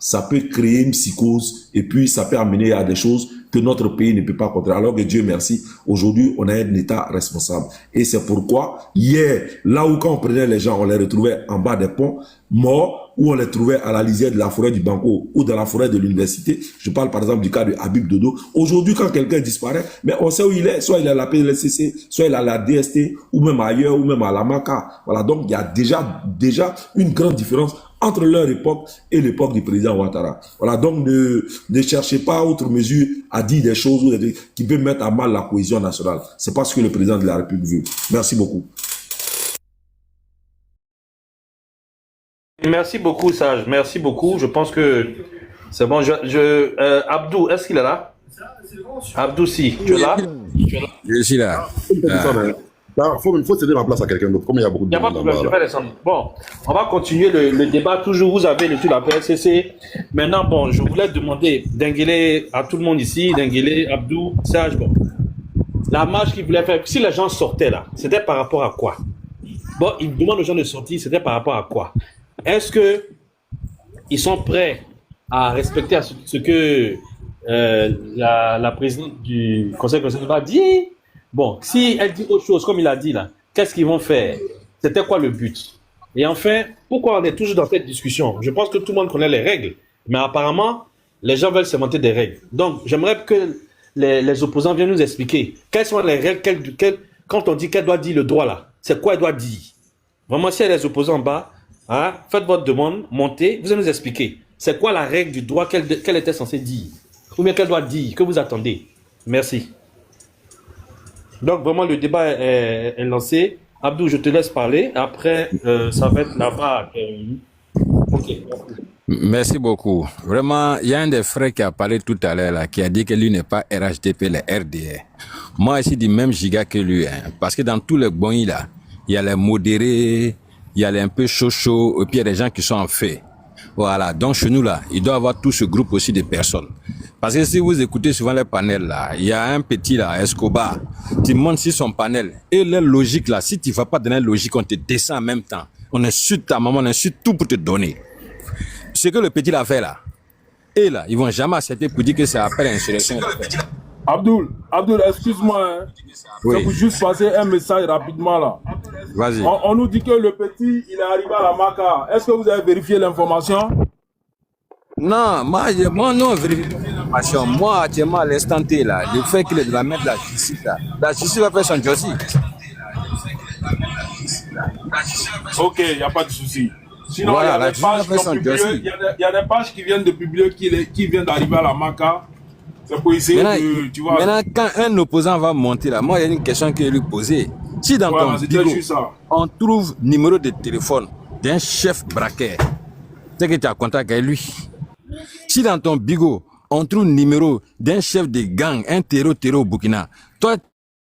ça peut créer une psychose et puis ça peut amener à des choses que notre pays ne peut pas contrôler. Alors que Dieu merci, aujourd'hui, on a un État responsable. Et c'est pourquoi, hier, là où quand on prenait les gens, on les retrouvait en bas des ponts, morts, ou on les trouvait à la lisière de la forêt du Banco ou dans la forêt de l'université. Je parle par exemple du cas de Habib Dodo. Aujourd'hui, quand quelqu'un disparaît, mais on sait où il est. Soit il est à la PLCC, soit il est à la DST, ou même ailleurs, ou même à la MACA. Voilà, donc il y a déjà une grande différence entre leur époque et l'époque du président Ouattara. Voilà, donc ne cherchez pas outre mesure à dire des choses qui peuvent mettre à mal la cohésion nationale. C'est pas ce que le président de la République veut. Merci beaucoup. Merci beaucoup, Sage. Merci beaucoup. Je pense que c'est bon. Abdou, est-ce qu'il est là? Abdou, si. Tu es là? Je suis là. Il faut céder la place à quelqu'un d'autre. Comme il y a beaucoup de Il n'y a pas de problème, je vais descendre. Bon, on va continuer le débat. Toujours, vous avez l'étude à PSCC. Maintenant, bon, je voulais demander Denguélé à tout le monde ici, Denguélé, Abdou, Sage, bon. La marche qu'ils voulaient faire, si les gens sortaient là, c'était par rapport à quoi? Bon, ils demandent aux gens de sortir, c'était par rapport à quoi? Est-ce que ils sont prêts à respecter ce que la présidente du Conseil constitutionnel va dire? Bon, si elle dit autre chose, comme il a dit là, qu'est-ce qu'ils vont faire? C'était quoi le but? Et enfin, pourquoi on est toujours dans cette discussion? Je pense que tout le monde connaît les règles, mais apparemment, les gens veulent s'inventer des règles. Donc, j'aimerais que les opposants viennent nous expliquer quelles sont les règles, quand on dit qu'elle doit dire le droit là, c'est quoi elle doit dire? Vraiment, si elle est les opposants en bas, hein, faites votre demande, montez, vous allez nous expliquer. C'est quoi la règle du droit qu'elle était censée dire? Ou bien qu'elle doit dire, que vous attendez? Merci. Donc, vraiment, le débat est lancé. Abdou, je te laisse parler. Après, ça va être là-bas. Ok. Merci beaucoup. Vraiment, il y a un des frères qui a parlé tout à l'heure, là, qui a dit que lui n'est pas RHDP, le RDR. Moi, je suis du même giga que lui, hein, parce que dans tous les bons, là, il y a les modérés, il y a les un peu chaud, et puis il y a des gens qui sont en fait. Voilà, donc chez nous, là, il doit y avoir tout ce groupe aussi de personnes. Parce que si vous écoutez souvent les panels, là, il y a un petit, là, Escobar, qui monte sur son panel. Et la logique, là, si tu ne vas pas donner la logique, on te descend en même temps. On insulte ta maman, on insulte tout pour te donner. Ce que le petit l'a fait, là, et là, ils ne vont jamais accepter pour dire que c'est après l'insurrection. Abdoul, excuse-moi, hein. Oui. Je peux juste passer un message rapidement là. Vas-y. On nous dit que le petit, il est arrivé à la Maca. Est-ce que vous avez vérifié l'information? Non, moi non, vérifier l'information. Moi, actuellement, à l'instant T, là, le fait qu'il est de la mettre la justice, là, la justice va faire son job. Ok, il n'y a pas de souci. Sinon, Voilà, il y a des pages qui viennent de publier qui viennent d'arriver à la Maca. C'est pour essayer de, tu vois. Maintenant, quand un opposant va monter là, moi, il y a une question que je lui poser. Si dans ton bureau, on trouve numéro de téléphone d'un chef braqueur, c'est que tu as contact avec lui. Si dans ton bigot, on trouve numéro d'un chef de gang, un terreau au Burkina, toi,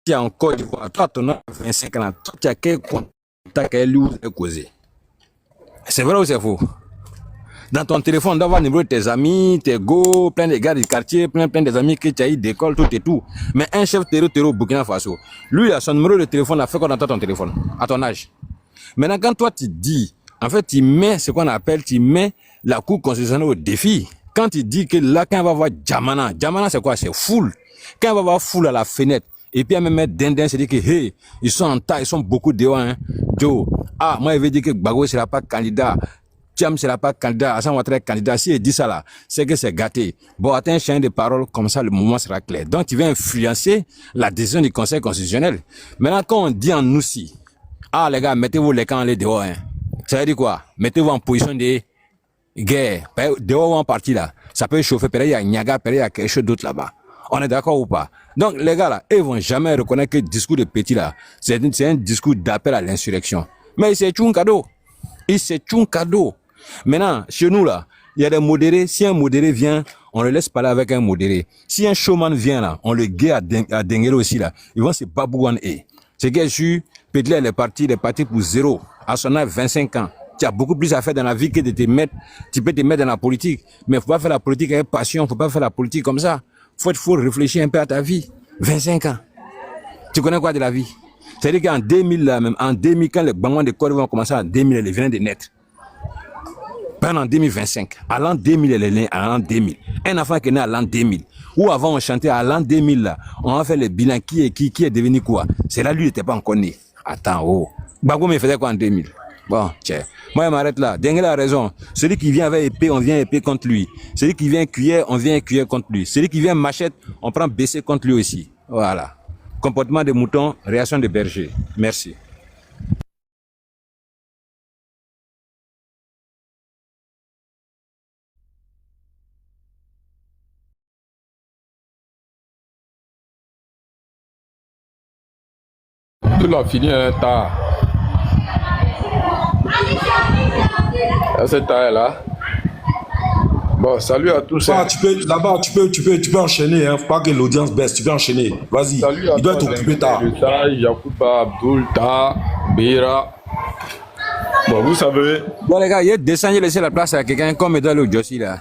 tu as encore, toi, ton âge 25 ans, toi, tu as quel contact avec lui ou causé? C'est vrai ou c'est faux? Dans ton téléphone, on doit avoir le numéro de tes amis, tes go, plein de gars du quartier, plein des amis que tu as eu d'école, tout et tout. Mais un chef terreau Burkina Faso, lui, il a son numéro de téléphone, il a fait quoi dans ton téléphone, à ton âge? Maintenant, quand toi, tu dis, en fait, tu mets ce qu'on appelle, tu mets la Cour constitutionnelle au défi. Quand tu dis que là, quand on va voir Djamana c'est quoi? C'est foule. Quand on va voir foule à la fenêtre, et puis on va mettre Dindin, c'est dire que, hey, ils sont en tas, ils sont beaucoup dehors, hein. Joe, moi, il veut dire que Bago ne sera pas candidat. Thiam ne sera pas candidat, Hassan Ouattara est candidat. Si il dit ça là, c'est que c'est gâté. Bon, attends un chien de parole, comme ça le mouvement sera clair. Donc, tu vas influencer la décision du Conseil constitutionnel. Maintenant, quand on dit en nous si, les gars, mettez-vous les camps les dehors, hein. Ça veut dire quoi? Mettez-vous en position de guerre. Dehors ou en partie là, ça peut chauffer, peut-être il y a Niaga, peut-être il y a quelque chose d'autre là-bas. On est d'accord ou pas? Donc, les gars là, ils vont jamais reconnaître que le discours de petit là, c'est un discours d'appel à l'insurrection. Mais c'est un cadeau. Et c'est un cadeau. Maintenant, chez nous là, il y a des modérés. Si un modéré vient, on le laisse parler avec un modéré. Si un showman vient là, on le guette à Denguéré aussi là. Ils vont se babouaner. C'est que je suis, Pétlé, il est parti pour zéro. À son âge, 25 ans. Tu as beaucoup plus à faire dans la vie que de te mettre, tu peux te mettre dans la politique. Mais il faut pas faire la politique avec passion, faut pas faire la politique comme ça. Faut réfléchir un peu à ta vie. 25 ans. Tu connais quoi de la vie? C'est-à-dire qu'en 2000 là, même, en 2000, quand les bangouans de Côte d'Ivoire ont commencé en 2000, ils venaient de naître. pendant 2025. À l'an 2000, elle est née à l'an 2000. Un enfant qui est né à l'an 2000. Ou avant, on chantait à l'an 2000, là, on a fait le bilan, qui est devenu quoi? C'est là, lui, il n'était pas encore né. Attends, oh. Bagoum, il faisait quoi en 2000? Bon, tiens. Moi, je m'arrête là. Dengue a raison. Celui qui vient avec épée, on vient épée contre lui. Celui qui vient cuillère, on vient cuillère contre lui. Celui qui vient machette, on prend BC contre lui aussi. Voilà. Comportement de mouton, réaction de berger. Merci. Tout l'a fini un tard. C'est tard là. Bon, salut à tous. Là-bas, tu peux enchaîner, hein. Faut pas que l'audience baisse, tu peux enchaîner. Vas-y. Il doit être occupé tard. Yacouba, Abdul, Ta, Bira. Bon, vous savez. Bon, les gars, il est descendu, laisser la place à quelqu'un comme dans le Jossi là.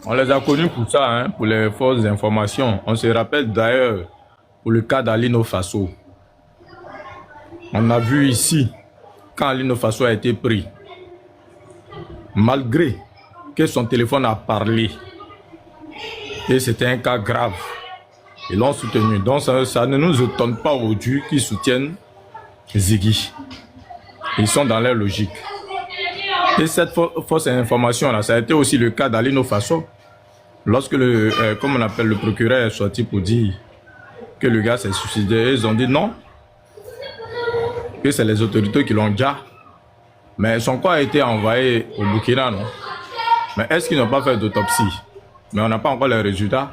On les a connus pour ça, hein, pour les fausses informations. On se rappelle d'ailleurs pour le cas d'Alino Faso. On a vu ici, quand Alino Faso a été pris, malgré que son téléphone a parlé, et c'était un cas grave, ils l'ont soutenu. Donc ça ne nous étonne pas aujourd'hui qu'ils soutiennent Ziggy. Ils sont dans leur logique. Et cette fausse information-là, ça a été aussi le cas d'Alino Faso. Lorsque comme on appelle le procureur est sorti pour dire que le gars s'est suicidé, ils ont dit non, que c'est les autorités qui l'ont déjà. Mais son corps a été envoyé au Burkina, non? Mais est-ce qu'ils n'ont pas fait d'autopsie? Mais on n'a pas encore les résultats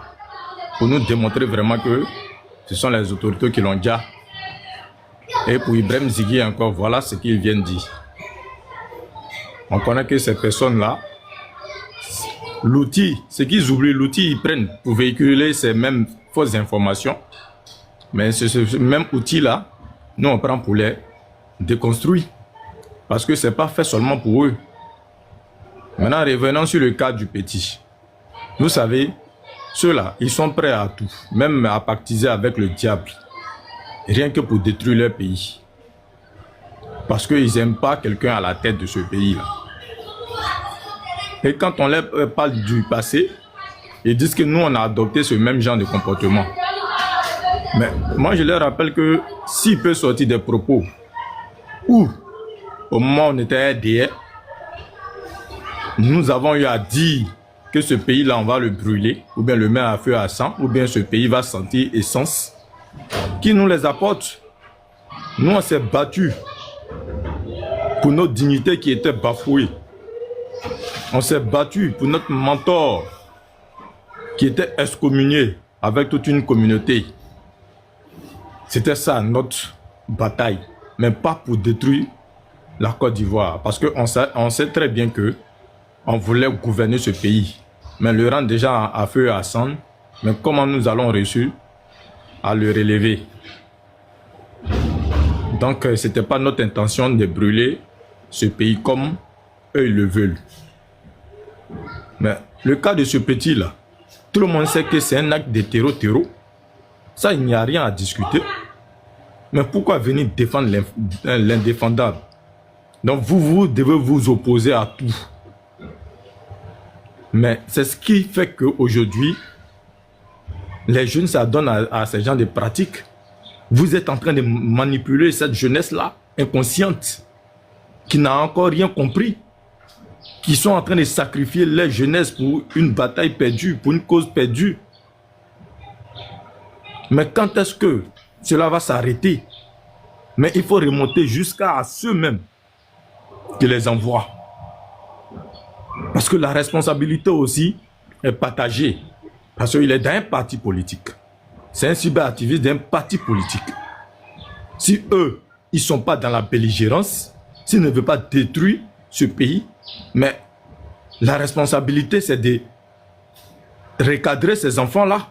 pour nous démontrer vraiment que ce sont les autorités qui l'ont déjà. Et pour Ibrahim Ziggy encore, voilà ce qu'ils viennent dire. On connaît que ces personnes-là, l'outil, ce qu'ils oublient, l'outil ils prennent pour véhiculer ces mêmes fausses informations. Mais ce même outil-là, nous on prend pour les déconstruire. Parce que ce n'est pas fait seulement pour eux. Maintenant, revenons sur le cas du petit. Vous savez, ceux-là, ils sont prêts à tout, même à pactiser avec le diable, rien que pour détruire leur pays. Parce qu'ils n'aiment pas quelqu'un à la tête de ce pays-là. Et quand on leur parle du passé, ils disent que nous, on a adopté ce même genre de comportement. Mais moi, je leur rappelle que s'il peut sortir des propos où, au moment où on était RDR, nous avons eu à dire que ce pays-là, on va le brûler, ou bien le mettre à feu à sang, ou bien ce pays va sentir essence. Qui nous les apporte? Nous, on s'est battus pour notre dignité qui était bafouée. On s'est battu pour notre mentor qui était excommunié avec toute une communauté. C'était ça notre bataille, mais pas pour détruire la Côte d'Ivoire. Parce qu'on sait très bien que on voulait gouverner ce pays, mais le rendre déjà à feu et à sang. Mais comment nous allons réussir à le relever? Donc, ce n'était pas notre intention de brûler ce pays comme eux ils le veulent. Mais le cas de ce petit-là, tout le monde sait que c'est un acte de terreau. Ça, il n'y a rien à discuter. Mais pourquoi venir défendre l'indéfendable? Donc, vous devez vous opposer à tout. Mais c'est ce qui fait qu'aujourd'hui, les jeunes s'adonnent à ce genre de pratiques. Vous êtes en train de manipuler cette jeunesse-là, inconsciente, qui n'a encore rien compris, qui sont en train de sacrifier leur jeunesse pour une bataille perdue, pour une cause perdue. Mais quand est-ce que cela va s'arrêter? Mais il faut remonter jusqu'à ceux-mêmes qui les envoient. Parce que la responsabilité aussi est partagée. Parce qu'il est dans un parti politique. C'est un cyberactiviste d'un parti politique. Si eux, ils ne sont pas dans la belligérance, s'ils ne veulent pas détruire ce pays, mais la responsabilité, c'est de recadrer ces enfants-là.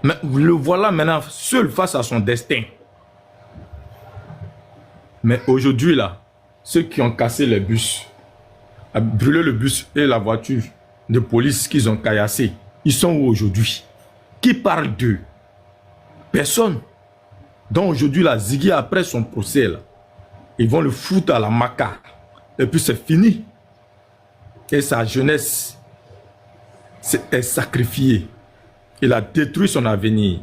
Mais le voilà maintenant seul face à son destin. Mais aujourd'hui, là, ceux qui ont cassé les bus, brûlé le bus et la voiture de police qu'ils ont caillassé, ils sont où aujourd'hui? Qui parle d'eux? Personne. Donc aujourd'hui, la Ziggy, après son procès, là, ils vont le foutre à la maca. et puis c'est fini. Et sa jeunesse est sacrifiée. Il a détruit son avenir.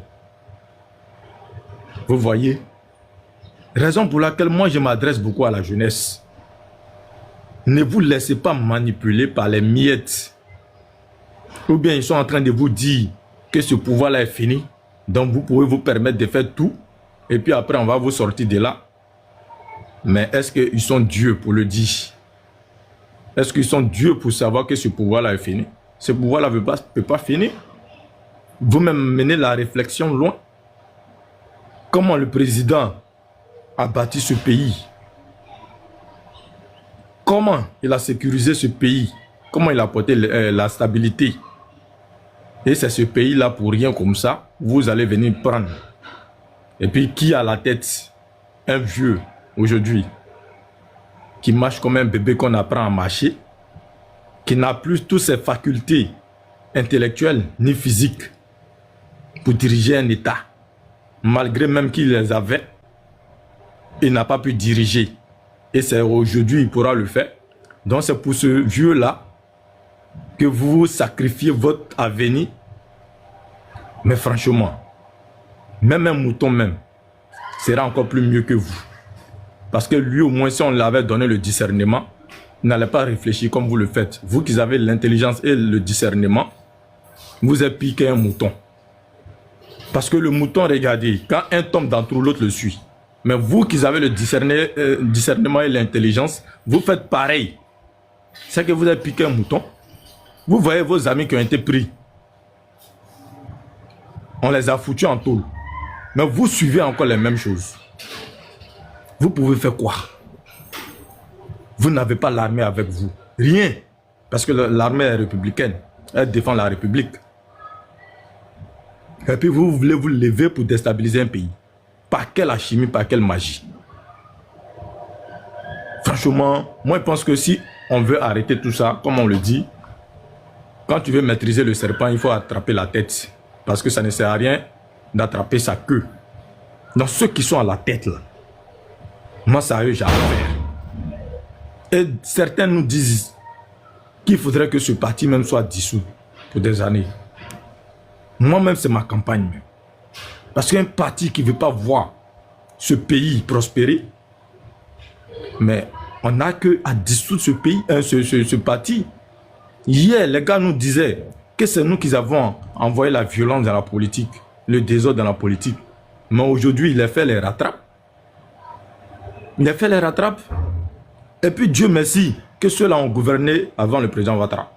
Vous voyez? Raison pour laquelle moi je m'adresse beaucoup à la jeunesse. Ne vous laissez pas manipuler par les miettes. Ou bien ils sont en train de vous dire que ce pouvoir-là est fini. Donc vous pouvez vous permettre de faire tout. Et puis après on va vous sortir de là. Mais est-ce qu'ils sont dieux pour le dire? Est-ce qu'ils sont dieux pour savoir que ce pouvoir-là est fini? Ce pouvoir-là ne peut pas finir. Vous-même menez la réflexion loin. Comment le président a bâti ce pays? Comment il a sécurisé ce pays? Comment il a apporté la stabilité? Et c'est ce pays-là pour rien comme ça, vous allez venir prendre. Et puis qui a la tête? Un vieux aujourd'hui qui marche comme un bébé qu'on apprend à marcher, qui n'a plus toutes ses facultés intellectuelles ni physiques pour diriger un État. Malgré même qu'il les avait, il n'a pas pu diriger. Et c'est aujourd'hui qu'il pourra le faire. Donc c'est pour ce vieux-là que vous sacrifiez votre avenir. Mais franchement, même un mouton même sera encore plus mieux que vous. Parce que lui, au moins, si on l'avait donné le discernement, il n'allait pas réfléchir comme vous le faites. Vous qui avez l'intelligence et le discernement, vous avez piqué un mouton. Parce que le mouton, regardez, quand un tombe dans le trou, l'autre le suit. Mais vous qui avez le discernement et l'intelligence, vous faites pareil. C'est que vous avez piqué un mouton. Vous voyez vos amis qui ont été pris. On les a foutus en tôle. Mais vous suivez encore les mêmes choses. Vous pouvez faire quoi? Vous n'avez pas l'armée avec vous. Rien. Parce que l'armée est républicaine. Elle défend la République. Et puis vous voulez vous lever pour déstabiliser un pays. Par quelle alchimie, par quelle magie? Franchement, moi je pense que si on veut arrêter tout ça, comme on le dit, quand tu veux maîtriser le serpent, il faut attraper la tête. Parce que ça ne sert à rien d'attraper sa queue. Donc ceux qui sont à la tête là, moi ça eux j'ai à faire. Et certains nous disent qu'il faudrait que ce parti même soit dissous pour des années. Moi-même c'est ma campagne. Parce qu'un parti qui ne veut pas voir ce pays prospérer, mais on n'a qu'à dissoudre ce pays, ce parti. Hier, les gars nous disaient que c'est nous qui avons envoyé la violence dans la politique, le désordre dans la politique. Mais aujourd'hui, les faits les rattrapent. Les faits les rattrapent. Et puis Dieu merci que ceux-là ont gouverné avant le président Ouattara.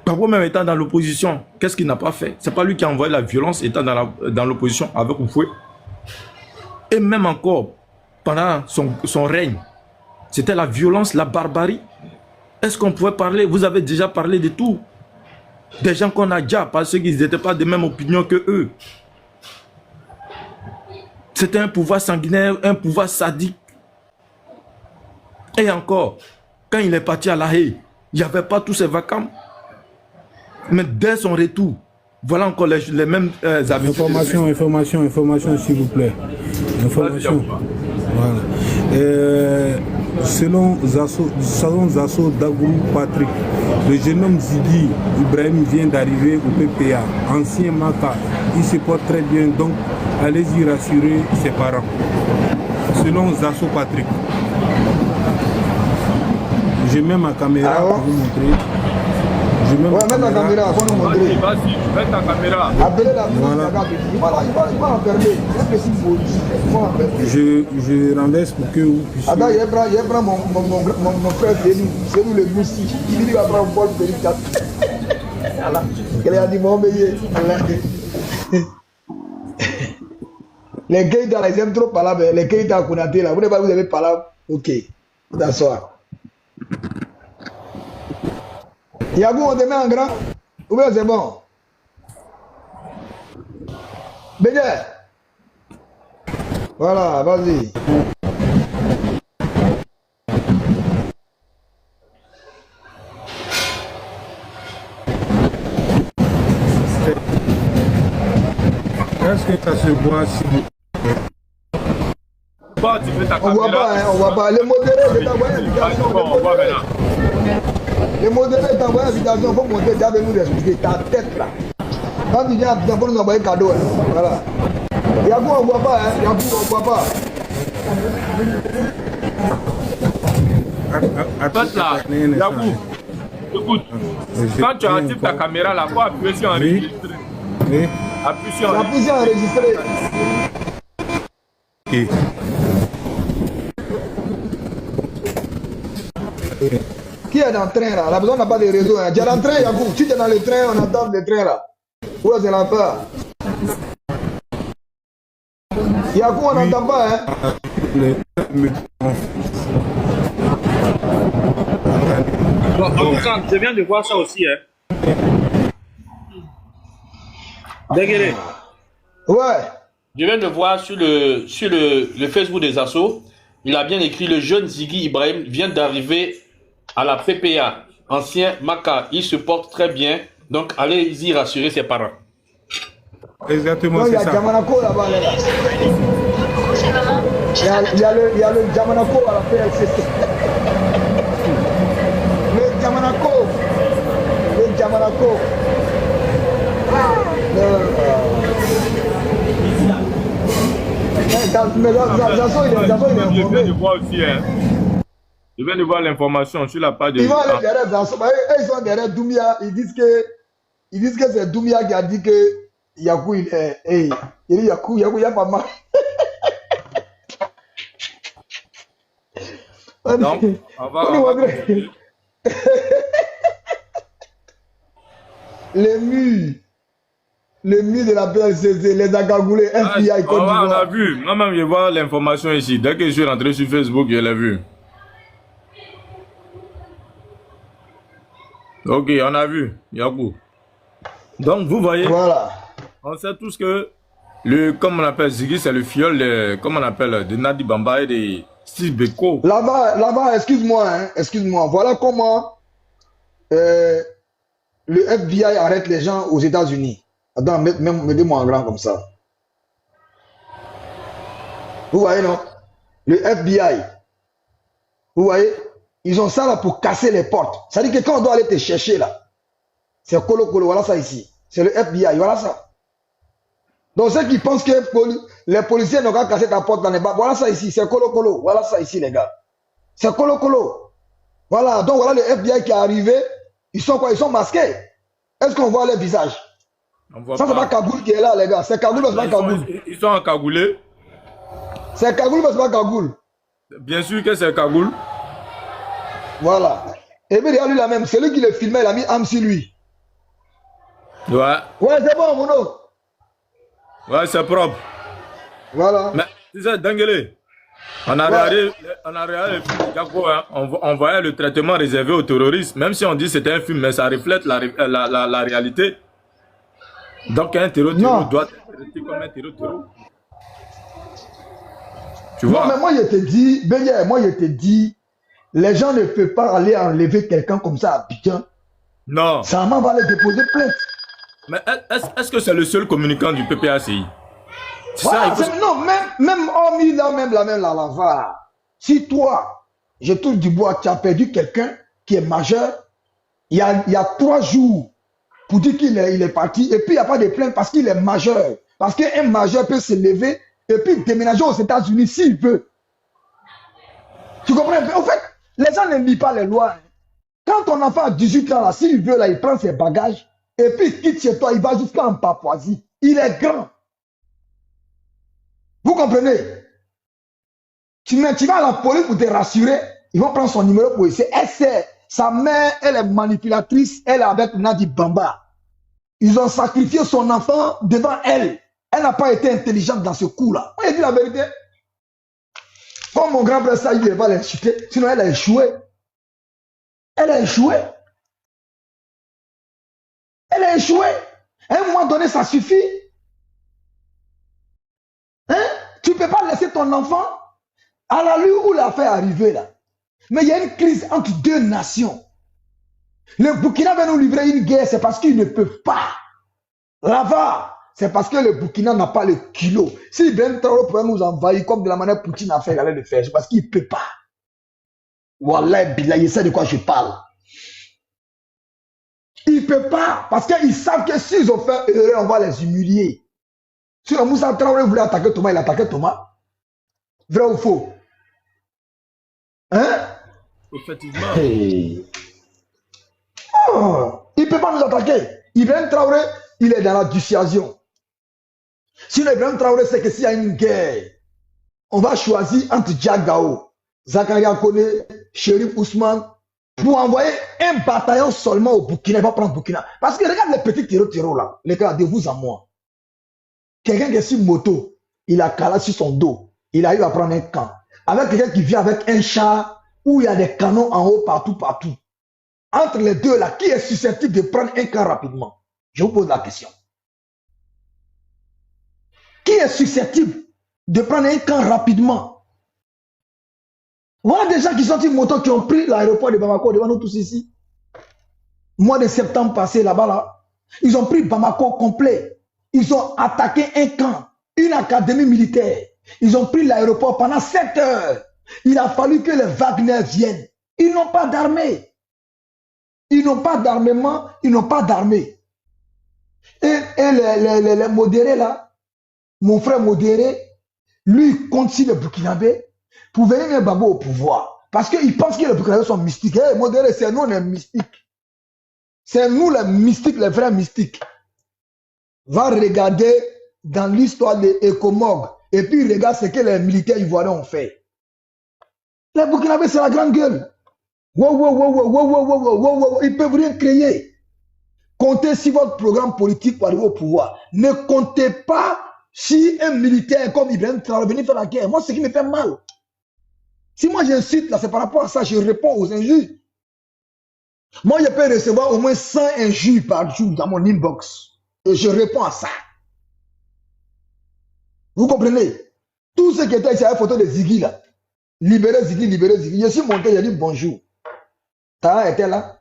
Pablo même étant dans l'opposition, qu'est-ce qu'il n'a pas fait? C'est pas lui qui a envoyé la violence étant dans l'opposition avec Oufoué. Et même encore, pendant son règne, c'était la violence, la barbarie. Est-ce qu'on pouvait parler? Vous avez déjà parlé de tout. Des gens qu'on a déjà, parce qu'ils n'étaient pas de même opinion que eux. C'était un pouvoir sanguinaire, un pouvoir sadique. Et encore, quand il est parti à La Haye, il n'y avait pas tous ces vacances. Mais dès son retour, voilà encore les mêmes habitudes. Information, s'il vous plaît. Information. Voilà. Selon Zasso Dagourou Patrick, le jeune homme Ziggy Ibrahim vient d'arriver au PPA, ancien Maka. Il se porte très bien, donc allez-y rassurer ses parents. Selon Zasso Patrick. Je mets ma caméra pour vous montrer. Mets ta caméra, faut nous montrer. Vas-y, mets ta caméra. Appelez la voilà, il va enfermer. Je renverse pour que vous puissiez. Attends, il prend mon frère Denis, c'est nous le moussi. Il dit qu'il va prendre un bol de l'État. Il a dit mon meilleur. Les Keïta, ils aiment trop parler. Les Keïta à Konaté, là, vous avez parlé. Ok, d'accord. Yagou, on te met en grand? Ou bien c'est bon? Bédé. Voilà, vas-y. Est-ce que ça se voit si vous... Toi, tu fais ta On voit caméra. pas, hein, on voit pas. Les modérés, je t'envoie une invitation. Bon, on voit maintenant. Les modérés t'envoient une invitation, il faut monter, tu vas venir nous expliquer ta tête là. Quand tu viens, il faut nous envoyer un cadeau. Hein. Voilà. Yagou, on voit pas, hein. Yagou, on voit pas. En fait, là, Yagou, écoute, quand tu actives ta caméra, là, faut appuyer sur enregistrer. Oui. Appuie sur Appuie sur enregistrer. Ok. Qui est dans le train là? La personne n'a pas de réseau. Hein. Tu es dans le train, Yagou. Si tu es dans le train, on attend le train là. Où est-ce l'enfer? Yagou, on n'entend pas, hein? Je viens de voir ça aussi, hein. Denguélé. Ouais. Je viens de voir sur le Facebook des assos, il a bien écrit le jeune Ziggy Ibrahim vient d'arriver à la PPA, ancien Maka. Il se porte très bien, donc allez-y rassurer ses parents. Exactement, Il y c'est a ça. Jamanako là-bas. Là. Il y a le Jamanako à la PLCC. Le Jamanako. Le Jamanako. Je viens de voir aussi, hein. Je viens de voir l'information sur la page de... Ils vont aller derrière Zanso. Ils sont derrière Doumbia. Ils disent que c'est Doumbia qui a dit que Yakou, il est... Hey, il dit Yakou, il y a pas mal. Donc, on va les murs de la PLCC, les a cagoulés, FBI, Côte on a d'Ivoire. vu. Moi-même, je vois l'information ici. Dès que je suis rentré sur Facebook, je l'ai vu. Ok, on a vu. Yakou. Donc, vous voyez, Voilà. on sait tous que comme on appelle Ziggy, c'est le fiole de Nadi Bamba et de Steve Beko. Là-bas, excuse-moi, hein, excuse-moi. Voilà comment le FBI arrête les gens aux États-Unis. Attends, mettez-moi en grand comme ça. Vous voyez, non? Le FBI. Vous voyez? Ils ont ça là pour casser les portes. Ça dit que quand on doit aller te chercher là, c'est Colo Colo, voilà ça ici. C'est le FBI, voilà ça. Donc ceux qui pensent que les policiers n'ont qu'à casser ta porte dans les bas, voilà ça ici, c'est Colo Colo, voilà ça ici les gars. C'est Colo Colo. Voilà, donc voilà le FBI qui est arrivé. Ils sont quoi? Ils sont masqués. Est-ce qu'on voit leur visage? Ça, c'est pas Kagoul qui est là, les gars. C'est Kagoul, mais c'est pas Kagoul. Ils sont encagoulés. C'est Kagoul, mais c'est pas Kagoul. Bien sûr que c'est Kagoul. Voilà. Et puis, regarde lui la même. C'est lui qui le filmait, il a mis âme sur lui. Ouais. Ouais, c'est bon, Mono. Ouais, c'est propre. Voilà. Mais, tu sais, Denguélé, on a regardé le film de Gakpo, hein. On voyait le traitement réservé aux terroristes. Même si on dit que c'était un film, mais ça reflète la réalité. Donc, un terreau doit être traité comme un terreau. Tu vois? Non, mais moi, je te dis, Benyé, moi, je te dis, les gens ne peuvent pas aller enlever quelqu'un comme ça à Abidjan. Non. Ça va aller déposer plainte. Mais est-ce que c'est le seul communicant du PPACI? Voilà, non, même hormis là, la va. Si toi, je touche du bois, tu as perdu quelqu'un qui est majeur, il y a 3 jours pour dire qu'il est parti, et puis il n'y a pas de plainte parce qu'il est majeur. Parce qu'un majeur peut se lever et puis déménager aux États-Unis s'il veut. Tu comprends? En fait, les gens ne lisent pas les lois. Quand ton enfant a 18 ans, s'il veut, là, il prend ses bagages et puis il quitte chez toi, il va jusqu'en Papouasie. Il est grand. Vous comprenez? Tu vas à la police pour te rassurer, ils vont prendre son numéro pour essayer. Sa mère, elle est manipulatrice, elle est avec Nadi Bamba. Ils ont sacrifié son enfant devant elle. Elle n'a pas été intelligente dans ce coup-là. On a dit la vérité. Comme mon grand frère ça, il ne va l'insulter, sinon elle a échoué. Elle a échoué. Elle a échoué. À un moment donné, ça suffit. Hein? Tu ne peux pas laisser ton enfant à la lueur où l'affaire est arrivée là. Mais il y a une crise entre 2 nations. Le Burkina va nous livrer une guerre, c'est parce qu'ils ne peuvent pas. Là-bas, c'est parce que le Burkina n'a pas le kilo. Si Ibrahim Traoré pouvait nous envahir comme de la manière Poutine a fait, il allait le faire. C'est parce qu'il ne peut pas. Wallah, Billah, il sait de quoi je parle. Il ne peut pas. Parce qu'ils savent que s'ils ont fait erreur, on va les humilier. Si Moussa Traoré voulait attaquer Thomas, il attaquait Thomas. Vrai ou faux? Hein? Effectivement. Hey. Oh, il ne peut pas nous attaquer. Ibrahim Traoré, il est dans la dissuasion. Sinon, Ibrahim Traoré sait que s'il y a une guerre, on va choisir entre Diagao, Zakaria Kone, Chérif Ousmane, pour envoyer un bataillon seulement au Burkina. Il va prendre Burkina. Parce que regarde les petits terreaux là. Les gars, de vous à moi. Quelqu'un qui est sur moto, il a calé sur son dos. Il arrive à prendre un camp. Avec quelqu'un qui vient avec un char où il y a des canons en haut partout. Entre les deux là, qui est susceptible de prendre un camp rapidement? Je vous pose la question. Qui est susceptible de prendre un camp rapidement? Voilà des gens qui sont sur moto qui ont pris l'aéroport de Bamako devant nous tous ici. Mois de septembre passé là-bas, là, ils ont pris Bamako complet. Ils ont attaqué un camp, une académie militaire. Ils ont pris l'aéroport pendant 7 heures. Il a fallu que les Wagner viennent. Ils n'ont pas d'armée. Ils n'ont pas d'armement, ils n'ont pas d'armée. Et les modérés là, mon frère modéré, lui compte sur le Burkinabé pour venir mettre Babo au pouvoir. Parce qu'il pense que les Burkinabés sont mystiques. Hey, modéré, c'est nous les mystiques. C'est nous les mystiques, les vrais mystiques. Va regarder dans l'histoire des Ecomog et puis regarde ce que les militaires ivoiriens ont fait. Les Burkinabés, c'est la grande gueule. Ils peuvent rien créer. Comptez sur votre programme politique pour arriver au pouvoir. Ne comptez pas si un militaire comme Ibrahim Traoré venir faire la guerre. Moi, ce qui me fait mal. Si moi j'incite là, c'est par rapport à ça, je réponds aux injures. Moi, je peux recevoir au moins 100 injures par jour dans mon inbox. Et je réponds à ça. Vous comprenez? Tout ce qui était ici, la photo de Ziggy là. Libérez Ziggy, libérez Ziggy. Je suis monté, j'ai dit bonjour. Tara était là.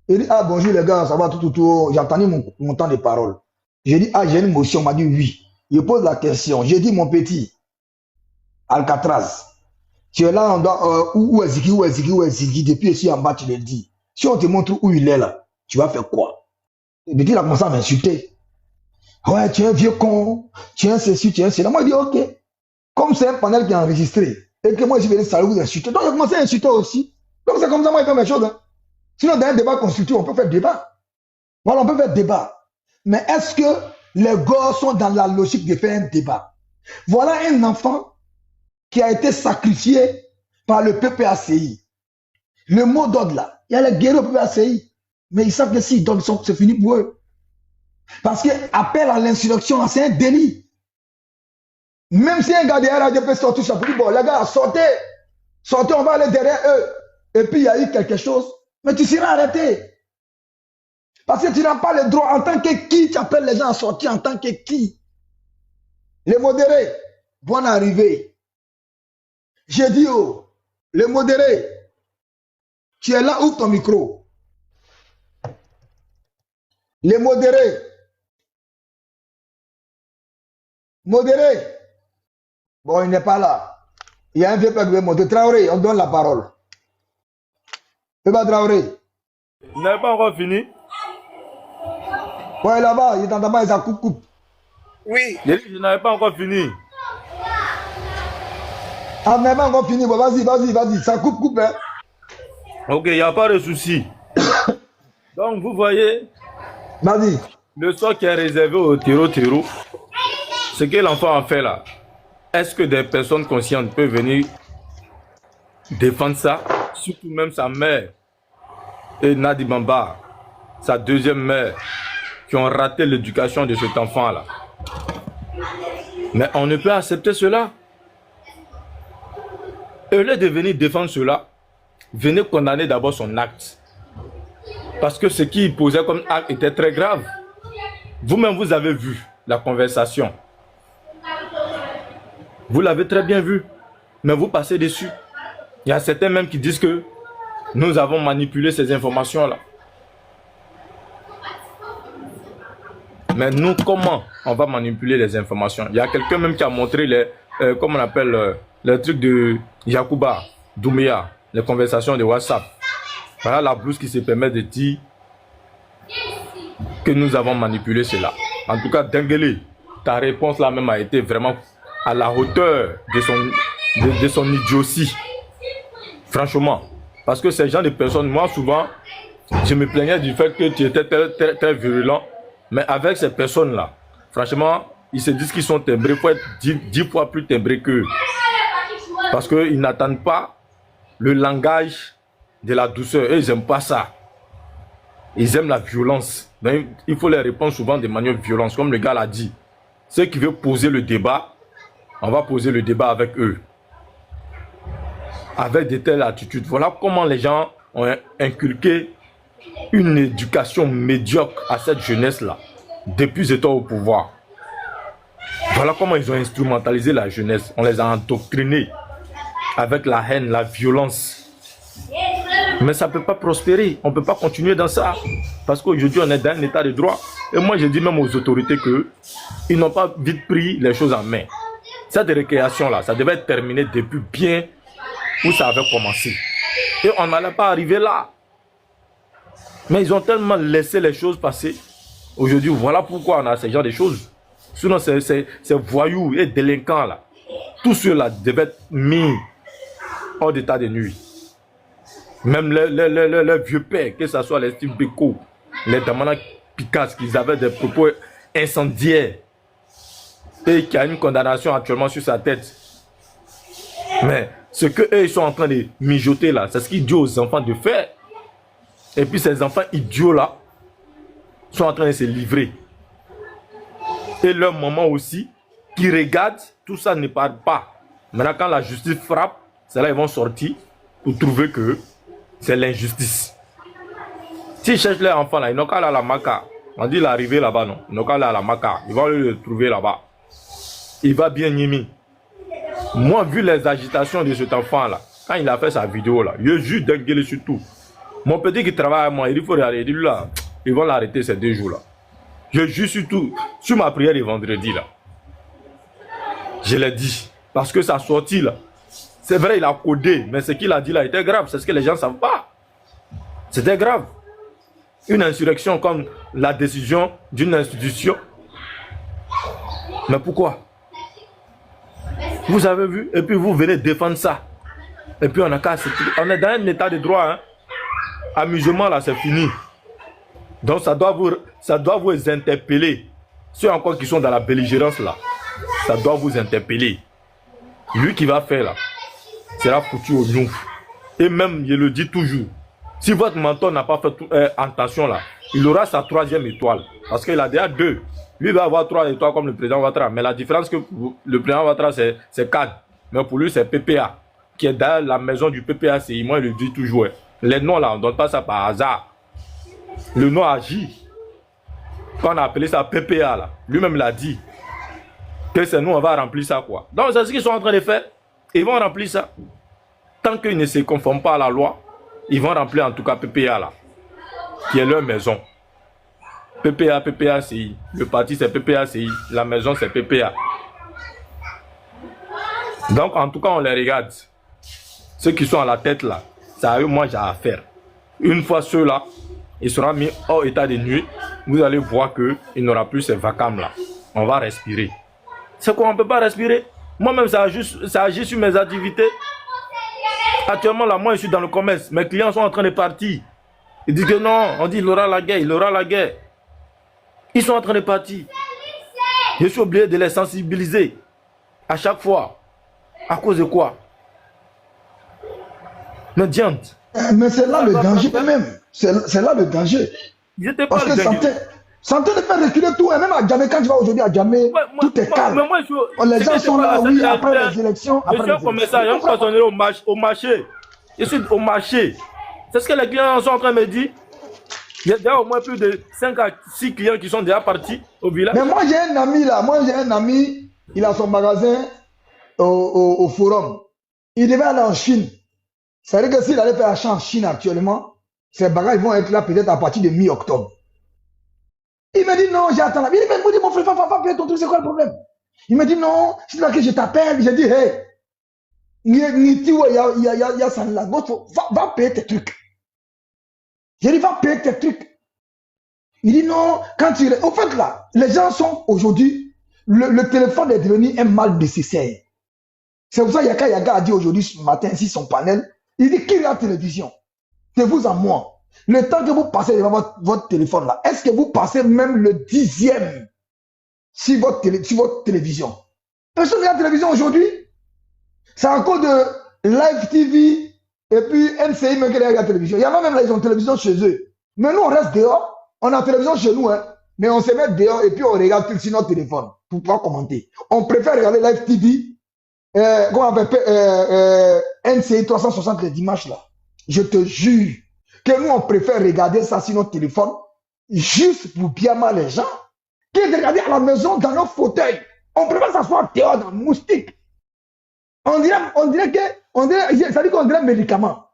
Il dit, ah bonjour les gars, ça va tout. J'ai entendu mon temps de parole. J'ai dit, ah j'ai une motion, on m'a dit oui. Je pose la question. J'ai dit, mon petit, Alcatraz, tu es là, on doit, où est Ziggy, depuis ici en bas, tu le dis. Si on te montre où il est là, tu vas faire quoi? Et puis il a commencé à m'insulter. Ouais, tu es un vieux con, tu es un ceci, tu es un cela. Moi, je dis, ok. Comme c'est un panel qui est enregistré, et que moi, je vais les saluer, vous insulter. Donc, il a commencé à insulter aussi. Donc, c'est comme ça, moi, il fait mes choses. Hein. Sinon, dans un débat constructif, on peut faire débat. Voilà, on peut faire débat. Mais est-ce que les gars sont dans la logique de faire un débat? Voilà un enfant qui a été sacrifié par le PPACI. Le mot d'ordre là, il y a les guerriers au PPACI. Mais ils savent que s'ils donnent, c'est fini pour eux. Parce que appel à l'insurrection, c'est un délit. Même si un gars derrière peut sortir, ça peut dire, bon, les gars, sortez, on va aller derrière eux. Et puis il y a eu quelque chose, mais tu seras arrêté. Parce que tu n'as pas le droit, en tant que qui, tu appelles les gens à sortir, en tant que qui. Les modérés, bonne arrivée. J'ai dit, oh, les modérés, tu es là, ouvre ton micro. Les modérés. Modéré. Bon, il n'est pas là. Il y a un vieux peuple qui veut monter. Traoré, on donne la parole. Traoré. Il n'est pas encore fini. Ouais, là-bas, il est en bas, il a coupe. Oui. Je n'avais pas encore fini. Ah, mais pas encore fini. Bon, vas-y. Ça coupe, hein. Ok, il n'y a pas de souci. Donc, vous voyez. Vas-y. Le sort qui est réservé au terreau, ce que l'enfant a fait là, est-ce que des personnes conscientes peuvent venir défendre ça? Surtout même sa mère et Nadi Bamba, sa deuxième mère, qui ont raté l'éducation de cet enfant là. Mais on ne peut accepter cela. Et au lieu de venir défendre cela, venez condamner d'abord son acte. Parce que ce qu'il posait comme acte était très grave. Vous-même, vous avez vu la conversation. Vous l'avez très bien vu. Mais vous passez dessus. Il y a certains même qui disent que nous avons manipulé ces informations-là. Mais nous, comment on va manipuler les informations? Il y a quelqu'un même qui a montré les, comment on appelle, les trucs de Yacouba, Doumbia, les conversations de WhatsApp. Voilà la blouse qui se permet de dire que nous avons manipulé cela. En tout cas, Dengele, ta réponse là même a été vraiment à la hauteur de son idiotie. Franchement. Parce que ces gens de personnes, moi souvent, je me plaignais du fait que tu étais très virulent. Mais avec ces personnes-là, franchement, ils se disent qu'ils sont timbrés. Il faut être 10 fois plus timbrés qu'eux. Parce qu'ils n'attendent pas le langage de la douceur. Eux, ils n'aiment pas ça. Ils aiment la violence. Donc, il faut les répondre souvent de manière violente. Comme le gars l'a dit. Ceux qui veulent poser le débat, on va poser le débat avec eux. Avec de telles attitudes. Voilà comment les gens ont inculqué une éducation médiocre à cette jeunesse-là, depuis qu'ils étaient au pouvoir. Voilà comment ils ont instrumentalisé la jeunesse. On les a endoctrinés avec la haine, la violence. Mais ça ne peut pas prospérer. On ne peut pas continuer dans ça. Parce qu'aujourd'hui, on est dans un état de droit. Et moi, je dis même aux autorités qu'ils n'ont pas vite pris les choses en main. Cette récréation-là, ça devait être terminé depuis bien où ça avait commencé. Et on n'allait pas arriver là. Mais ils ont tellement laissé les choses passer. Aujourd'hui, voilà pourquoi on a ce genre de choses. Sinon, ces voyous et délinquants là, tous ceux-là devaient être mis hors d'état de nuit. Même les vieux pères, que ce soit les Steve Beko, les Damana Picasso, qui avaient des propos incendiaires et qui a une condamnation actuellement sur sa tête. Mais ce qu'eux ils sont en train de mijoter là, c'est ce qu'ils disent aux enfants de faire. Et puis ces enfants idiots là sont en train de se livrer. Et leur maman aussi, qui regarde, tout ça ne parle pas. Maintenant quand la justice frappe, c'est là ils vont sortir pour trouver que c'est l'injustice. S'ils cherchent leur enfant là, ils n'ont qu'à aller à la Maca. On dit l'arrivée là-bas, non. Ils n'ont qu'à aller à la Maca. Ils vont le trouver là-bas. Il va bien Nimi. Moi, vu les agitations de cet enfant là, quand il a fait sa vidéo là, je jure Dengele sur tout. Mon petit qui travaille avec moi, il dit faut arrêter lui là. Ils vont l'arrêter ces 2 jours là. Je jure sur tout. Sur ma prière de vendredi là. Je l'ai dit. Parce que sa sortie là, c'est vrai, il a codé, mais ce qu'il a dit là était grave. C'est ce que les gens ne savent pas. C'était grave. Une insurrection comme la décision d'une institution. Mais pourquoi? Vous avez vu? Et puis vous venez défendre ça. Et puis on est dans un état de droit. Hein. Amusement là, c'est fini. Donc ça doit vous interpeller. Ceux encore qui sont dans la belligérance là, ça doit vous interpeller. Lui qui va faire là, sera foutu au nous. Et même, je le dis toujours, si votre mentor n'a pas fait attention là, il aura sa 3e étoile. Parce qu'il a déjà 2. Lui va avoir 3 étoiles comme le président Ouattara. Mais la différence que le président Ouattara, c'est 4. Mais pour lui, c'est PPA. Qui est dans la maison du PPACI. Moi, je le dis toujours. Les noms là, on ne donne pas ça par hasard. Le nom agit. Quand on a appelé ça PPA là, lui-même l'a dit. Que c'est nous, on va remplir ça quoi. Donc c'est ce qu'ils sont en train de faire. Ils vont remplir ça. Tant qu'ils ne se conforment pas à la loi, ils vont remplir en tout cas PPA là. Qui est leur maison. PPA, PPACI. Le parti c'est PPACI. La maison c'est PPA. Donc en tout cas on les regarde. Ceux qui sont à la tête là, c'est à eux moi j'ai affaire. Une fois ceux-là, ils seront mis hors état de nuit. Vous allez voir qu'il n'aura plus ces vacarmes là. On va respirer. C'est quoi, on ne peut pas respirer? Moi-même, ça agit sur mes activités. Actuellement, là, moi, je suis dans le commerce. Mes clients sont en train de partir. Ils disent que non, on dit il aura la guerre, il aura la guerre. Ils sont en train de partir. Je suis obligé de les sensibiliser à chaque fois. À cause de quoi? Mais diante. Mais c'est là le danger même. C'est là le danger. Parce que santé ne peut reculer tout. Et même à Djamé, quand tu vas aujourd'hui à Djamé, tout est calme. Les gens sont là, oui, après les élections. Je suis un commerçant, je suis passionné au marché. Je suis au marché. C'est ce que les clients sont en train de me dire. Il y a déjà au moins plus de 5 à 6 clients qui sont déjà partis au village. Mais moi j'ai un ami là, il a son magasin au forum. Il devait aller en Chine. Ça veut dire que s'il allait faire achat en Chine actuellement, ces bagages vont être là peut-être à partir de mi-octobre. Il me dit non, j'attends là. Il me dit, mon frère, va payer ton truc, c'est quoi le problème? Il me dit non, c'est là que je t'appelle. J'ai dit, hey, il y a ça là. Va payer tes trucs. J'ai dit, va payer tes trucs. Il dit non, quand tu... Au fait là, les gens sont aujourd'hui, le téléphone est devenu un mal nécessaire. C'est pour ça que Yaka Yaga a dit aujourd'hui, ce matin, ici, son panel, il dit, qui regarde la télévision? C'est vous à moi. Le temps que vous passez devant votre téléphone là, est-ce que vous passez même le 10e sur votre télévision? Personne ne regarde la télévision aujourd'hui. C'est encore de Live TV et puis NCI même qui regarde la télévision. Il y a même là, ils ont une télévision chez eux. Mais nous, on reste dehors. On a la télévision chez nous, hein. Mais on se met dehors et puis on regarde tout sur notre téléphone pour pouvoir commenter. On préfère regarder Live TV. Comment on appelle NCI 360 les dimanches là. Je te jure que nous on préfère regarder ça sur notre téléphone juste pour bien mal les gens que de regarder à la maison dans nos fauteuils. On préfère s'asseoir dehors dans le moustique. On dirait ça dit qu'on dirait médicament.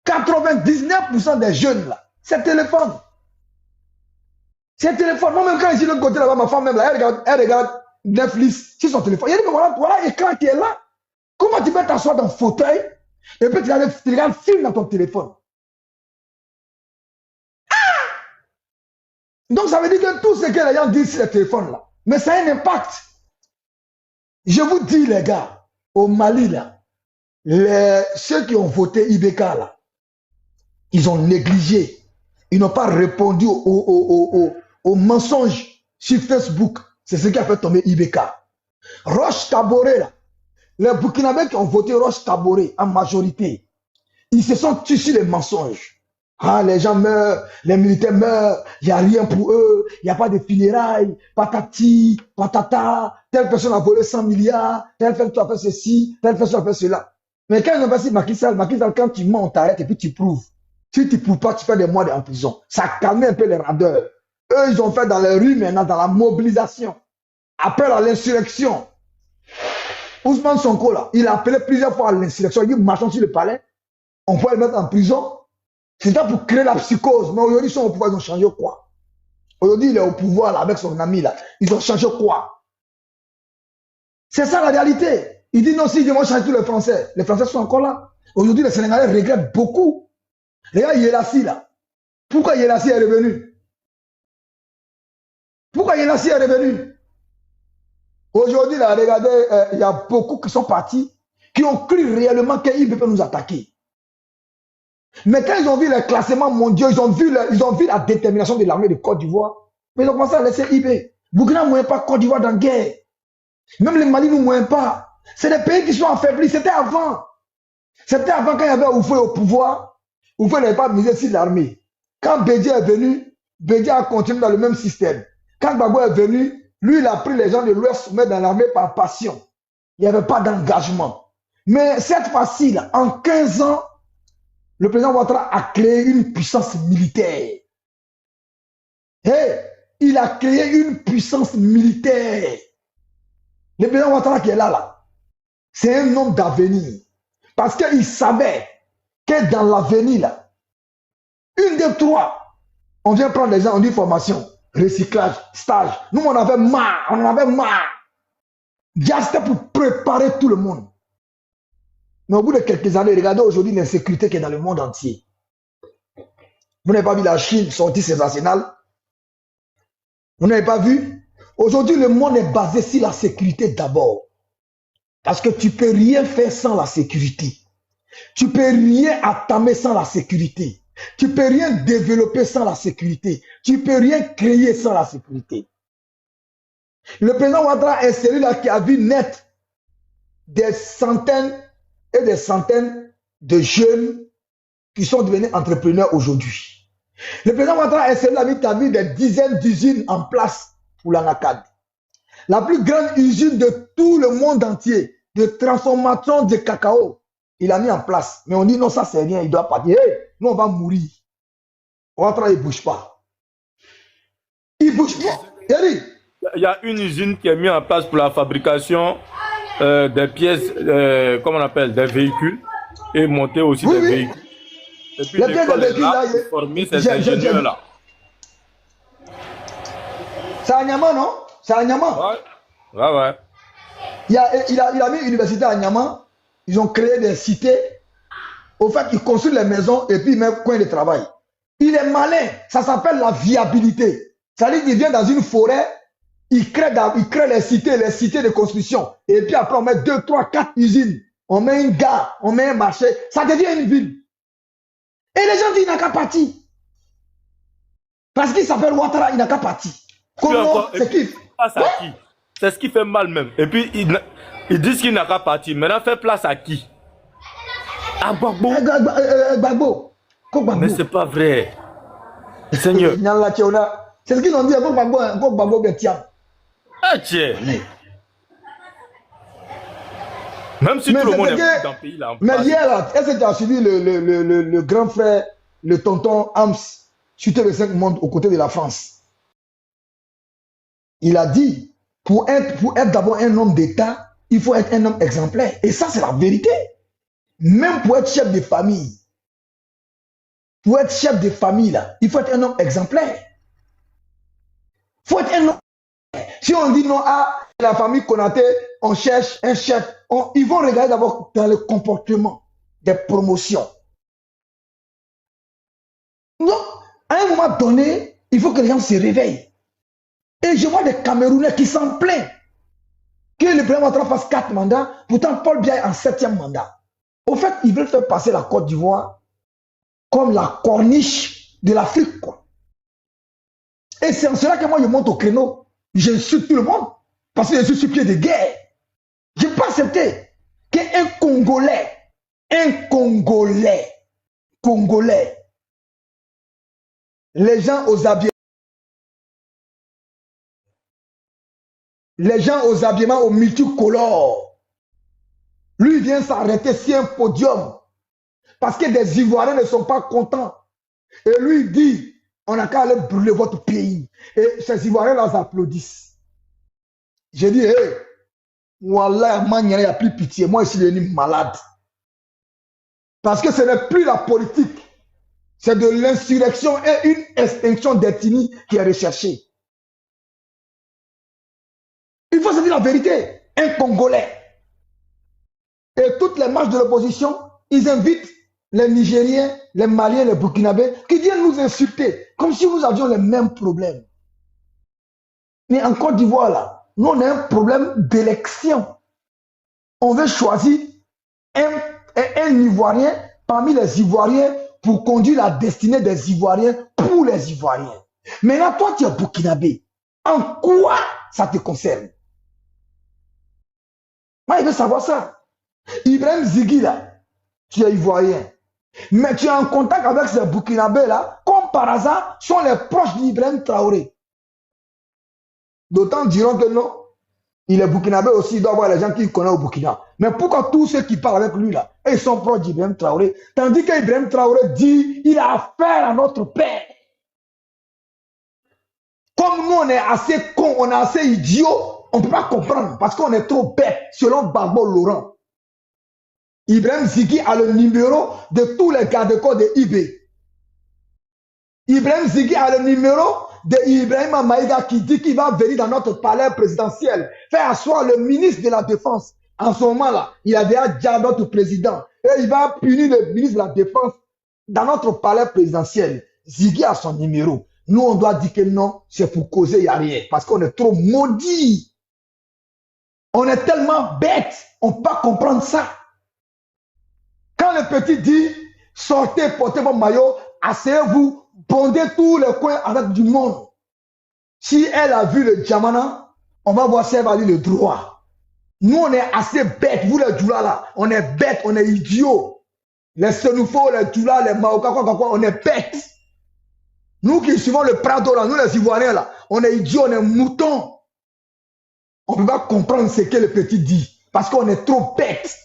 99% des jeunes là, c'est téléphone. C'est téléphone. Moi-même quand je suis de l'autre côté là-bas, ma femme même là, elle regarde Netflix sur son téléphone. Il dit, voilà l'écran qui est là. Comment tu peux t'asseoir dans le fauteuil et puis tu regardes film dans ton téléphone? Donc ça veut dire que tout ce que les gens disent sur le téléphone là, mais ça a un impact. Je vous dis les gars, au Mali là, ceux qui ont voté IBK là, ils ont négligé. Ils n'ont pas répondu aux mensonges sur Facebook. C'est ce qui a fait tomber IBK. Roche Kaboré, là, les Burkinabés qui ont voté Roche Kaboré en majorité, ils se sont tués sur les mensonges. Ah, les gens meurent, les militaires meurent, il n'y a rien pour eux, il n'y a pas de funérailles, patati, patata, telle personne a volé 100 milliards, telle personne a fait ceci, telle personne a fait cela. Mais quand ils ont passé Macky Sall, quand tu montes, t'arrêtes et puis tu prouves. Si tu ne prouves pas, tu fais des mois en prison. Ça calme un peu les randeurs. Eux, ils ont fait dans les rues maintenant, dans la mobilisation. Appel à l'insurrection. Ousmane Sonko, là, il a appelé plusieurs fois à l'insurrection. Il dit, marchons sur le palais. On peut le mettre en prison. C'était pour créer la psychose. Mais aujourd'hui, ils sont au pouvoir, ils ont changé quoi? Aujourd'hui, il est au pouvoir là, avec son ami là. Ils ont changé quoi? C'est ça la réalité. Il dit non, si ils vont changer tous les Français sont encore là. Aujourd'hui, les Sénégalais regrettent beaucoup. Regarde Yelassi là. Pourquoi Yelassi est revenu? Pourquoi Yelassi est revenu? Aujourd'hui, là, regardez, il y a beaucoup qui sont partis, qui ont cru réellement qu'il peut nous attaquer. Mais quand ils ont vu les classements mondiaux, ils ont vu la détermination de l'armée de Côte d'Ivoire, mais ils ont commencé à laisser IB. Burkina ne moyen pas Côte d'Ivoire dans la guerre. Même les Mali ne moyen pas. C'est des pays qui sont affaiblis. C'était avant. C'était avant quand il y avait Oufoué au pouvoir. Oufoué n'avait pas misé sur l'armée. Quand Bédié est venu, Bédié a continué dans le même système. Quand Gbagbo est venu, lui, il a pris les gens de l'Ouest soumettre dans l'armée par passion. Il n'y avait pas d'engagement. Mais cette fois-ci, en 15 ans, le président Ouattara a créé une puissance militaire. Hey, il a créé une puissance militaire. Le président Ouattara qui est là, c'est un homme d'avenir. Parce qu'il savait que dans l'avenir, là, une des trois, on vient prendre les gens, on dit formation, recyclage, stage. Nous, on en avait marre. C'était pour préparer tout le monde. Mais au bout de quelques années, regardez aujourd'hui l'insécurité qui est dans le monde entier. Vous n'avez pas vu la Chine sortir ses arsenals? Vous n'avez pas vu? Aujourd'hui, le monde est basé sur la sécurité d'abord. Parce que tu ne peux rien faire sans la sécurité. Tu ne peux rien entamer sans la sécurité. Tu ne peux rien développer sans la sécurité. Tu ne peux rien créer sans la sécurité. Le président Ouattara est celui-là qui a vu naître des centaines et des centaines de jeunes qui sont devenus entrepreneurs aujourd'hui. Le président Ouattara est celui-là qui a vu des dizaines d'usines en place pour l'anacade. La plus grande usine de tout le monde entier de transformation de cacao, il a mis en place. Mais on dit non, ça c'est rien, il doit partir. Hey, nous on va mourir. Ouattara, il ne bouge pas. Il ne bouge pas. Il y a une usine qui est mise en place pour la fabrication des pièces, comment on appelle, des véhicules, et monter aussi des véhicules. Et puis l'école est là pour former ces ingénieurs-là. C'est à Niamey, non? C'est à Niamey. Ouais. Il a mis une université à Niamey. Ils ont créé des cités. Au fait, ils construisent les maisons et puis ils mettent coin de travail. Il est malin. Ça s'appelle la viabilité. Ça veut dire qu'il vient dans une forêt, il crée les cités de construction. Et puis après, on met 2, 3, 4 usines. On met une gare, on met un marché. Ça devient une ville. Et les gens disent qu'il n'a qu'à partir. Parce qu'il s'appelle Ouattara, il n'a qu'à partir. Comment c'est qui? C'est ce qui fait mal même. Et puis, ils disent qu'il n'a qu'à partir. Maintenant, fait place à qui? À Gbagbo. Gbagbo. Mais c'est pas vrai. Seigneur. C'est ce qu'ils ont dit à Gbagbo. Ah, tiens. Même si tout le monde est dans le pays là. Mais hier, est-ce que tu as suivi le grand frère, le tonton Hams, chuté le 5 mondes aux côtés de la France? Il a dit, pour être d'abord un homme d'État, il faut être un homme exemplaire. Et ça, c'est la vérité. Même pour être chef de famille, là, il faut être un homme exemplaire. Il faut être un homme. Si on dit non à la famille Konaté, on cherche un chef. Ils vont regarder d'abord dans le comportement des promotions. Donc, à un moment donné, il faut que les gens se réveillent. Et je vois des Camerounais qui s'en plaignent que le président Ouattara fasse 4 mandats, pourtant Paul Biya est en 7e mandat. Au fait, ils veulent faire passer la Côte d'Ivoire comme la corniche de l'Afrique, quoi. Et c'est en cela que moi je monte au créneau. J'insulte tout le monde parce que je suis sur pied de guerre. Je ne peux pas accepter qu'un Congolais, les gens aux habillements aux multicolores, lui vient s'arrêter sur un podium parce que des Ivoiriens ne sont pas contents. Et lui dit, on n'a qu'à aller brûler votre pays. Et ces Ivoiriens-là applaudissent. J'ai dit, hé, Wallah, il n'y a plus pitié. Moi, je suis devenu malade. Parce que ce n'est plus la politique. C'est de l'insurrection et une extinction d'ethnie qui est recherchée. Il faut se dire la vérité. Un Congolais. Et toutes les marches de l'opposition, ils invitent les Nigériens, les Maliens, les Burkinabés, qui viennent nous insulter, comme si nous avions les mêmes problèmes. Mais en Côte d'Ivoire, là, nous, on a un problème d'élection. On veut choisir un Ivoirien parmi les Ivoiriens pour conduire la destinée des Ivoiriens pour les Ivoiriens. Maintenant, toi, tu es Burkinabé. En quoi ça te concerne? Moi, il veut savoir ça. Ibrahim Zigui, là, tu es Ivoirien. Mais tu es en contact avec ces Burkinabés là, comme par hasard, sont les proches d'Ibrahim Traoré. D'autant diront que non, il est Burkinabé aussi, il doit avoir les gens qui connaissent au Burkina. Mais pourquoi tous ceux qui parlent avec lui là, ils sont proches d'Ibrahim Traoré, tandis qu'Ibrahim Traoré dit, il a affaire à notre père. Comme nous on est assez cons, on est assez idiots, on ne peut pas comprendre, parce qu'on est trop bêtes, selon Gbagbo Laurent. Ibrahim Zigui a le numéro de tous les gardes-corps de IB. Ibrahim Zigui a le numéro de Ibrahim Maïga qui dit qu'il va venir dans notre palais présidentiel, faire asseoir le ministre de la Défense. En ce moment-là, il a déjà dit à notre président, et il va punir le ministre de la Défense dans notre palais présidentiel. Zigui a son numéro. Nous, on doit dire que non, c'est pour causer, il n'y a rien. Parce qu'on est trop maudits. On est tellement bêtes, on ne peut pas comprendre ça. Quand le petit dit, sortez, portez vos maillots, asseyez-vous, bondez tous les coins avec du monde. Si elle a vu le Djamana, on va voir si elle va lire le droit. Nous, on est assez bêtes, vous les Djoula là, on est bêtes, on est idiots. Les Senoufos, les Djoula, les Maoka, on est bêtes. Nous qui suivons le Prado là, nous les Ivoiriens là, on est idiots, on est moutons. On ne peut pas comprendre ce que le petit dit, parce qu'on est trop bêtes.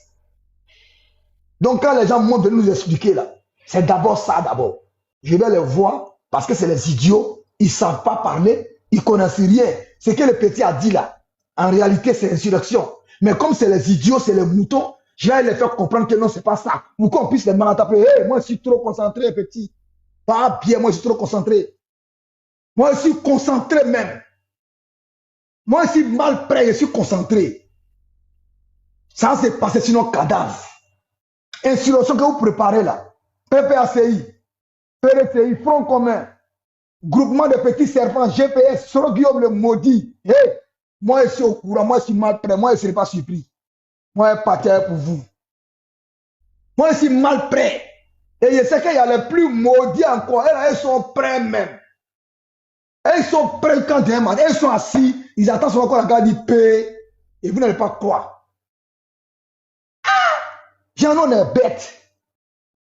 Donc quand les gens vont venir nous expliquer là, c'est d'abord ça d'abord. Je vais les voir parce que c'est les idiots, ils ne savent pas parler, ils ne connaissent rien. Ce que le petit a dit là, en réalité c'est insurrection. Mais comme c'est les idiots, c'est les moutons, je vais les faire comprendre que non, c'est pas ça. Pour qu'on puisse les taper. Hey, moi je suis trop concentré petit. Pas bien, moi je suis trop concentré. Moi je suis concentré même. Moi, je suis mal prêt, je suis concentré. Ça s'est passé sinon cadavre. Insurrection que vous préparez là. PPACI, PRCI, Front commun, groupement de petits serpents, GPS, Soro Guillaume le maudit. Hey, moi, je suis au courant, moi, je suis mal prêt, moi, je ne serai pas surpris. Moi, je parti pour vous. Moi, je suis mal prêt. Et je sais qu'il y a les plus maudits encore. Et là, ils sont prêts même. Et ils sont prêts quand ils matin. Ils sont assis. Ils attendent sur encore la garde du paix. Et vous n'allez pas croire. J'en ai bête.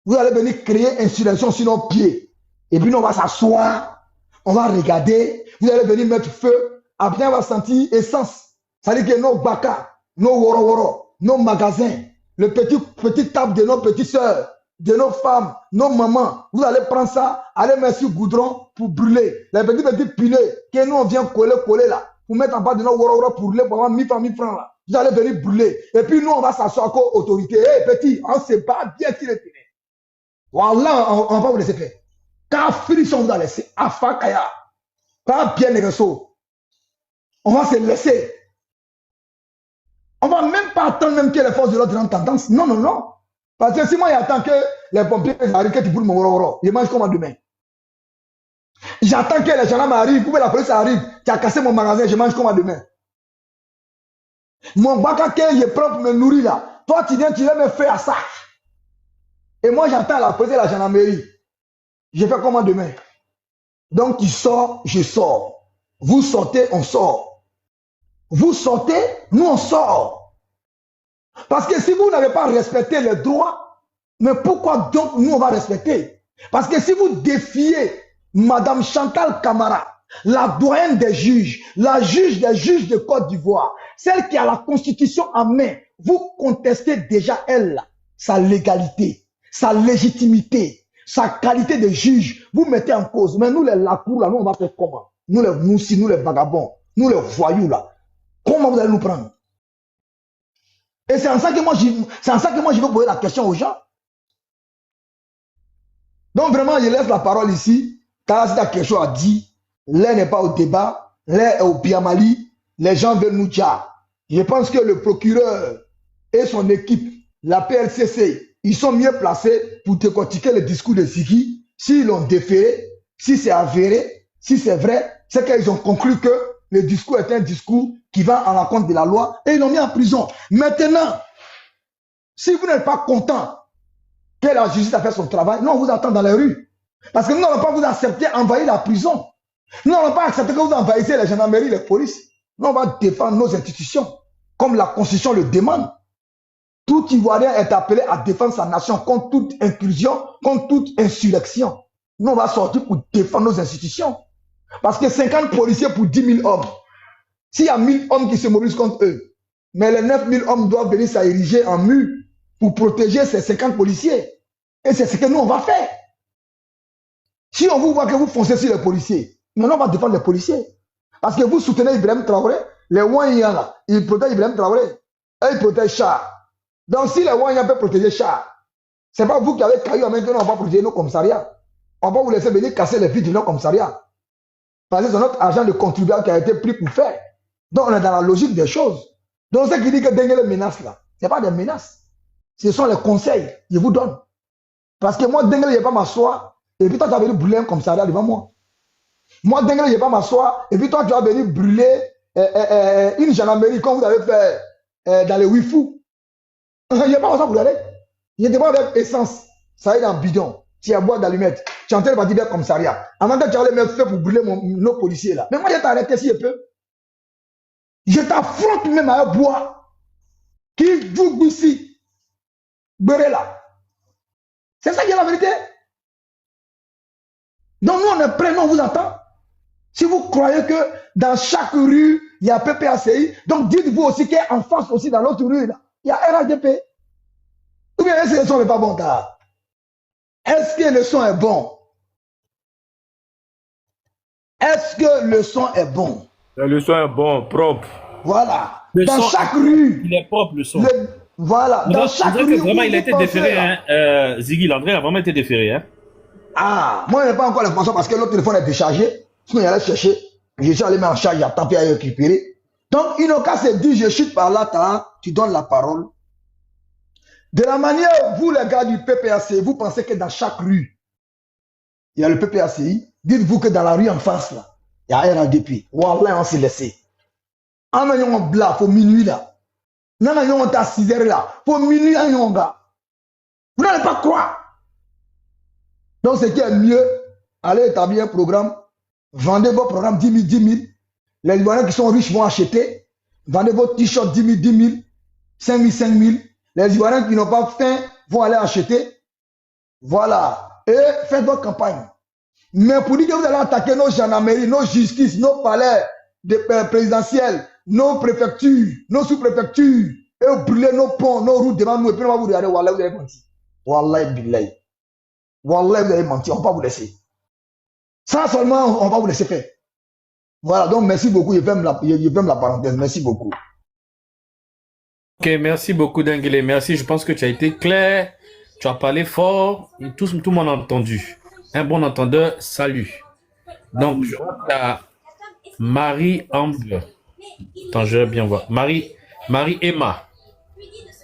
Vous allez venir créer insurrection sur nos pieds. Et puis nous, on va s'asseoir. On va regarder. Vous allez venir mettre feu. Après, on va sentir essence. Ça veut dire que nos baka, nos woro, nos magasins, le petit table de nos petites soeurs, de nos femmes, nos mamans, vous allez prendre ça, aller mettre sur goudron pour brûler. Les petits pileux que nous on vient coller là, pour mettre en bas de nos woro pour brûler, pour avoir 1000 francs là. Vous allez venir brûler. Et puis nous on va s'asseoir comme autorité. Hé petit, on se bat bien qu'il est fini. Voilà, on va vous laisser faire. Quand finition vous allez laisser, Afakaya, pas bien les réseaux. On va se laisser. On ne va même pas attendre même que les forces de l'ordre en tendance. Non, non, non. Parce que si moi j'attends que les pompiers arrivent, que tu brûles mon woro, je mange comme demain. J'attends que les gendarmes arrivent, que la police arrive, tu as cassé mon magasin, je mange comme demain. Mon baka que je prends pour me nourrir là, toi tu viens me faire ça. Et moi j'attends la police et la gendarmerie. Je fais comment demain? Donc tu sors, je sors. Vous sortez, on sort. Vous sortez, nous on sort. Parce que si vous n'avez pas respecté les droits, mais pourquoi donc nous on va respecter? Parce que si vous défiez Madame Chantal Camara, la doyenne des juges, la juge des juges de Côte d'Ivoire, celle qui a la constitution en main, vous contestez déjà elle, sa légalité, sa légitimité, sa qualité de juge, vous mettez en cause. Mais nous les lacours là, nous on va faire comment? Nous les moussis, nous les vagabonds, nous les voyous là. Comment vous allez nous prendre? Et c'est en ça que moi, je veux poser la question aux gens. Donc vraiment, je laisse la parole ici. Car si tu as quelque chose à dire, l'air n'est pas au débat, l'air est au Biamali, les gens veulent nous dire. Je pense que le procureur et son équipe, la PLCC, ils sont mieux placés pour décortiquer le discours de Ziggy. S'ils l'ont déféré, si c'est avéré, si c'est vrai, c'est qu'ils ont conclu que le discours est un discours qui va à l'encontre de la loi et ils l'ont mis en prison. Maintenant, si vous n'êtes pas content que la justice a fait son travail, nous on vous attend dans les rues. Parce que nous n'allons pas vous accepter envahir la prison. Nous n'allons pas accepter que vous envahissez les gendarmeries, les polices. Nous on va défendre nos institutions, comme la Constitution le demande. Tout Ivoirien est appelé à défendre sa nation contre toute inclusion, contre toute insurrection. Nous on va sortir pour défendre nos institutions. Parce que 50 policiers pour 10 000 hommes. S'il y a 1000 hommes qui se mobilisent contre eux, mais les 9 000 hommes doivent venir s'ériger en mur pour protéger ces 50 policiers. Et c'est ce que nous, on va faire. Si on vous voit que vous foncez sur les policiers, maintenant on va défendre les policiers. Parce que vous soutenez Ibrahim Traoré, les Ouanyans là, ils protègent Ibrahim Traoré, et ils protègent Char. Donc si les Ouanyans peuvent protéger Char, ce n'est pas vous qui avez caillé en même temps, on va protéger nos commissariats. On va vous laisser venir casser les vitres de nos commissariats. Parce que c'est notre argent de contribuable qui a été pris pour faire. Donc on est dans la logique des choses. Donc ce qui dit que Dengue menace là, ce n'est pas des menaces. Ce sont les conseils que je vous donne. Parce que moi, Dengue, je ne vais pas m'asseoir, et puis toi, tu vas venir brûler un commissariat devant moi. Moi, Dengue, je ne vais pas m'asseoir, et puis toi, tu vas venir brûler une gendarmerie comme vous avez fait dans les Wifou. Je ne vais pas m'asseoir pour aller. Je ne pas avec essence. Ça est dans le bidon. Tu as boire d'allumettes. Tu es en train de partir vers le commissariat. Avant que tu allais me faire pour brûler nos policiers là. Mais moi, je t'arrête si je peux. Je t'affronte même à un bois qui joue ici. Beurre là. C'est ça qui est la vérité. Donc nous, on est prêts, nous, on vous attend. Si vous croyez que dans chaque rue, il y a PPACI, donc dites-vous aussi qu'en face aussi, dans l'autre rue, là, il y a RHDP. Ou bien est-ce que le son n'est pas bon, tard? Est-ce que le son est bon? Est-ce que le son est bon? Le son est bon, propre. Voilà. Dans chaque rue. Il est propre, le son. Voilà. Dans chaque rue. Vraiment, il a été déféré, hein. Ziggy Landré a vraiment été déféré, hein. Ah, moi, je n'ai pas encore l'information parce que l'autre téléphone est déchargé. Sinon, il allait chercher. Je suis allé mettre en charge, il a tapé à récupérer. Donc, ils n'ont qu'à se dire, je chute par là, tu donnes la parole. De la manière, vous les gars du PPACI, vous pensez que dans chaque rue, il y a le PPACI. Dites-vous que dans la rue en face, là, il y a un RADP. Wallah, on s'est laissé. En ayant un blanc, pour minuit là. Non, on est à 6 heures là. Pour minuit, on gars. Vous n'allez pas croire. Donc, ce qui est mieux, allez établir un programme. Vendez vos programmes 10 000, 10 000. Les Libanais qui sont riches vont acheter. Vendez vos t-shirts 10 000, 10 000. 5 000, 5 000. Les Libanais qui n'ont pas faim vont aller acheter. Voilà. Et faites votre campagne. Mais pour dire que vous allez attaquer nos gendarmeries, nos justices, nos palais présidentiels, nos préfectures, nos sous-préfectures, et vous brûlez nos ponts, nos routes devant nous, et puis on va vous regarder, Wallah, vous avez menti. Wallah, billahi. Wallah, vous avez menti, on ne va pas vous laisser. Ça seulement, on va vous laisser faire. Voilà, donc merci beaucoup, je ferme la parenthèse, merci beaucoup. Ok, merci beaucoup Denguele, merci, je pense que tu as été clair, tu as parlé fort, et tout le monde a entendu. Un bon entendeur, salut. Donc, je vois la Marie-Amble. Attends, je vais bien voir. Marie-Emma.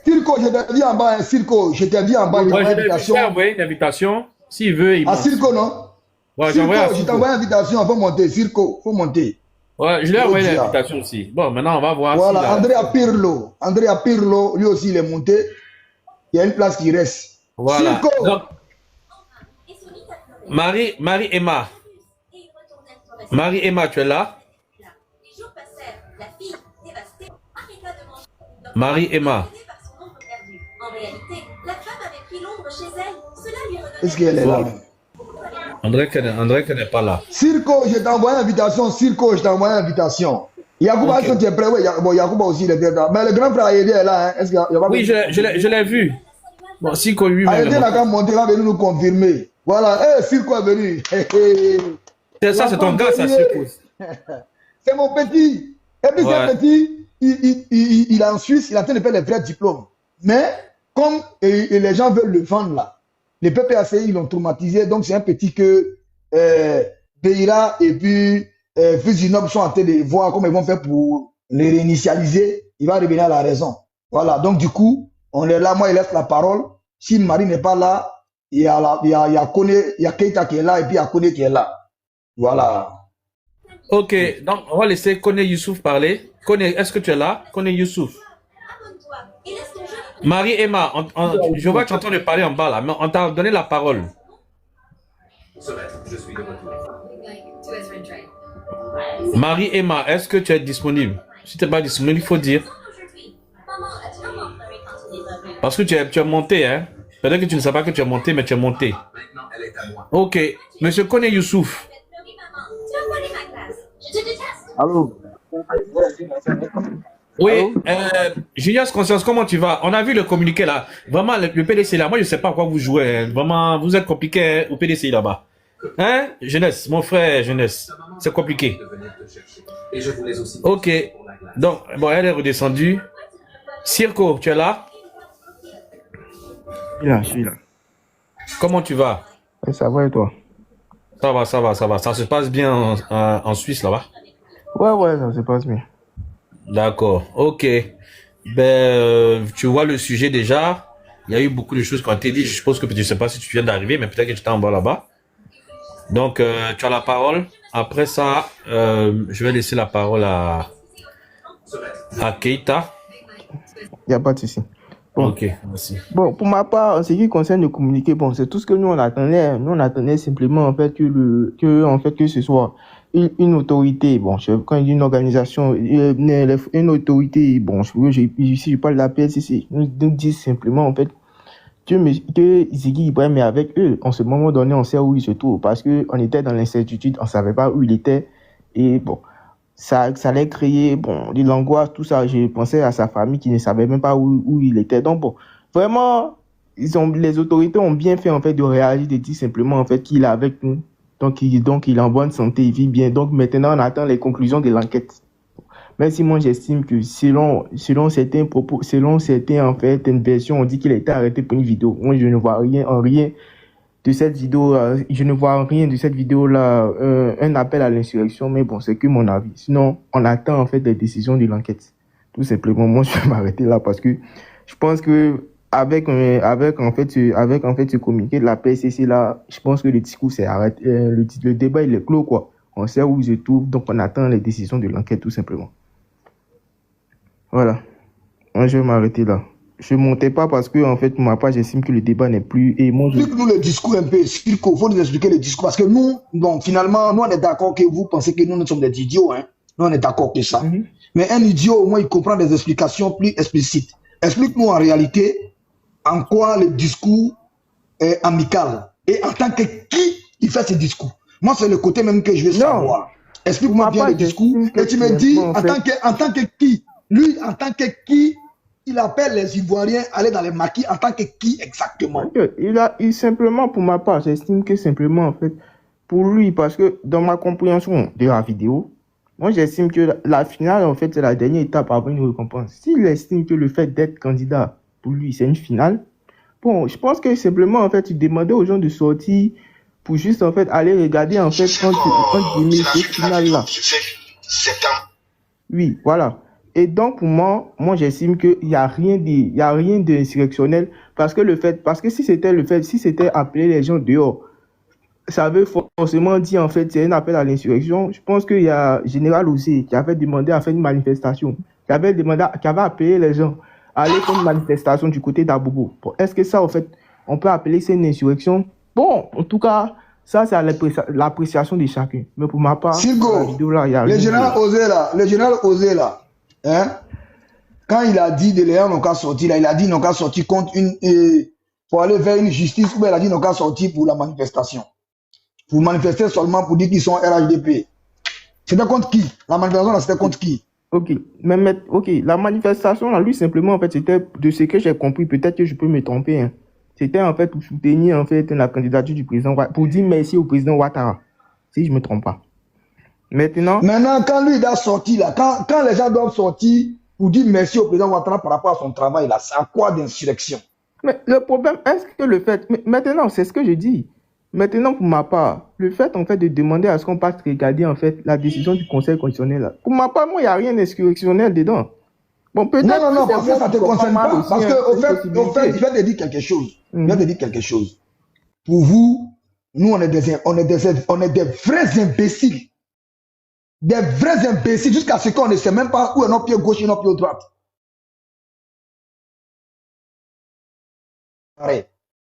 Circo, je t'ai dit en bas, hein, Circo, je t'ai dit en bas, Ouais, je t'ai envoyé une invitation. S'il veut, il monte. Ah, Circo, non? Ouais, Circo, je t'ai envoyé une invitation, il faut monter, Circo, il faut monter. Ouais, je lui ai envoyé l'invitation aussi. Bon, maintenant, on va voir. Voilà, si Andrea Pirlo, lui aussi, il est monté. Il y a une place qui reste. Voilà. Circo. Donc, Marie-Emma. Marie-Emma, tu es là? Marie-Emma. Est-ce qu'elle est là? André qui n'est pas là. Circo, je t'envoie une invitation. Circo, je t'envoie une invitation. Yacouba, est-ce que tu es prêt? Oui, bon, Yacouba aussi, il est là. Mais le grand frère Aïdé est là. Hein. Est-ce qu'il y a pas oui, je l'ai vu. Bon, Circo, lui, Aïdé n'a qu'à monter, il va venir nous confirmer. Voilà, Circo est venu. C'est ça, c'est ton gars, ça, Circo. C'est mon petit. Et puis, ouais. C'est petit, il est en Suisse, il est en train de faire les vrais diplômes. Mais, comme et les gens veulent le vendre là, les PPACI, ils l'ont traumatisé. Donc, c'est un petit que Beira et puis Fusinob sont en train de voir comment ils vont faire pour les réinitialiser. Il va revenir à la raison. Voilà, donc du coup, on est là, moi, il laisse la parole. Si Marie n'est pas là, il y a Keita qui est là et puis il y a Kone qui est là. Voilà. Ok, donc on va laisser Kone Youssouf parler. Kone, est-ce que tu es là? Kone Youssouf. Marie-Emma, je vois que tu entends de parler en bas là, mais on t'a donné la parole. Marie-Emma, est-ce que tu es disponible? Si tu n'es pas disponible, il faut dire. Parce que tu es monté, hein. Peut-être que tu ne sais pas que tu es monté, mais tu es monté. Ok, monsieur Kone Youssouf. Allô? Oui, Junior Conscience, comment tu vas? On a vu le communiqué là. Vraiment, le PDC là, moi je ne sais pas à quoi vous jouez. Hein. Vraiment, vous êtes compliqué au PDC là-bas. Hein? Jeunesse, mon frère, jeunesse. C'est compliqué. Ok. Donc, bon, elle est redescendue. Circo, tu es là? Je suis là. Comment tu vas? Ça va et toi? Ça va, ça va, ça va. Ça se passe bien en Suisse là-bas? Ouais, ça se passe bien. D'accord, ok. Ben, tu vois le sujet déjà. Il y a eu beaucoup de choses qui ont été dites. Je suppose que tu ne sais pas si tu viens d'arriver, mais peut-être que tu es en bas là-bas. Donc, tu as la parole. Après ça, je vais laisser la parole à Keita. Il n'y a pas de souci. Bon. Ok, merci. Bon, pour ma part, en ce qui concerne le communiqué, bon, c'est tout ce que nous on attendait. Nous on attendait simplement en fait que ce soit une autorité, bon, quand il dit une organisation, une autorité, bon, si je parle de la PSCC, nous disent simplement en fait que Ziggy Ibrahim est avec eux. En ce moment donné, on sait où il se trouve parce que on était dans l'incertitude, on savait pas où il était et bon. Ça allait créer, bon, de l'angoisse, tout ça. Je pensais à sa famille qui ne savait même pas où il était. Donc, bon, vraiment, les autorités ont bien fait, en fait, de réagir, de dire simplement, en fait, qu'il est avec nous. Donc, il est en bonne santé, il vit bien. Donc, maintenant, on attend les conclusions de l'enquête. Même si moi, j'estime que selon certains propos, en fait, une version, on dit qu'il a été arrêté pour une vidéo. Moi, je ne vois rien de cette vidéo, je ne vois rien de cette vidéo-là, un appel à l'insurrection, mais bon, c'est que mon avis. Sinon, on attend en fait des décisions de l'enquête. Tout simplement, moi, je vais m'arrêter là parce que je pense que avec en fait ce communiqué de la PSCC là, je pense que le discours s'est arrêté, le débat il est clos quoi. On sait où il se trouve, donc on attend les décisions de l'enquête tout simplement. Voilà. Moi, je vais m'arrêter là. Je ne montais pas parce que, en fait, pour ma part, j'estime que le débat n'est plus. Et moi, explique-nous le discours un peu. Il faut nous expliquer le discours. Parce que nous, bon, finalement, nous, on est d'accord que vous pensez que nous sommes des idiots. Hein. Nous, on est d'accord que ça. Mais un idiot, au moins, il comprend des explications plus explicites. Explique-nous en réalité en quoi le discours est amical. Et en tant que qui il fait ce discours. Moi, c'est le côté même que je veux savoir. Explique-moi bien le discours. Et tu me dis, en tant que qui, lui, en tant que qui, il appelle les Ivoiriens à aller dans les maquis en tant que qui exactement? Il simplement, pour ma part, j'estime que simplement, en fait, pour lui, parce que dans ma compréhension de la vidéo, moi, j'estime que la finale, en fait, c'est la dernière étape avant une récompense. S'il estime que le fait d'être candidat, pour lui, c'est une finale, bon, je pense que simplement, en fait, il demandait aux gens de sortir pour juste, en fait, aller regarder, en fait, quand cette finale-là. Oui, voilà. Et donc, pour moi j'estime qu'il n'y a rien d'insurrectionnel parce que si c'était appeler les gens dehors, ça veut forcément dire, en fait, c'est un appel à l'insurrection. Je pense qu'il y a Général Osé qui avait demandé à faire une manifestation, qui avait appelé les gens à aller faire une manifestation du côté d'Abobo. Bon, est-ce que ça, en fait, on peut appeler ça une insurrection? Bon, en tout cas, ça, c'est l'appréciation de chacun. Mais pour ma part, la vidéo là, il y a le Général Osé là, hein? Quand il a dit de Léon n'ont qu'à sortir, là, il a dit n'ont qu'à sortir contre pour aller vers une justice, ou bien il a dit n'ont qu'à sortir pour la manifestation. Pour manifester seulement pour dire qu'ils sont RHDP. C'était contre qui? La manifestation, c'était contre qui? Ok, la manifestation, là, lui, simplement, en fait, c'était de ce que j'ai compris, peut-être que je peux me tromper, hein. C'était, en fait, pour soutenir, en fait, la candidature du président Ouattara, pour dire merci au président Ouattara, si je ne me trompe pas. Maintenant, quand lui, il a sorti, là, quand les gens doivent sortir pour dire merci au président Ouattara par rapport à son travail, là, c'est à quoi d'insurrection? Mais le problème, est-ce que le fait, maintenant, c'est ce que je dis. Maintenant, pour ma part, le fait, en fait, de demander à ce qu'on passe regarder, en fait, la décision du Conseil constitutionnel, là, pour ma part, moi, il n'y a rien d'insurrectionnel dedans. Bon, peut-être. Non, parce que ça ne te concerne pas. Parce que, au fait, je vais te dire quelque chose. Je vais te dire quelque chose. Pour vous, nous, on est des vrais imbéciles. Des vrais imbéciles, jusqu'à ce qu'on ne sait même pas où est notre pied gauche et notre pied droite.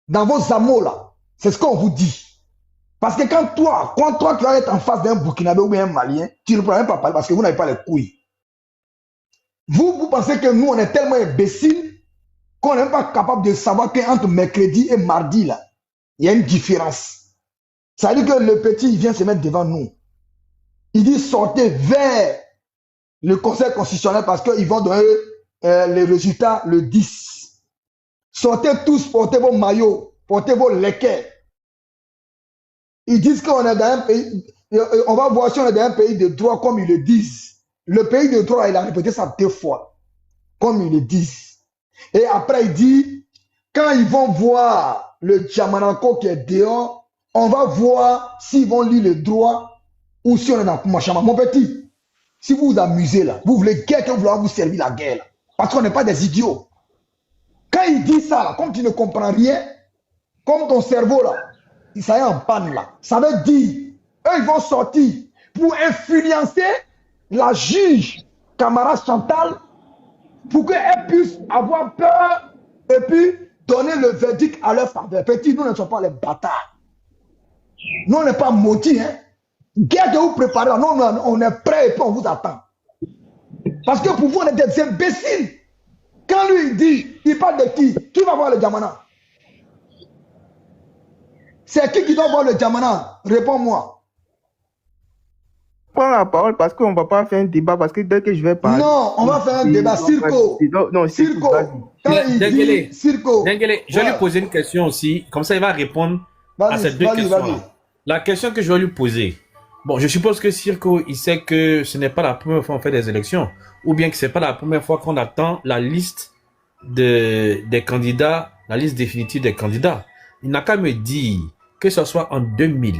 Dans vos amours, là, c'est ce qu'on vous dit. Parce que quand toi, tu vas être en face d'un Burkinabé ou bien un Malien, tu ne pourras même pas parler parce que vous n'avez pas les couilles. Vous pensez que nous, on est tellement imbéciles qu'on n'est même pas capable de savoir qu'entre mercredi et mardi, là, il y a une différence. Ça veut dire que le petit, il vient se mettre devant nous. Il dit sortez vers le Conseil constitutionnel parce qu'ils vont donner les résultats le 10. Sortez tous, portez vos maillots, portez vos léquets. Ils disent qu'on est dans un pays, on va voir si on est dans un pays de droit comme ils le disent. Le pays de droit, il a répété ça 2 fois, comme ils le disent. Et après, il dit, quand ils vont voir le Djamananko qui est dehors, on va voir s'ils vont lire le droit ou si on est dans Koumachama. Mon petit, si vous vous amusez là, vous voulez guerre que vous voulez vous servir la guerre là, parce qu'on n'est pas des idiots. Quand il dit ça là, comme tu ne comprends rien, comme ton cerveau là, ça est en panne là, ça veut dire, eux ils vont sortir pour influencer la juge Camara Chantal pour qu'elle puisse avoir peur et puis donner le verdict à leur faveur. Petit, nous ne sommes pas les bâtards. Nous, on n'est pas maudits. Hein? Guerre que vous préparez, là, nous, on est prêts et puis on vous attend. Parce que pour vous, on est des imbéciles. Quand lui, il dit, il parle de qui va voir le Djamana? C'est qui doit voir le Djamana? Réponds-moi. Prends la parole parce qu'on ne va pas faire un débat parce que dès que je vais parler... Non, on va faire un débat. Circo. Non, Circo. Dengele, Circo. Dengele, je vais lui poser une question aussi. Comme ça, il va répondre à ces deux questions. La question que je vais lui poser. Bon, je suppose que Circo, il sait que ce n'est pas la première fois qu'on fait des élections. Ou bien que ce n'est pas la première fois qu'on attend la liste des candidats, la liste définitive des candidats. Il n'a qu'à me dire que ce soit en 2000,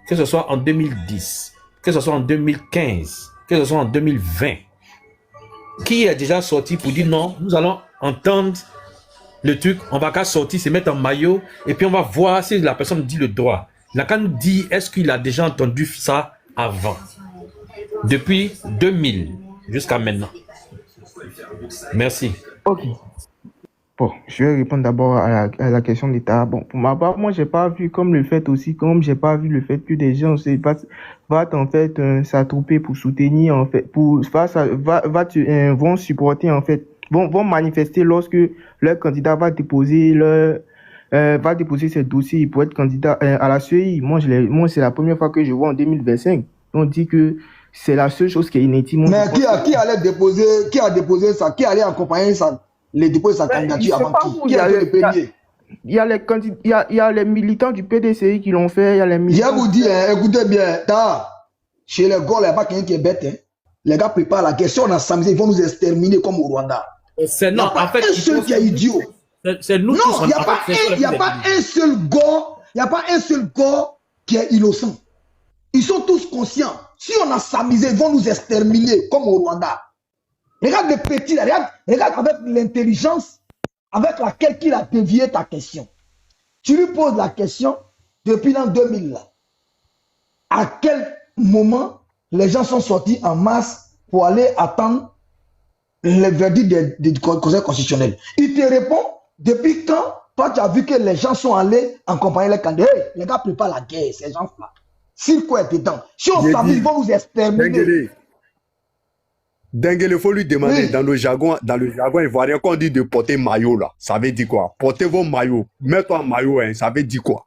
que ce soit en 2010, que ce soit en 2015, que ce soit en 2020, qui est déjà sorti pour dire non, nous allons entendre le truc, on va qu'à sortir, se mettre en maillot, et puis on va voir si la personne dit le droit. Il a qu'à nous dire, est-ce qu'il a déjà entendu ça avant, depuis 2000 jusqu'à maintenant. Merci. Ok. Bon, je vais répondre d'abord à la question d'État. Bon, pour ma part, moi, j'ai pas vu comme le fait aussi, comme j'ai pas vu le fait que des gens vont en fait s'attrouper pour soutenir en fait, vont supporter en fait, vont manifester lorsque leur candidat va déposer ses dossiers pour être candidat à la CEI. Moi, c'est la première fois que je vois en 2025. On dit que c'est la seule chose qui est inédite. Mais qui a déposé ça? Qui allait accompagner ça? Les dépôts de sa candidature avant qui a fait le premier? Il y a les militants du PDCI qui l'ont fait. Il y a les militants. Je vous dis, écoutez bien, chez les gars, il n'y a pas quelqu'un qui est bête. Hein. Les gars préparent la question, on a samedi, ils vont nous exterminer comme au Rwanda. C'est non, en fait, un seul qui est idiot. C'est nous tous. Non, il n'y a pas un seul gars qui est innocent. Ils sont tous conscients. Si on a s'amusé, ils vont nous exterminer comme au Rwanda. Regarde les petits, regarde avec l'intelligence avec laquelle il a dévié ta question. Tu lui poses la question depuis l'an 2000. Là. À quel moment les gens sont sortis en masse pour aller attendre le verdict du Conseil constitutionnel? Il te répond, depuis quand toi tu as vu que les gens sont allés accompagner les candidats? Hey, les gars préparent la guerre, ces gens-là. S'il quoi est dedans, si on s'amuse, ils vont nous exterminer. Dengele, il faut lui demander, oui. Dans le jargon ivoirien, quand on dit de porter maillot, là, ça veut dire quoi? Portez vos maillots, mettez un maillot, hein, ça veut dire quoi?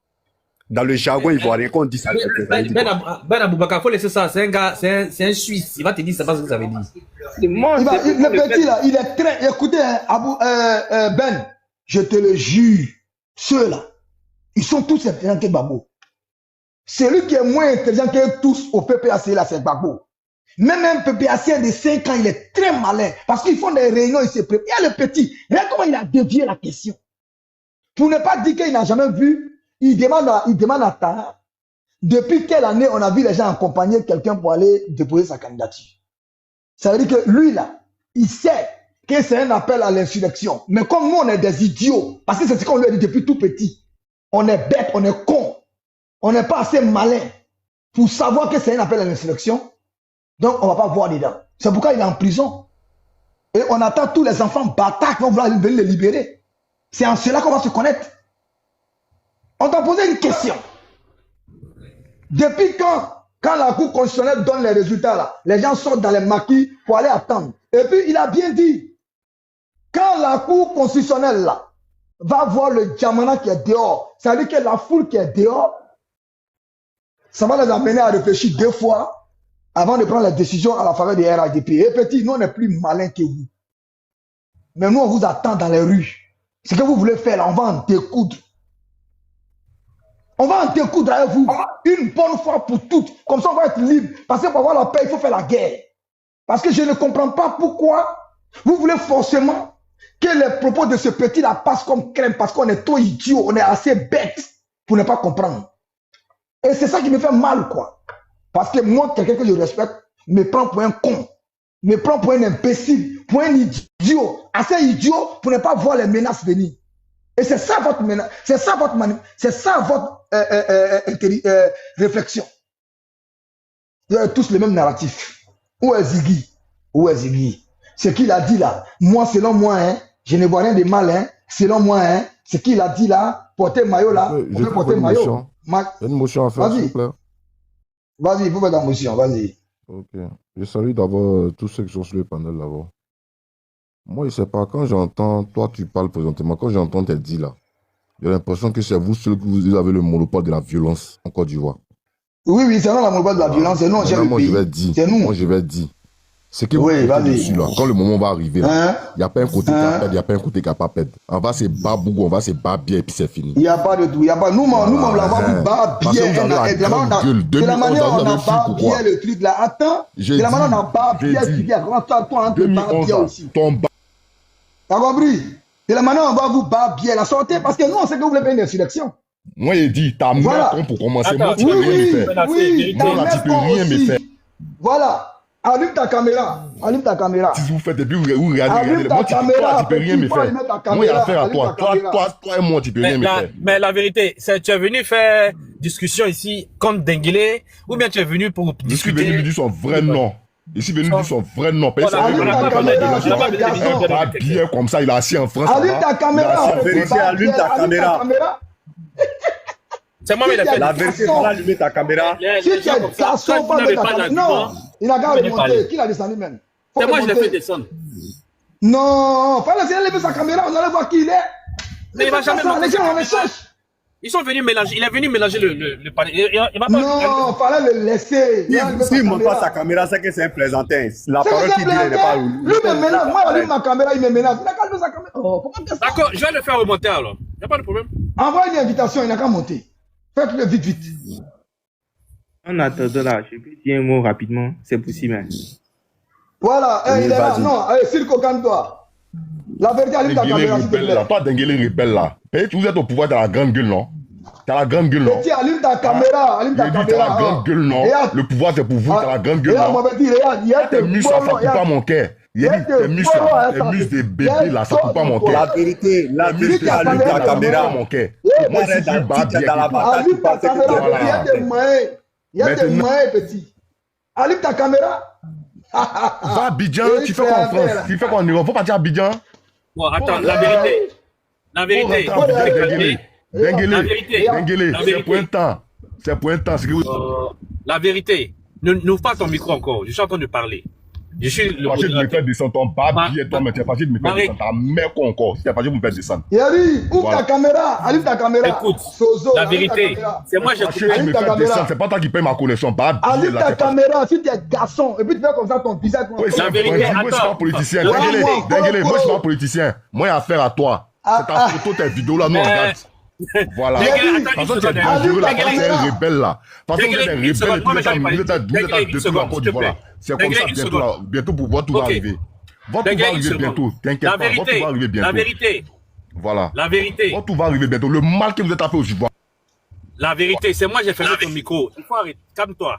Dans le jargon ivoirien, quand on dit ça, Ben Aboubakar, il faut laisser ça, c'est un gars, c'est un Suisse, il va te dire, c'est pas ce que ça veut dire. Le petit là, il est très, écoutez, Ben, je te le jure, ceux-là, ils sont tous intelligents que Babo. Celui qui est moins intelligent que tous au PPAC, là, c'est Babo. Même un PPAC de 5 ans, il est très malin. Parce qu'ils font des réunions, il se prépare. Il y a le petit. Regarde comment il a dévié la question. Pour ne pas dire qu'il n'a jamais vu, il demande à Tara, depuis quelle année on a vu les gens accompagner quelqu'un pour aller déposer sa candidature. Ça veut dire que lui, là, il sait que c'est un appel à l'insurrection. Mais comme nous, on est des idiots, parce que c'est ce qu'on lui a dit depuis tout petit. On est bête, on est con. On n'est pas assez malin pour savoir que c'est un appel à l'insurrection. Donc, on ne va pas voir dedans. C'est pourquoi il est en prison. Et on attend tous les enfants bâtards qui vont vouloir venir le libérer. C'est en cela qu'on va se connaître. On t'a posé une question. Depuis quand la Cour constitutionnelle donne les résultats, là, les gens sortent dans les maquis pour aller attendre. Et puis, il a bien dit, quand la Cour constitutionnelle là, va voir le diamant qui est dehors, ça veut dire que la foule qui est dehors, ça va les amener à réfléchir 2 fois avant de prendre la décision à la faveur des RADP. Et petit, nous, on est plus malins que vous. Mais nous, on vous attend dans les rues. Ce que vous voulez faire, là, on va en découdre. On va en découdre avec vous une bonne fois pour toutes. Comme ça, on va être libre. Parce que pour avoir la paix, il faut faire la guerre. Parce que je ne comprends pas pourquoi vous voulez forcément que les propos de ce petit-là passent comme crème. Parce qu'on est trop idiots, on est assez bêtes pour ne pas comprendre. Et c'est ça qui me fait mal, quoi. Parce que moi, quelqu'un que je respecte, me prend pour un con, me prend pour un imbécile, pour un idiot, assez idiot pour ne pas voir les menaces venir. Et c'est ça votre menace, c'est ça votre réflexion. Vous avez tous le même narratif. Où est Ziggy? Où est Ziggy? Ce qu'il a dit là, moi, selon moi, hein, je ne vois rien de mal, hein, selon moi, hein, ce qu'il a dit là, porter maillot là, on peut porter maillot. Une motion à faire, s'il vous plaît. Vas-y, il faut faire ta motion, vas-y. Ok. Je salue d'abord tous ceux qui sont sur le panel là-bas. Moi, je ne sais pas, quand j'entends, toi tu parles présentement, quand j'entends tes dits là, j'ai l'impression que c'est vous seuls que vous avez le monopole de la violence en Côte d'Ivoire. Oui, c'est nous le monopole de la violence, c'est nous, c'est le pays. C'est nous. Moi, je vais dire. C'est que vous dessus, là, quand le moment va arriver, il n'y a pas un côté qui a perdre, il n'y a pas un côté qui n'a pas perdre. On va se battre beaucoup, on va se battre bien et puis c'est fini. Il n'y a pas de tout, il n'y a pas. Nous, on va vous battre bien. C'est la manière dont on a battu bien le truc là. Attends, c'est la manière dont on a battu bien, tu viens. Toi, on te bat bien aussi. T'as compris? C'est la manière dont on va vous battre bien. La sortez, parce que nous, on sait que vous voulez faire une insurrection. Moi, il dit, ta mère compte pour commencer. Moi, tu peux rien me faire. Oui, moi, là, tu peux rien me faire. Voilà. Allume ta caméra. Allume ta caméra. Si vous faites, et puis vous regardez. Moi, tu peux rien me faire. Moi, il y a affaire à toi. Toi et moi, tu peux rien me faire. Mais la vérité, tu es venu faire discussion ici contre Denguele ou bien tu es venu pour discuter? Je suis venu lui dire son vrai nom. Je suis venu dire son vrai nom. Pas bien comme ça, il a assis en France. Allume ta caméra. Allume ta caméra. C'est moi qui l'ai fait. La vérité, il faut allumer ta caméra. Si tu es garçon, pas de ta caméra. Non, il n'a qu'à remonter. Qui l'a descendu même? C'est moi qui l'ai fait descendre. Non, pas laisser lever sa caméra, on allait voir qui il est. Mais il va jamais les gens, on les cherche. Ils sont venus mélanger, il est venu mélanger le panel. Il va pas. Non, fallait le laisser. S'il ne montre pas sa caméra, c'est que c'est un plaisantin. La parole qu'il dit n'est pas. Lui me ménage, moi, j'allume ma caméra, il me ménage. Il n'a qu'à lever sa caméra. D'accord, je vais le faire remonter alors. Il n'y a pas de problème. Envoie une invitation, il n'a qu'à monter. Faites-le vite, vite. En attendant là, je peux dire un mot rapidement, c'est possible. Voilà, il est là. Non, Silko, calme-toi. La vérité, allume ta caméra, s'il te plaît. Pas Denguele rebelle là. Vous êtes au pouvoir dans la grande gueule, non? T'as la grande gueule, non? Allume ta caméra, allume ta caméra. T'as la grande gueule, non? Le pouvoir, c'est pour vous, t'as la grande gueule, non? Tes muscles, ça coupe pas mon cœur. Il a dit, tes muscles de bébé, là, ça coupe pas mon cœur. La vérité, allume ta caméra. Mon cœur. Moi, je suis dans la bataille. Allume ta caméra, il y a des moyens, petit. Allume ta caméra. Va à Abidjan, tu fais quoi en France? Tu fais quoi en Europe? Faut partir à Abidjan. Bon, attends, la vérité. Denguele, c'est pour un temps. C'est pour un temps. La vérité, n'ouvre pas ton micro encore. Je suis en train de parler. Je suis le modérateur. Tu es facile de me faire descendre ton babi et toi, mais tu es facile de me faire descendre ta mère encore. Tu es facile de me faire descendre. Yari, ouvre ta caméra, allume ta caméra. Écoute, la vérité, c'est moi j'ai coupé. Tu me fais descendre, c'est pas toi qui paye ma connexion. Allume ta caméra, si tu es garçon, et puis tu fais comme ça ton visage. La vérité, moi je suis pas politicien. Denguele, moi je suis pas politicien. Moi j'ai affaire à toi. C'est ta photo, tes vidéos là, nous on regarde. Voilà. Parce que tu es dangereux là, parce que tu es un rebelle là. Parce que vous êtes un rebelle et puis vous êtes à 2 la Côte d'Ivoire. C'est comme ça bientôt là. Bientôt votre va arriver. Votre va arriver bientôt. T'inquiète pas, votre va arriver bientôt. La vérité. Voilà. La vérité. Votre va arriver bientôt. Le mal que vous êtes à faire aux Ivoiriens. La vérité, c'est moi j'ai fermé ton micro. Il faut arrêter. Calme-toi.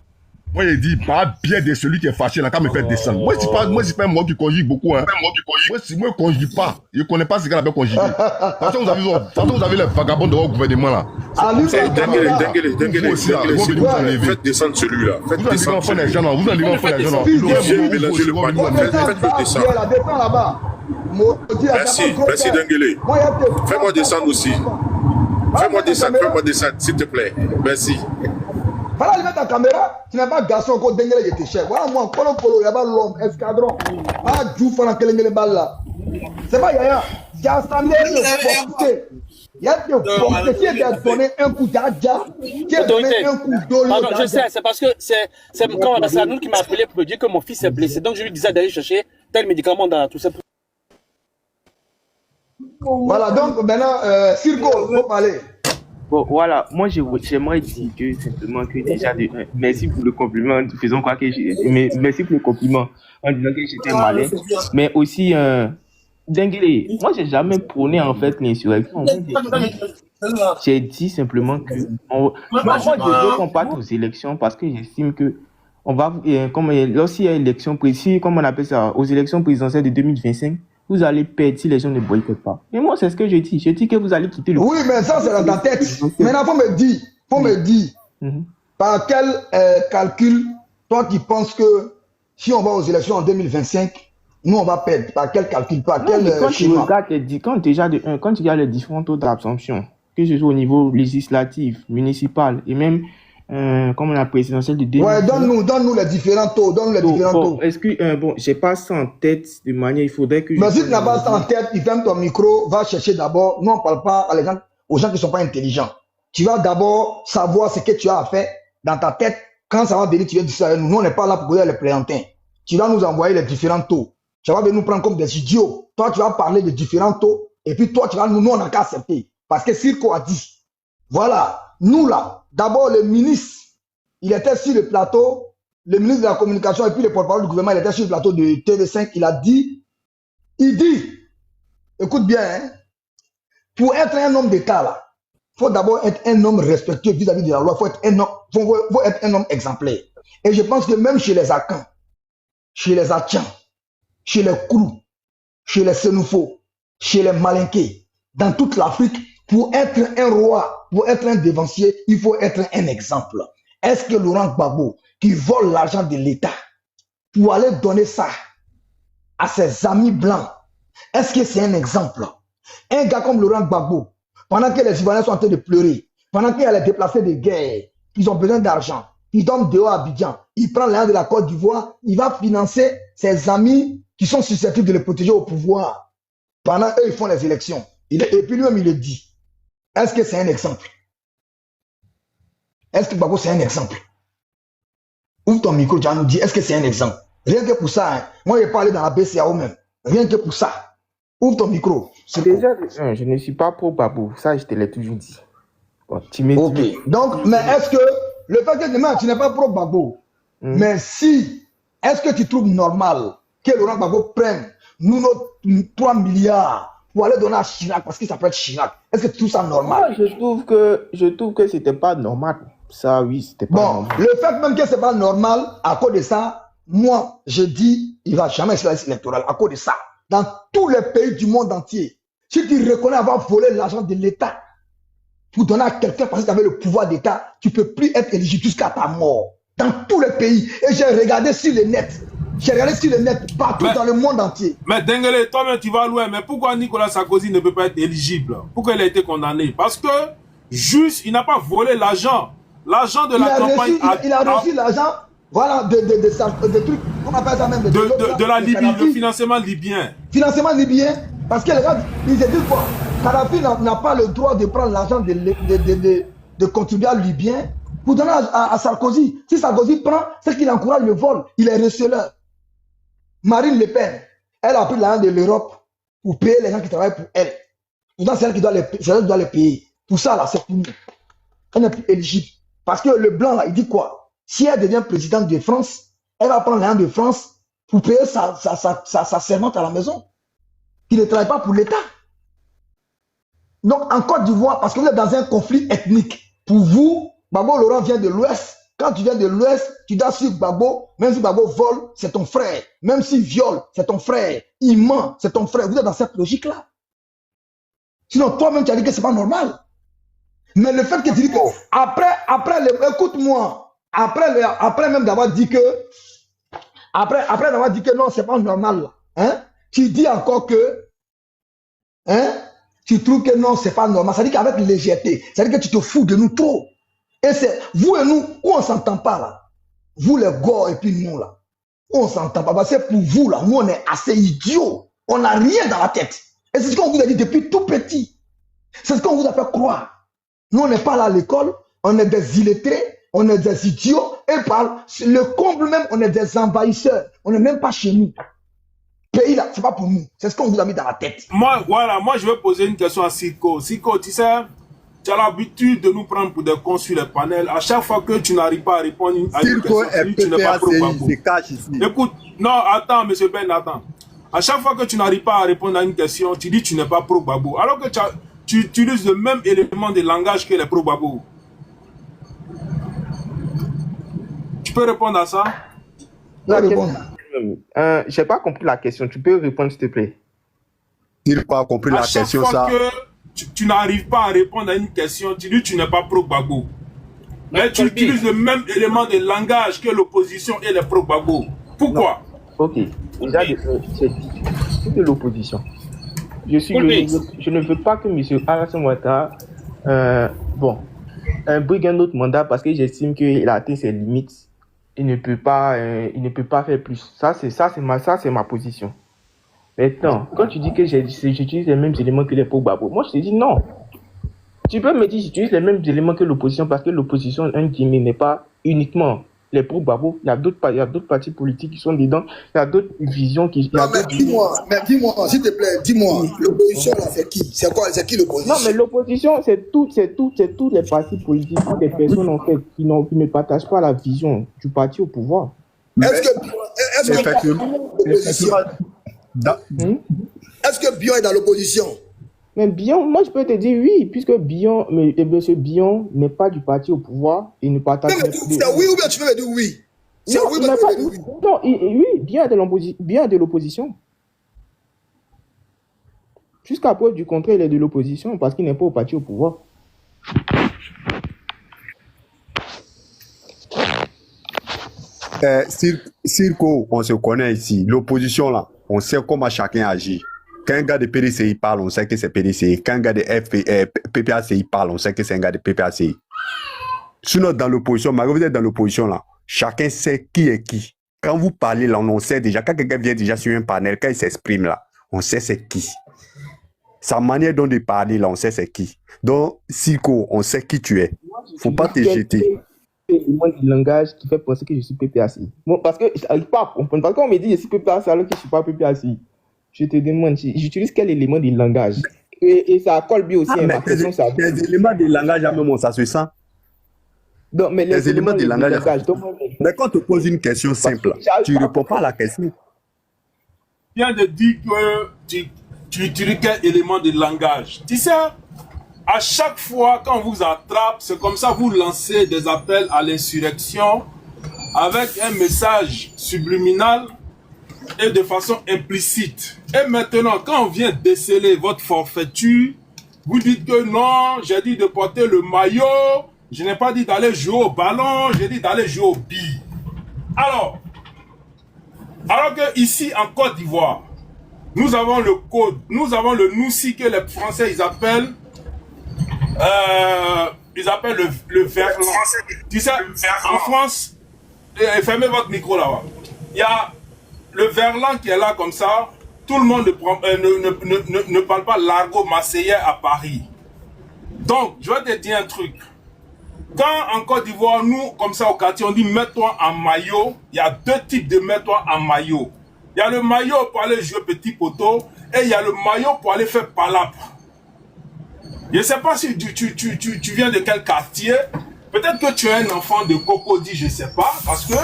Moi, il dit, pas bien de celui qui est fâché, là, quand me fait descendre. Moi, c'est pas un mot qui conjugue beaucoup, hein. Moi, je conjugue pas. Je connais pas ce qu'on appelle conjuguer. De toute façon, vous avez les vagabonds de votre gouvernement, là. Denguele, faites descendre celui-là. Faites descendre les gens, là. Vous allez en faire les gens, là. Mélangez le panier. Faites-le descendre. Merci Denguele. Fais-moi descendre aussi. Fais-moi descendre, s'il te plaît. Merci. Voilà, allume ta caméra. Tu n'es pas garçon encore, Denguele, il était cher. Voilà, moi, Polo, il y a pas l'homme, escadron. Ah, Djouf, on a quelqu'un balle là. C'est pas Yaya. Il y a assemblé de porter. Il y a des porter qui est donné un coup d'adja. Qui est donné un coup d'eau. Pardon, je sais, c'est parce que c'est nous qui m'a appelé pour me dire que mon fils est blessé. Donc, je lui disais d'aller chercher tel médicament dans tout ça. Voilà, donc maintenant, Silko, il faut parler. Bon, voilà, moi j'aimerais dire que simplement que déjà, merci pour le compliment, faisons quoi que merci pour le compliment en disant que j'étais malin, mais aussi, Denguele, moi j'ai jamais prôné en fait l'insurrection. J'ai dit simplement que, moi je veux qu'on parte aux élections parce que j'estime que on va, lorsqu'il y a élection précise, comme on appelle ça, aux élections présidentielles de 2025, vous allez perdre si les gens ne boycottent pas. Et moi, c'est ce que je dis. Je dis que vous allez quitter le... Oui, mais ça, c'est dans ta tête. Maintenant, faut me dire, par quel calcul, toi qui penses que si on va aux élections en 2025, nous, on va perdre. Par quel calcul, par quel schéma? Quand tu regardes les différents taux d'absorption, que ce soit au niveau législatif, municipal et même comme la présidentielle de 2020. Ouais, donne-nous les différents taux. Taux. Est-ce que, j'ai pas ça en tête de manière, il faudrait que... Mais si tu n'as pas ça en tête, il ferme ton micro, va chercher d'abord. Nous, on ne parle pas aux gens qui ne sont pas intelligents. Tu vas d'abord savoir ce que tu as à faire dans ta tête. Quand ça va venir, tu viens dire ça. Nous, on n'est pas là pour les plaisantin. Tu vas nous envoyer les différents taux. Tu vas venir nous prendre comme des idiots. Toi, tu vas parler de différents taux. Et puis toi, nous, on n'a qu'à accepter. Parce que Silko a dit, voilà, nous là, d'abord le ministre, il était sur le plateau, le ministre de la communication et puis le porte-parole du gouvernement, il était sur le plateau de TV5, il dit, écoute bien, hein, pour être un homme d'État là, faut d'abord être un homme respectueux vis-à-vis de la loi. Faut être un homme exemplaire. Et je pense que même chez les Akans, chez les Atchans, chez les Koulou, chez les Sénoufo, chez les Malinké, dans toute l'Afrique, pour être un roi, pour être un dévancier, il faut être un exemple. Est-ce que Laurent Gbagbo, qui vole l'argent de l'État, pour aller donner ça à ses amis blancs, est-ce que c'est un exemple? Un gars comme Laurent Gbagbo, pendant que les Ivoiriens sont en train de pleurer, pendant qu'il y a les déplacés de guerre, ils ont besoin d'argent, ils dorment dehors à Abidjan, il prend l'argent de la Côte d'Ivoire, il va financer ses amis qui sont susceptibles de le protéger au pouvoir. Pendant eux, ils font les élections. Et puis lui-même, il le dit. Est-ce que c'est un exemple? Est-ce que Gbagbo, c'est un exemple? Ouvre ton micro, tu vas nous dire, est-ce que c'est un exemple? Rien que pour ça, hein. Moi, j'ai parlé dans la BCAO même. Rien que pour ça. Ouvre ton micro. Déjà, je ne suis pas pro Gbagbo. Ça, je te l'ai toujours dit. Bon, ok. Donc, mais est-ce que le fait que demain, tu n'es pas pro Gbagbo, mais si, est-ce que tu trouves normal que Laurent Gbagbo prenne nous nos 3 milliards pour aller donner à Chirac parce qu'il s'appelle Chirac? Est-ce que tu trouves ça normal? Moi, je trouve que c'était pas normal. Ça, oui, c'était pas normal. Le fait même que c'est pas normal, à cause de ça, moi, je dis, il va jamais sur la liste électorale. À cause de ça, dans tous les pays du monde entier, si tu reconnais avoir volé l'argent de l'État pour donner à quelqu'un parce que tu avais le pouvoir d'État, tu ne peux plus être éligible jusqu'à ta mort. Dans tous les pays. Et j'ai regardé sur le net. J'ai regardé sur le net partout dans le monde entier. Mais Dengele, toi-même, tu vas loin. Mais pourquoi Nicolas Sarkozy ne peut pas être éligible? Pourquoi il a été condamné? Parce que, juste, il n'a pas volé l'argent. L'argent de la campagne... Il a reçu l'argent, voilà, de trucs, on appelle ça même... De la Libye, le financement libyen. Financement libyen, parce que les gars, ils se disent quoi? Kadhafi n'a pas le droit de prendre l'argent de contribuables libyens pour donner à Sarkozy. Si Sarkozy prend, c'est qu'il encourage le vol. Il est receleur. Marine Le Pen, elle a pris l'argent de l'Europe pour payer les gens qui travaillent pour elle. C'est elle qui doit les payer. Pour ça, là, c'est fini. Elle n'est plus éligible. Parce que le blanc, là, il dit quoi? Si elle devient présidente de France, elle va prendre l'argent de France pour payer sa servante à la maison. Qui ne travaille pas pour l'État. Donc, en Côte d'Ivoire, parce que vous êtes dans un conflit ethnique, pour vous, Gbagbo Laurent vient de l'Ouest. Quand tu viens de l'Ouest, tu dois suivre Gbagbo. Même si Gbagbo vole, c'est ton frère. Même s'il viole, c'est ton frère. Il ment, c'est ton frère. Vous êtes dans cette logique-là. Sinon, toi-même, tu as dit que c'est pas normal. Mais le fait que tu dis que, écoute-moi, après même d'avoir dit que, après d'avoir dit que non, c'est pas normal, hein, tu dis encore que, hein, tu trouves que non, c'est pas normal. Ça dit qu'avec légèreté, ça dit que tu te fous de nous trop. Et c'est vous et nous, où on s'entend pas là. Vous les gars et puis nous là. Où on s'entend pas. Parce que pour vous là, nous on est assez idiots. On n'a rien dans la tête. Et c'est ce qu'on vous a dit depuis tout petit. C'est ce qu'on vous a fait croire. Nous on n'est pas là à l'école, on est des illettrés, on est des idiots. Et par le comble même, on est des envahisseurs. On n'est même pas chez nous. Pays là, c'est pas pour nous. C'est ce qu'on vous a mis dans la tête. Moi, voilà, moi je vais poser une question à Siko. Siko, tu sais, tu as l'habitude de nous prendre pour des cons sur les panels. À chaque fois que tu n'arrives pas à répondre à une question, tu n'es pas pro Gbagbo. Écoute, non, attends, monsieur Ben, attends. À chaque fois que tu n'arrives pas à répondre à une question, tu dis que tu n'es pas pro Gbagbo. Alors que tu utilises le même élément de langage que les pro Gbagbo. Tu peux répondre à ça? Je n'ai pas compris la question. Tu peux répondre, s'il te plaît? Il n'a pas compris la question, ça. À chaque fois que tu n'arrives pas à répondre à une question, tu dis que tu n'es pas pro Gbagbo. Mais tu utilises le même élément de langage que l'opposition et les pro Gbagbo. Pourquoi? Ok. Déjà, c'est de l'opposition. Je ne veux pas que M. Alassane Ouattara brigue un autre mandat parce que j'estime qu'il a atteint ses limites. Il ne peut pas faire plus. Ça c'est ma position. Maintenant, quand tu dis que j'utilise les mêmes éléments que les pro Gbagbo, moi je te dis non. Tu peux me dire que j'utilise les mêmes éléments que l'opposition parce que l'opposition, n'est pas uniquement les pro Gbagbo. Il y a d'autres partis politiques qui sont dedans. Il y a d'autres visions qui. Non, mais dis-moi, s'il te plaît, dis-moi, l'opposition là c'est qui? C'est quoi? C'est qui l'opposition? Non, mais l'opposition, c'est tous les partis politiques, toutes les personnes en fait qui ne partagent pas la vision du parti au pouvoir. Est-ce que Bion est dans l'opposition? Mais Bion, moi je peux te dire oui, puisque Bion, monsieur Bion n'est pas du parti au pouvoir, il ne partage pas. C'est oui ou bien tu veux me dire oui? C'est oui ou bien tu veux me dire oui? Non, oui, Bion est de l'opposition. Jusqu'à preuve du contraire, il est de l'opposition parce qu'il n'est pas au parti au pouvoir. Circo, on se connaît ici. L'opposition là, on sait comment chacun agit. Quand un gars de PDCI parle, on sait que c'est PDCI. Quand un gars de PPACI parle, on sait que c'est un gars de PPACI. Sinon, dans l'opposition, malgré que vous êtes dans l'opposition là, chacun sait qui est qui. Quand vous parlez là, on sait déjà. Quand quelqu'un vient déjà sur un panel, quand il s'exprime là, on sait c'est qui. Sa manière dont de parler là, on sait c'est qui. Donc, Circo, on sait qui tu es. Faut pas te jeter. L'élément du langage qui fait penser que je suis PPACI. Bon, parce que je n'arrive pas à comprendre. Parce qu'on me dit que je suis PPACI alors que je ne suis pas PPACI. Je te demande, j'utilise quel élément du langage? Et ça colle bien aussi. Mais les éléments du langage, même ça se sent. Donc, mais les éléments du langage. Mais quand on te pose une question simple, tu ne réponds pas à la question. Viens de dire que tu utilises quel élément de langage. Tu sais, à chaque fois quand on vous attrape, c'est comme ça vous lancez des appels à l'insurrection avec un message subliminal et de façon implicite. Et maintenant, quand on vient déceler votre forfaiture, vous dites que non, j'ai dit de porter le maillot, je n'ai pas dit d'aller jouer au ballon, j'ai dit d'aller jouer au billes. Alors que ici en Côte d'Ivoire, nous avons le code, nous avons le Noussi que les Français ils appellent le verlan. Tu sais, en France, fermez votre micro là-bas. Il y a le verlan qui est là comme ça. Tout le monde ne parle pas l'argot marseillais à Paris. Donc, je vais te dire un truc. Quand en Côte d'Ivoire, nous, comme ça au quartier, on dit mets-toi en maillot, il y a deux types de mets-toi en maillot. Il y a le maillot pour aller jouer petit poteau et il y a le maillot pour aller faire palabre. Je ne sais pas si tu viens de quel quartier. Peut-être que tu es un enfant de Cocody, je ne sais pas. Parce que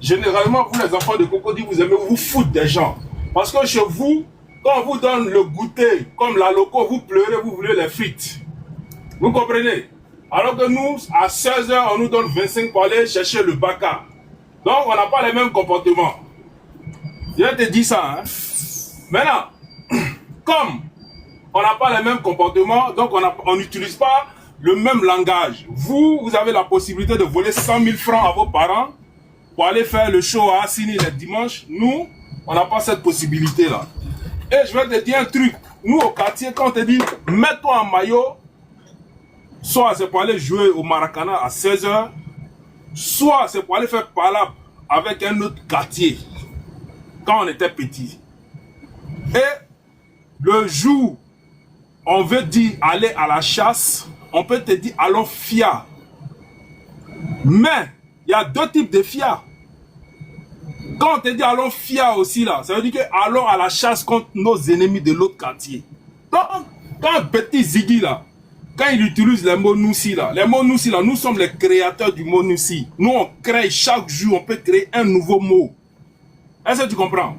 généralement, vous les enfants de Cocody, vous aimez vous foutre des gens. Parce que chez vous, quand on vous donne le goûter, comme la loco, vous pleurez, vous voulez les frites. Vous comprenez? Alors que nous, à 16h, on nous donne 25 pour aller chercher le baka. Donc, on n'a pas les mêmes comportements. Je te dis ça. Hein? Maintenant, comme on n'a pas les mêmes comportements, donc on n'utilise pas le même langage. Vous avez la possibilité de voler 100 000 francs à vos parents pour aller faire le show à Assini le dimanche. Nous, on n'a pas cette possibilité-là. Et je vais te dire un truc. Nous, au quartier, quand on te dit « mets-toi en maillot », soit c'est pour aller jouer au Maracana à 16h, soit c'est pour aller faire palabre avec un autre quartier, quand on était petit. Et le jour on veut dire aller à la chasse, on peut te dire allons FIA. Mais il y a deux types de FIA. Quand on te dit allons FIA aussi là, ça veut dire que allons à la chasse contre nos ennemis de l'autre quartier. Donc, quand un petit Ziggy là, quand il utilise les mots Noussi là, nous sommes les créateurs du mot Noussi. Nous on crée chaque jour, on peut créer un nouveau mot. Est-ce que tu comprends?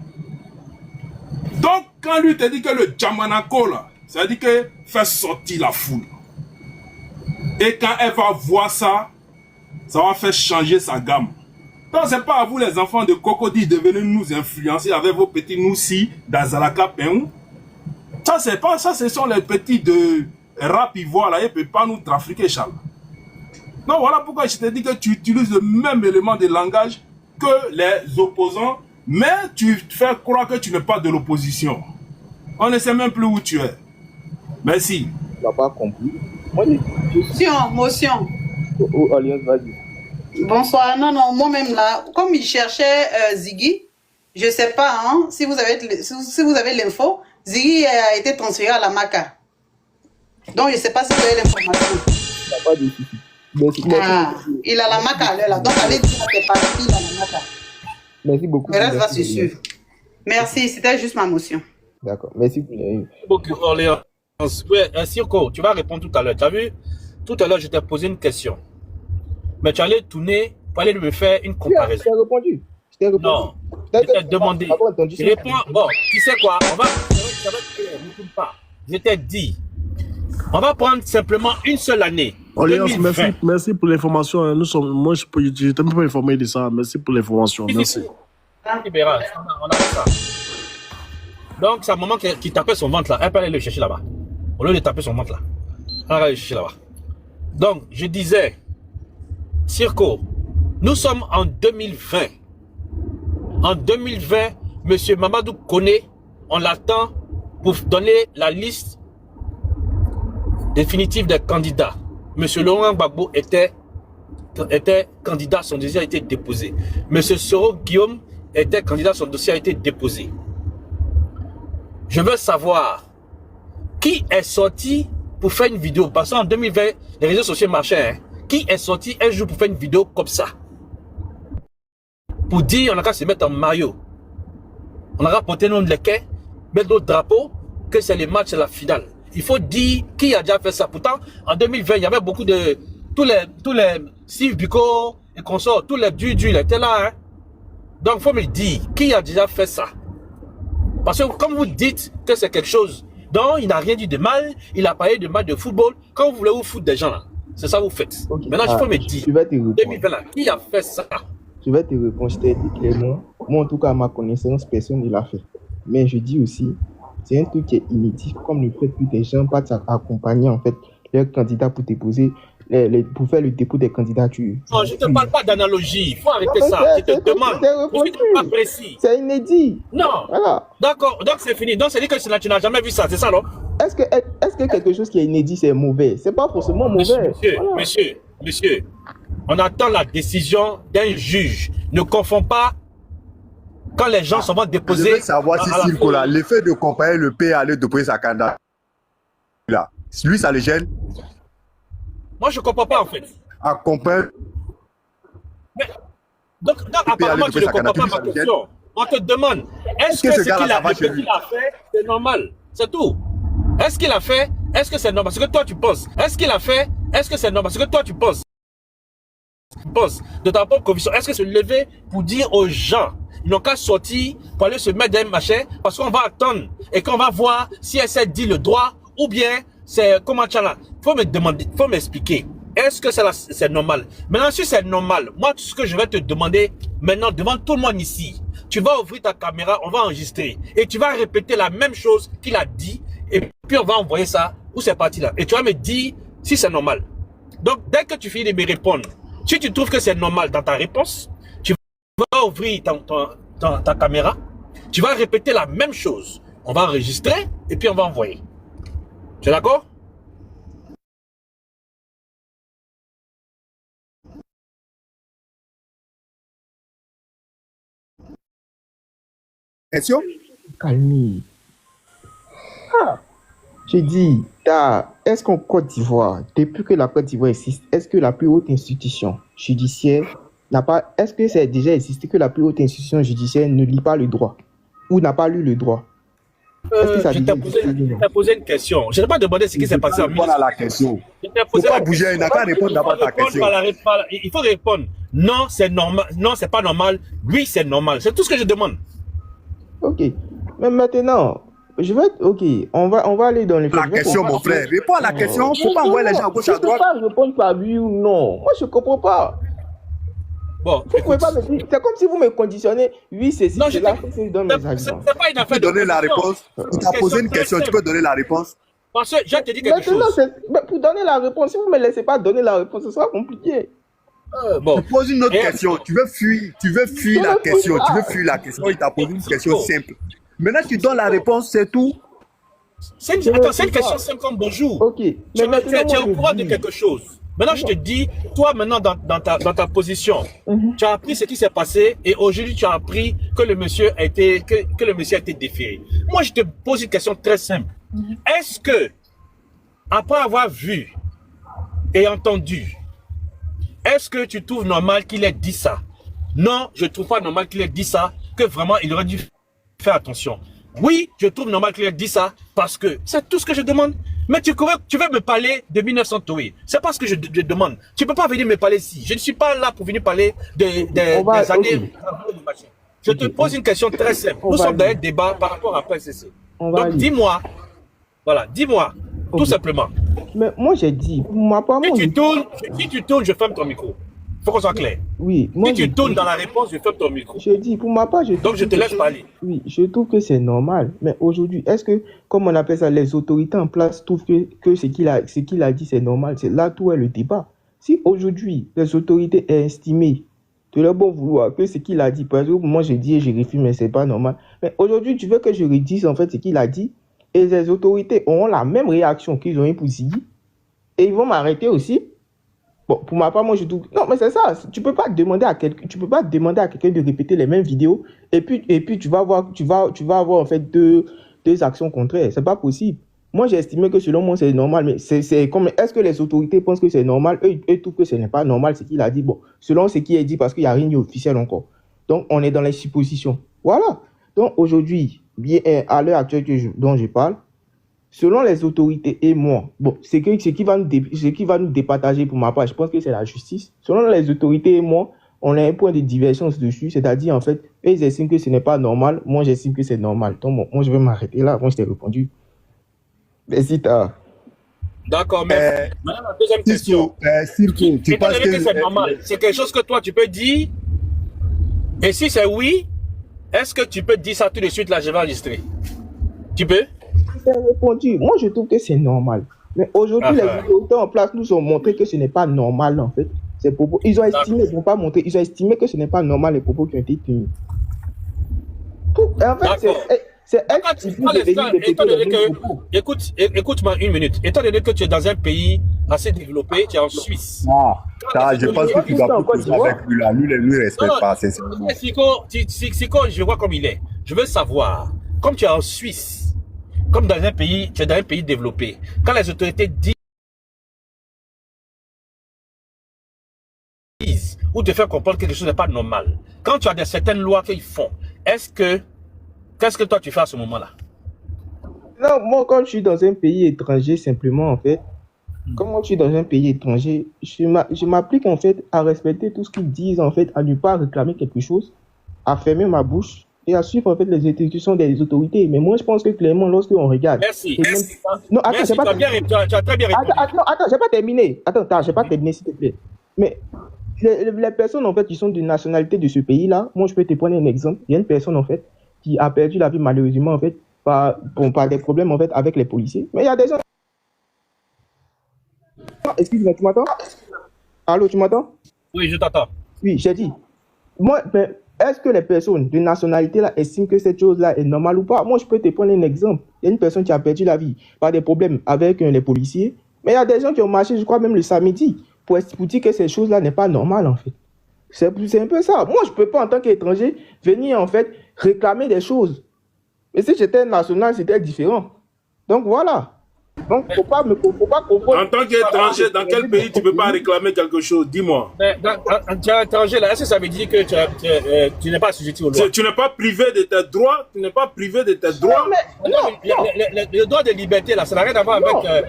Donc quand lui te dit que le Djamanako là, ça veut dire que fait sortir la foule. Et quand elle va voir ça, ça va faire changer sa gamme. Donc c'est pas à vous les enfants de Cocody de venir nous influencer avec vos petits Noussi d'Azalaka Peou. Ça c'est pas ça, ce sont les petits de rap ivoire là, ils ne peuvent pas nous trafiquer, Charles. Donc voilà pourquoi je te dis que tu utilises le même élément de langage que les opposants, mais tu fais croire que tu n'es pas de l'opposition. On ne sait même plus où tu es. Merci. Tu n'as pas compris. Motion. Oh, Alliance, vas-y. Bonsoir. Non, moi-même là, comme il cherchait Ziggy, je ne sais pas hein, si vous avez l'info, Ziggy a été transféré à la MACA. Donc, je ne sais pas si vous avez l'information. Il n'a pas de souci. Il a la MACA là. Donc, allez dire que c'est parti, il a la MACA. Merci beaucoup. Le reste va se suivre. Merci, c'était juste ma motion. D'accord, merci beaucoup. Orléans. Ouais, Circo, tu vas répondre tout à l'heure. Tu as vu, tout à l'heure, je t'ai posé une question. Mais tu allais tourner pour aller me faire une comparaison. Je t'ai répondu. Non, je t'ai demandé. Réponds. Bon, tu sais quoi, on va. Ça va te faire, ne tourne pas. Je t'ai dit, On va prendre simplement une seule année. Oléance, merci pour l'information. Moi, je n'étais même pas informé de ça. Merci pour l'information. Merci. Libéral, on a ça. Donc, c'est un moment qui tapait son ventre là. Elle peut aller le chercher là-bas. Au lieu de taper son ventre là. Elle va aller le chercher là-bas. Donc, je disais, Circo, nous sommes en 2020. En 2020, M. Mamadou Koné, on l'attend pour donner la liste définitive des candidats. M. Laurent Gbagbo était candidat, son dossier a été déposé. M. Soro Guillaume était candidat, son dossier a été déposé. Je veux savoir qui est sorti pour faire une vidéo. Parce qu'en 2020, les réseaux sociaux marchaient. Hein. Qui est sorti un jour pour faire une vidéo comme ça? Pour dire, on a qu'à se mettre en maillot. On a rapporté nos lequets, mettre nos drapeaux, que c'est le match, c'est la finale. Il faut dire qui a déjà fait ça. Pourtant, en 2020, il y avait beaucoup de... Tous les Steve Biko et consorts, tous les du ils étaient là. Hein. Donc, il faut me dire qui a déjà fait ça. Parce que comme vous dites que c'est quelque chose dont il n'a rien dit de mal, il a parlé de mal de football, quand vous voulez vous foutre des gens là, c'est ça que vous faites. Okay. Maintenant, il faut me dire, 2020 là, qui a fait ça? Je vais te répondre, je t'ai dit clairement. Moi, en tout cas, à ma connaissance, personne ne l'a fait. Mais je dis aussi, c'est un truc qui est inédit, comme le fait que des gens partent accompagner en fait leurs candidats pour déposer, pour faire le dépôt des candidatures. Non, je ne te parle pas d'analogie, il faut arrêter ça. Je te demande, je suis précis. C'est inédit. Non. Voilà. D'accord, donc c'est fini. Donc c'est dit que tu n'as jamais vu ça, c'est ça, non? Est-ce que quelque chose qui est inédit, c'est mauvais? C'est pas forcément mauvais. Monsieur, on attend la décision d'un juge. Ne confonds pas quand les gens s'en vont déposer. Je veux savoir si Circo là, l'effet de comparer le P à aller déposer sa candidature là, lui ça le gêne? Moi je comprends pas en fait. Accompagne. Donc apparemment tu ne comprends pas ma question. On te demande, est-ce que ce qu'il a fait, c'est normal? C'est tout. Est-ce qu'il a fait? Est-ce que c'est normal? Ce que toi tu penses. Est-ce qu'il a fait? Est-ce que c'est normal? Ce que toi tu penses. De ta propre conviction. Est-ce que se lever pour dire aux gens, ils n'ont qu'à sortir pour aller se mettre dans un machin parce qu'on va attendre et qu'on va voir si elle s'est dit le droit ou bien c'est comment tu là. Faut me demander, faut m'expliquer. Est-ce que c'est normal? Maintenant, si c'est normal, moi, tout ce que je vais te demander maintenant devant tout le monde ici, tu vas ouvrir ta caméra, on va enregistrer et tu vas répéter la même chose qu'il a dit et puis on va envoyer ça où c'est parti là. Et tu vas me dire si c'est normal. Donc, dès que tu finis de me répondre, si tu trouves que c'est normal dans ta réponse, tu vas ouvrir ta caméra, tu vas répéter la même chose. On va enregistrer et puis on va envoyer. Tu es d'accord? Question? Calme. Je dis, est-ce qu'en Côte d'Ivoire, depuis que la Côte d'Ivoire existe, est-ce que la plus haute institution judiciaire n'a pas, est-ce que c'est déjà existé que la plus haute institution judiciaire ne lit pas le droit ou n'a pas lu le droit? Je t'ai posé une question. Je n'ai pas demandé ce qui s'est passé en 1900. Voilà la question. Il ne faut pas bouger, il n'a qu'à répondre d'abord à ta question. Il faut répondre. Non, c'est normal. Non, c'est pas normal. Oui, c'est normal. C'est tout ce que je demande. Ok. Mais maintenant, on va aller dans les... La question, mon frère. Réponds à la question. Il ne faut pas envoyer les gens à gauche à droite. Je ne peux pas répondre par oui ou non. Moi, je ne comprends pas. Bon, vous pouvez pas me dire, c'est comme si vous me conditionnez. Oui, c'est ça. C'est pas une affaire de donner la réponse. Tu t'as posé une question, tu peux donner la réponse. Parce que je te dis quelque chose. Pour donner la réponse, si vous ne me laissez pas donner la réponse, ce sera compliqué. Tu poses une autre question. Tu veux fuir la question. Tu veux fuir la question. Il t'a posé une question simple. Maintenant, tu donnes la réponse, c'est tout. C'est une question simple comme bonjour. Ok. Tu es au courant de quelque chose. Maintenant, je te dis, toi, maintenant, dans ta position, tu as appris ce qui s'est passé et aujourd'hui, tu as appris que le monsieur a été déféré. Moi, je te pose une question très simple. Est-ce que, après avoir vu et entendu, est-ce que tu trouves normal qu'il ait dit ça? Non, je ne trouve pas normal qu'il ait dit ça, que vraiment, il aurait dû faire attention. Oui, je trouve normal qu'il ait dit ça parce que c'est tout ce que je demande. Mais tu veux me parler de 1900 Toé. C'est pas ce que je demande. Tu peux pas venir me parler ici. Je ne suis pas là pour venir parler des années. Je te pose une question très simple. Nous sommes dans un débat par rapport à PSC. Donc dis-moi, voilà, dis-moi, tout simplement, Mais moi, j'ai dit, pour ma part, si tu tournes, je ferme ton micro. Il faut qu'on soit clair. Oui. Si tu tournes dans la réponse, je ferme ton micro. Je dis, pour ma part, donc je te laisse parler. Oui, je trouve que c'est normal. Mais aujourd'hui, est-ce que, comme on appelle ça, les autorités en place trouvent que ce qu'il a dit, c'est normal? C'est là tout est le débat. Si aujourd'hui, les autorités ont estimé de leur bon vouloir que ce qu'il a dit, par exemple, moi j'ai dit et je refuse, mais c'est pas normal. Mais aujourd'hui, tu veux que je redise en fait ce qu'il a dit et les autorités auront la même réaction qu'ils ont eu pour Ziggy et ils vont m'arrêter aussi. Bon, pour ma part, moi je trouve. Non, mais c'est ça. Tu peux pas demander à quelqu'un de répéter les mêmes vidéos et puis tu vas avoir en fait deux actions contraires. C'est pas possible. Moi, j'ai estimé que selon moi, c'est normal, mais c'est comme, est-ce que les autorités pensent que c'est normal? Eux trouvent que ce n'est pas normal, ce qu'il a dit. Bon, selon ce qui est dit, parce qu'il n'y a rien d'officiel encore. Donc, on est dans les suppositions. Voilà. Donc, aujourd'hui, bien, à l'heure actuelle dont je parle, selon les autorités et moi, bon, ce qui va nous départager pour ma part, je pense que c'est la justice. Selon les autorités et moi, on a un point de divergence dessus, c'est-à-dire, en fait, eux, ils estiment que ce n'est pas normal, moi, j'estime que c'est normal. Donc, bon, moi, je vais m'arrêter là. Moi, je t'ai répondu. Merci, d'accord, mais maintenant la deuxième question. Tu penses que c'est normal? C'est quelque chose que toi tu peux dire. Et si c'est oui, est-ce que tu peux dire ça tout de suite là? Je vais enregistrer. Tu peux? J'ai répondu. Moi, je trouve que c'est normal. Mais aujourd'hui, les autorités en place nous ont montré que ce n'est pas normal en fait. Ces propos. Ils ont estimé, ils n'ont pas montré. Ils ont estimé que ce n'est pas normal les propos qui ont été tenus. En fait, c'est écoute-moi une minute. Étant donné que tu es dans un pays assez développé, tu es en Suisse. Je pense que tu dois plus avec lui là. Lui, ne respecte pas, sincèrement. Siko, je vois comme il est. Je veux savoir, comme tu es en Suisse, comme dans un pays, tu es dans un pays développé, quand les autorités disent ou te font comprendre que quelque chose n'est pas normal, quand tu as certaines lois qu'ils font, qu'est-ce que toi tu fais à ce moment-là? Non, moi quand je suis dans un pays étranger, simplement en fait, comme moi je suis dans un pays étranger, je m'applique en fait à respecter tout ce qu'ils disent en fait, à ne pas réclamer quelque chose, à fermer ma bouche et à suivre en fait les institutions des autorités. Mais moi je pense que clairement lorsqu'on regarde... Merci. Non, attends, tu as très bien répondu. Attends, j'ai pas terminé. Attends, j'ai pas terminé s'il te plaît. Mais les personnes en fait qui sont de nationalité de ce pays-là, moi je peux te prendre un exemple. Il y a une personne en fait qui a perdu la vie malheureusement en fait par des problèmes en fait avec les policiers. Mais il y a des gens... Excuse-moi, tu m'entends? Allô, tu m'entends? Oui, je t'entends. Oui, j'ai dit. Moi, est-ce que les personnes de nationalité là estiment que cette chose-là est normale ou pas? Moi, je peux te prendre un exemple. Il y a une personne qui a perdu la vie par des problèmes avec les policiers. Mais il y a des gens qui ont marché, je crois même le samedi, pour dire que ces choses-là n'est pas normales en fait. C'est un peu ça. Moi, je ne peux pas, en tant qu'étranger, venir, en fait, réclamer des choses. Mais si j'étais national, c'était différent. Donc, voilà. Donc, il ne faut pas comprendre. En tant qu'étranger, dans quel pays tu ne peux pas réclamer quelque chose? Dis-moi. Tu es étranger, là, est-ce que ça veut dire que tu n'es pas assujetti aux lois? Tu n'es pas privé de tes droits? Tu n'es pas privé de tes droits? Le droit de liberté, là, ça n'a rien à voir avec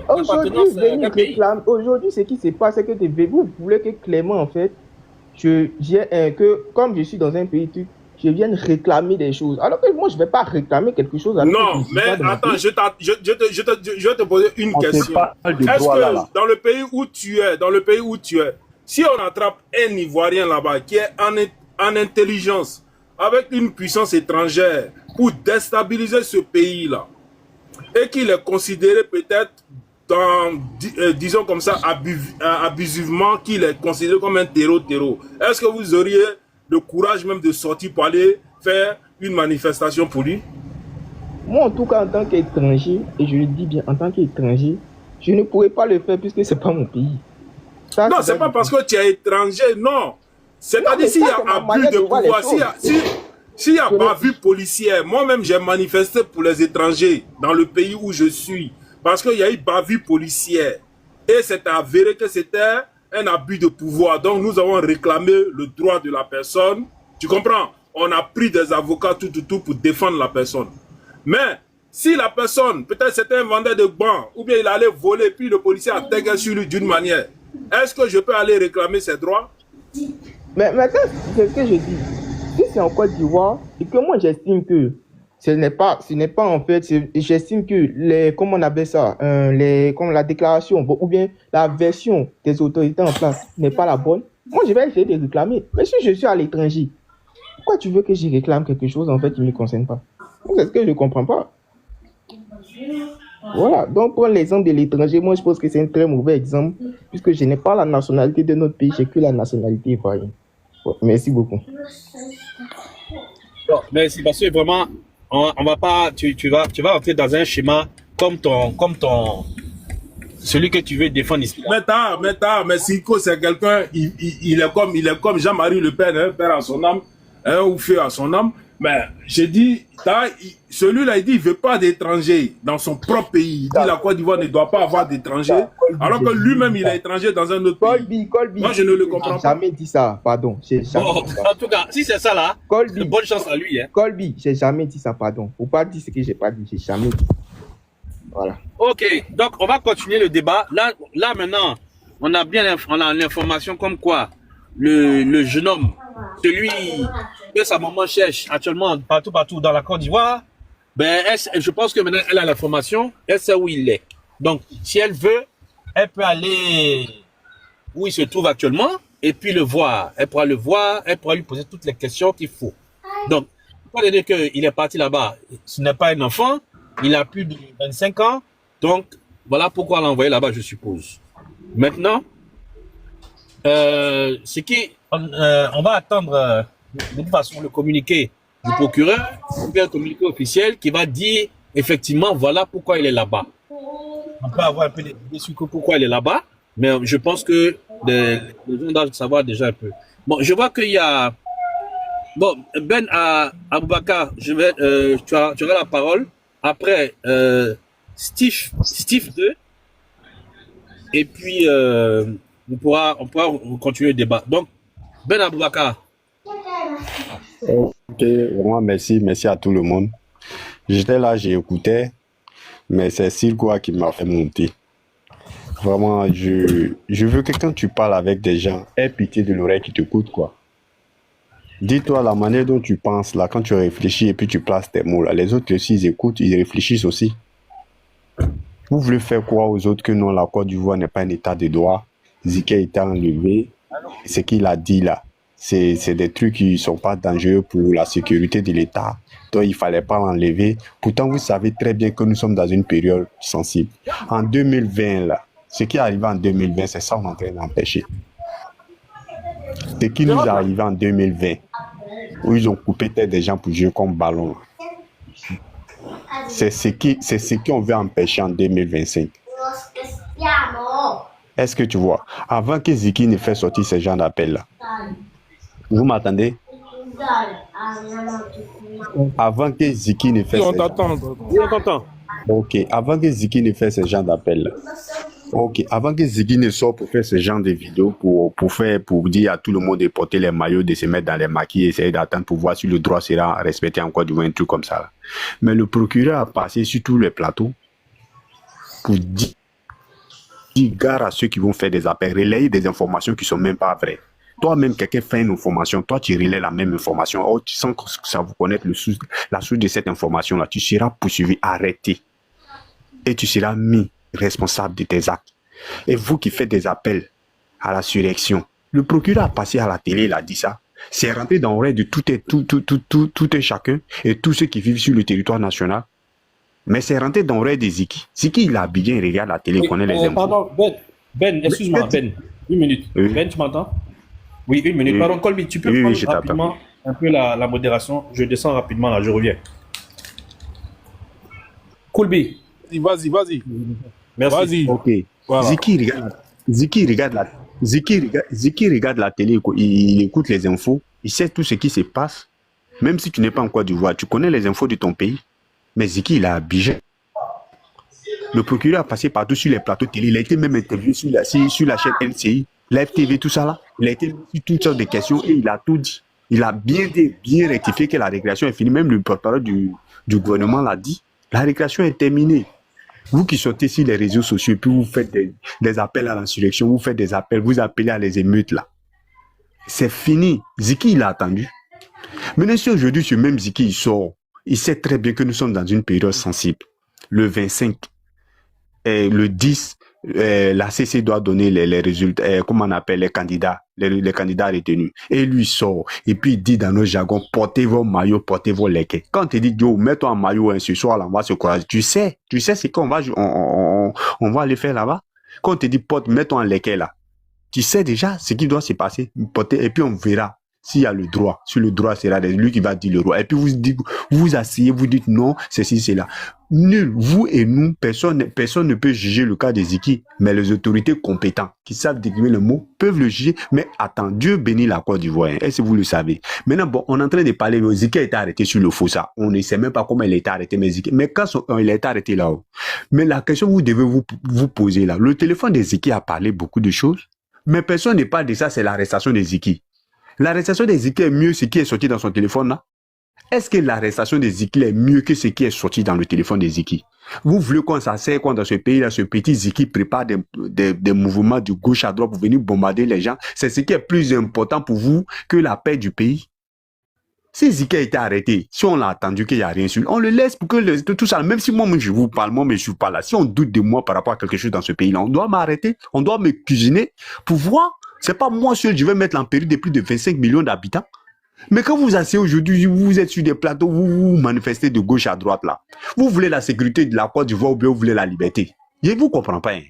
l'appartenance d'un pays. Aujourd'hui, ce qui se passe, c'est que vous voulez que clairement, en fait, comme je suis dans un pays, je viens réclamer des choses. Alors que moi, je ne vais pas réclamer quelque chose. Non, mais attends, je vais te poser une question. Est-ce que dans le pays où tu es, si on attrape un Ivoirien là-bas qui est en intelligence, avec une puissance étrangère, pour déstabiliser ce pays-là, et qu'il est considéré peut-être, disons comme ça, abusivement, qu'il est considéré comme un terreau, est-ce que vous auriez le courage même de sortir pour aller faire une manifestation pour lui? Moi, en tout cas, en tant qu'étranger, et je le dis bien, en tant qu'étranger, je ne pourrais pas le faire puisque ce n'est pas mon pays. Ça, non, ce n'est pas parce que tu es étranger, non. C'est-à-dire s'il y a abus de pouvoir, s'il y a bavure policière, moi-même j'ai manifesté pour les étrangers dans le pays où je suis, parce qu'il y a eu bavure policière. Et c'est avéré que c'était un abus de pouvoir. Donc nous avons réclamé le droit de la personne. Tu comprends? On a pris des avocats tout pour défendre la personne. Mais si la personne, peut-être c'était un vendeur de banc, ou bien il allait voler, puis le policier a attaqué sur lui d'une manière, est-ce que je peux aller réclamer ses droits? Mais maintenant, c'est ce que je dis. Si c'est en Côte d'Ivoire, et que moi j'estime que ce n'est pas en fait, j'estime que comment on appelle ça, comme la déclaration, ou bien la version des autorités en place n'est pas la bonne. Moi, je vais essayer de réclamer. Mais si je suis à l'étranger, pourquoi tu veux que j'y réclame quelque chose en fait qui ne me concerne pas? C'est ce que je ne comprends pas. Voilà, donc pour l'exemple de l'étranger, moi je pense que c'est un très mauvais exemple, puisque je n'ai pas la nationalité de notre pays, j'ai que la nationalité ivoirienne. Bon, merci beaucoup. Bon, merci parce que vraiment, on va pas, tu vas entrer dans un schéma comme celui que tu veux défendre ici. Mais Siko, c'est quelqu'un, il est comme Jean-Marie Le Pen, hein, père à son âme, hein, ou feu à son âme. Mais j'ai dit, celui-là, il dit, il veut pas d'étrangers dans son propre pays. Il dit, la Côte d'Ivoire ne doit pas avoir d'étrangers, alors que lui-même, il est étranger dans un autre pays. Moi, je ne le comprends pas. Jamais dit ça, pardon. En tout cas, si c'est ça là, bonne chance à lui. Hein. Colby, j'ai jamais dit ça, pardon. Faut pas dire ce que j'ai pas dit, j'ai jamais dit. Voilà. Ok, donc on va continuer le débat. Là maintenant, on a l'information comme quoi le jeune homme, celui que sa maman cherche actuellement partout dans la Côte d'Ivoire, ben je pense que maintenant elle a l'information, elle sait où il est. Donc si elle veut, elle peut aller où il se trouve actuellement et puis le voir. Elle pourra le voir, elle pourra lui poser toutes les questions qu'il faut. Donc, pas dire qu'il est parti là-bas, ce n'est pas un enfant. Il a plus de 25 ans, donc voilà pourquoi on l'a envoyé là-bas, je suppose. Maintenant, on va attendre de toute façon le communiqué du procureur, ou bien un communiqué officiel qui va dire effectivement voilà pourquoi il est là-bas. On peut avoir un peu d'idées sur pourquoi il est là-bas, mais je pense que les gens doivent savoir déjà un peu. Bon, je vois qu'il y a Ben Aboubakar, tu auras la parole. Après, Steve 2, et puis on pourra continuer le débat. Donc, Ben Aboubakar. Ok, vraiment merci à tout le monde. J'étais là, j'ai écouté, mais c'est Silkoa qui m'a fait monter. Vraiment, je veux que quand tu parles avec des gens, aie pitié de l'oreille qui t'écoute, quoi. Dis-toi la manière dont tu penses, là, quand tu réfléchis et puis tu places tes mots, là. Les autres aussi, ils écoutent, ils réfléchissent aussi. Vous voulez faire croire aux autres que non, la Côte d'Ivoire n'est pas un état de droit. Zika est enlevé. Ce qu'il a dit là, c'est des trucs qui ne sont pas dangereux pour la sécurité de l'État. Donc, il ne fallait pas l'enlever. Pourtant, vous savez très bien que nous sommes dans une période sensible. En 2020, là, ce qui est arrivé en 2020, c'est ça qu'on est en train d'empêcher. Ce qui nous est arrivé en 2020, où ils ont coupé tête des gens pour jouer comme ballon. C'est ce qu'on veut empêcher en 2025. Est-ce que tu vois? Avant que Ziki ne fasse sortir ces gens d'appel-là. Vous m'attendez? Avant que Ziki ne fasse... On t'entend. Ok, avant que Ziki ne fasse ce genre d'appel-là. Ok, avant que Ziggy ne sorte pour faire ce genre de vidéos, pour dire à tout le monde de porter les maillots, de se mettre dans les maquis, essayer d'attendre pour voir si le droit sera respecté encore du moins un truc comme ça. Là. Mais le procureur a passé sur tous les plateaux pour dire gare à ceux qui vont faire des appels, relayer des informations qui ne sont même pas vraies. Toi-même, quelqu'un fait une information, toi tu relais la même information, or, tu sens que ça vous connaître la source de cette information-là, tu seras poursuivi, arrêté. Et tu seras mis responsable de tes actes. Et vous qui faites des appels à la surrection, le procureur a passé à la télé, il a dit ça. C'est rentré dans l'oreille de tout et chacun et tous ceux qui vivent sur le territoire national. Mais c'est rentré dans l'oreille de Ziki. Ziki, il a bien, il regarde la télé, il connaît les infos. Pardon, Ben, excuse-moi, Ben. Une minute. Oui. Ben, tu m'entends? Oui, une minute. Oui. Pardon, Colby, tu peux prendre rapidement un peu la modération. Je descends rapidement là, je reviens. Colby. Vas-y. Merci. Vas-y. Ok. Voilà. Ziki regarde la télé, il écoute les infos, il sait tout ce qui se passe. Même si tu n'es pas en Côte d'Ivoire, tu connais les infos de ton pays. Mais Ziki, il a Abidjan. Le procureur a passé partout sur les plateaux télé. Il a été même interviewé sur la chaîne NCI, Live TV, tout ça là. Il a été sur toutes sortes de questions et il a tout dit. Il a bien rectifié que la récréation est finie. Même le porte-parole du gouvernement l'a dit. La récréation est terminée. Vous qui sortez sur les réseaux sociaux et puis vous faites des appels à l'insurrection, vous faites des appels, vous appelez à les émeutes là. C'est fini. Ziki, il a attendu. Maintenant, si aujourd'hui, ce même Ziki, il sort, il sait très bien que nous sommes dans une période sensible. Le 25, le 10, la CC doit donner les résultats, comment on appelle les candidats retenus. Et lui sort, et puis il dit dans nos jargons, portez vos maillots, portez vos lequets. Quand tu dis, yo, mets-toi en maillot, ce soir, là, on va se croiser. Tu sais c'est qu'on va, on va aller faire là-bas. Quand tu dis, porte, mets-toi en lequet, là. Tu sais déjà ce qui doit se passer. Et puis on verra s'il y a le droit. Si le droit sera lui qui va dire le droit. Et puis vous asseyez, vous dites non, ceci, c'est là. Nul, vous et nous, personne ne peut juger le cas de Ziki. Mais les autorités compétentes qui savent décrire le mot peuvent le juger. Mais attends, Dieu bénit la Côte d'Ivoire. Est-ce que vous le savez? Maintenant, bon, on est en train de parler. Ziki a été arrêté sur le Fossa. On ne sait même pas comment il a été arrêté. Mais quand il a été arrêté là-haut. Mais la question que vous devez vous poser là. Le téléphone de Ziki a parlé beaucoup de choses. Mais personne ne parle de ça, c'est l'arrestation de Ziki. L'arrestation de Ziki est mieux que ce qui est sorti dans son téléphone là? Est-ce que l'arrestation de Ziki est mieux que ce qui est sorti dans le téléphone de Ziki? Vous voulez qu'on s'asseye quand dans ce pays-là, ce petit Ziki prépare des mouvements de gauche à droite pour venir bombarder les gens? C'est ce qui est plus important pour vous que la paix du pays? Si Ziki a été arrêté, si on l'a attendu qu'il n'y a rien sur lui, on le laisse pour que tout ça, même si moi je vous parle, moi mais je suis pas là, si on doute de moi par rapport à quelque chose dans ce pays-là, on doit m'arrêter, on doit me cuisiner pour voir. C'est pas moi seul, je vais mettre en péril de plus de 25 millions d'habitants. Mais quand vous asseyez aujourd'hui, vous êtes sur des plateaux, vous manifestez de gauche à droite là. Vous voulez la sécurité de la Côte d'Ivoire ou bien vous voulez la liberté? Je ne vous comprends pas. Hein.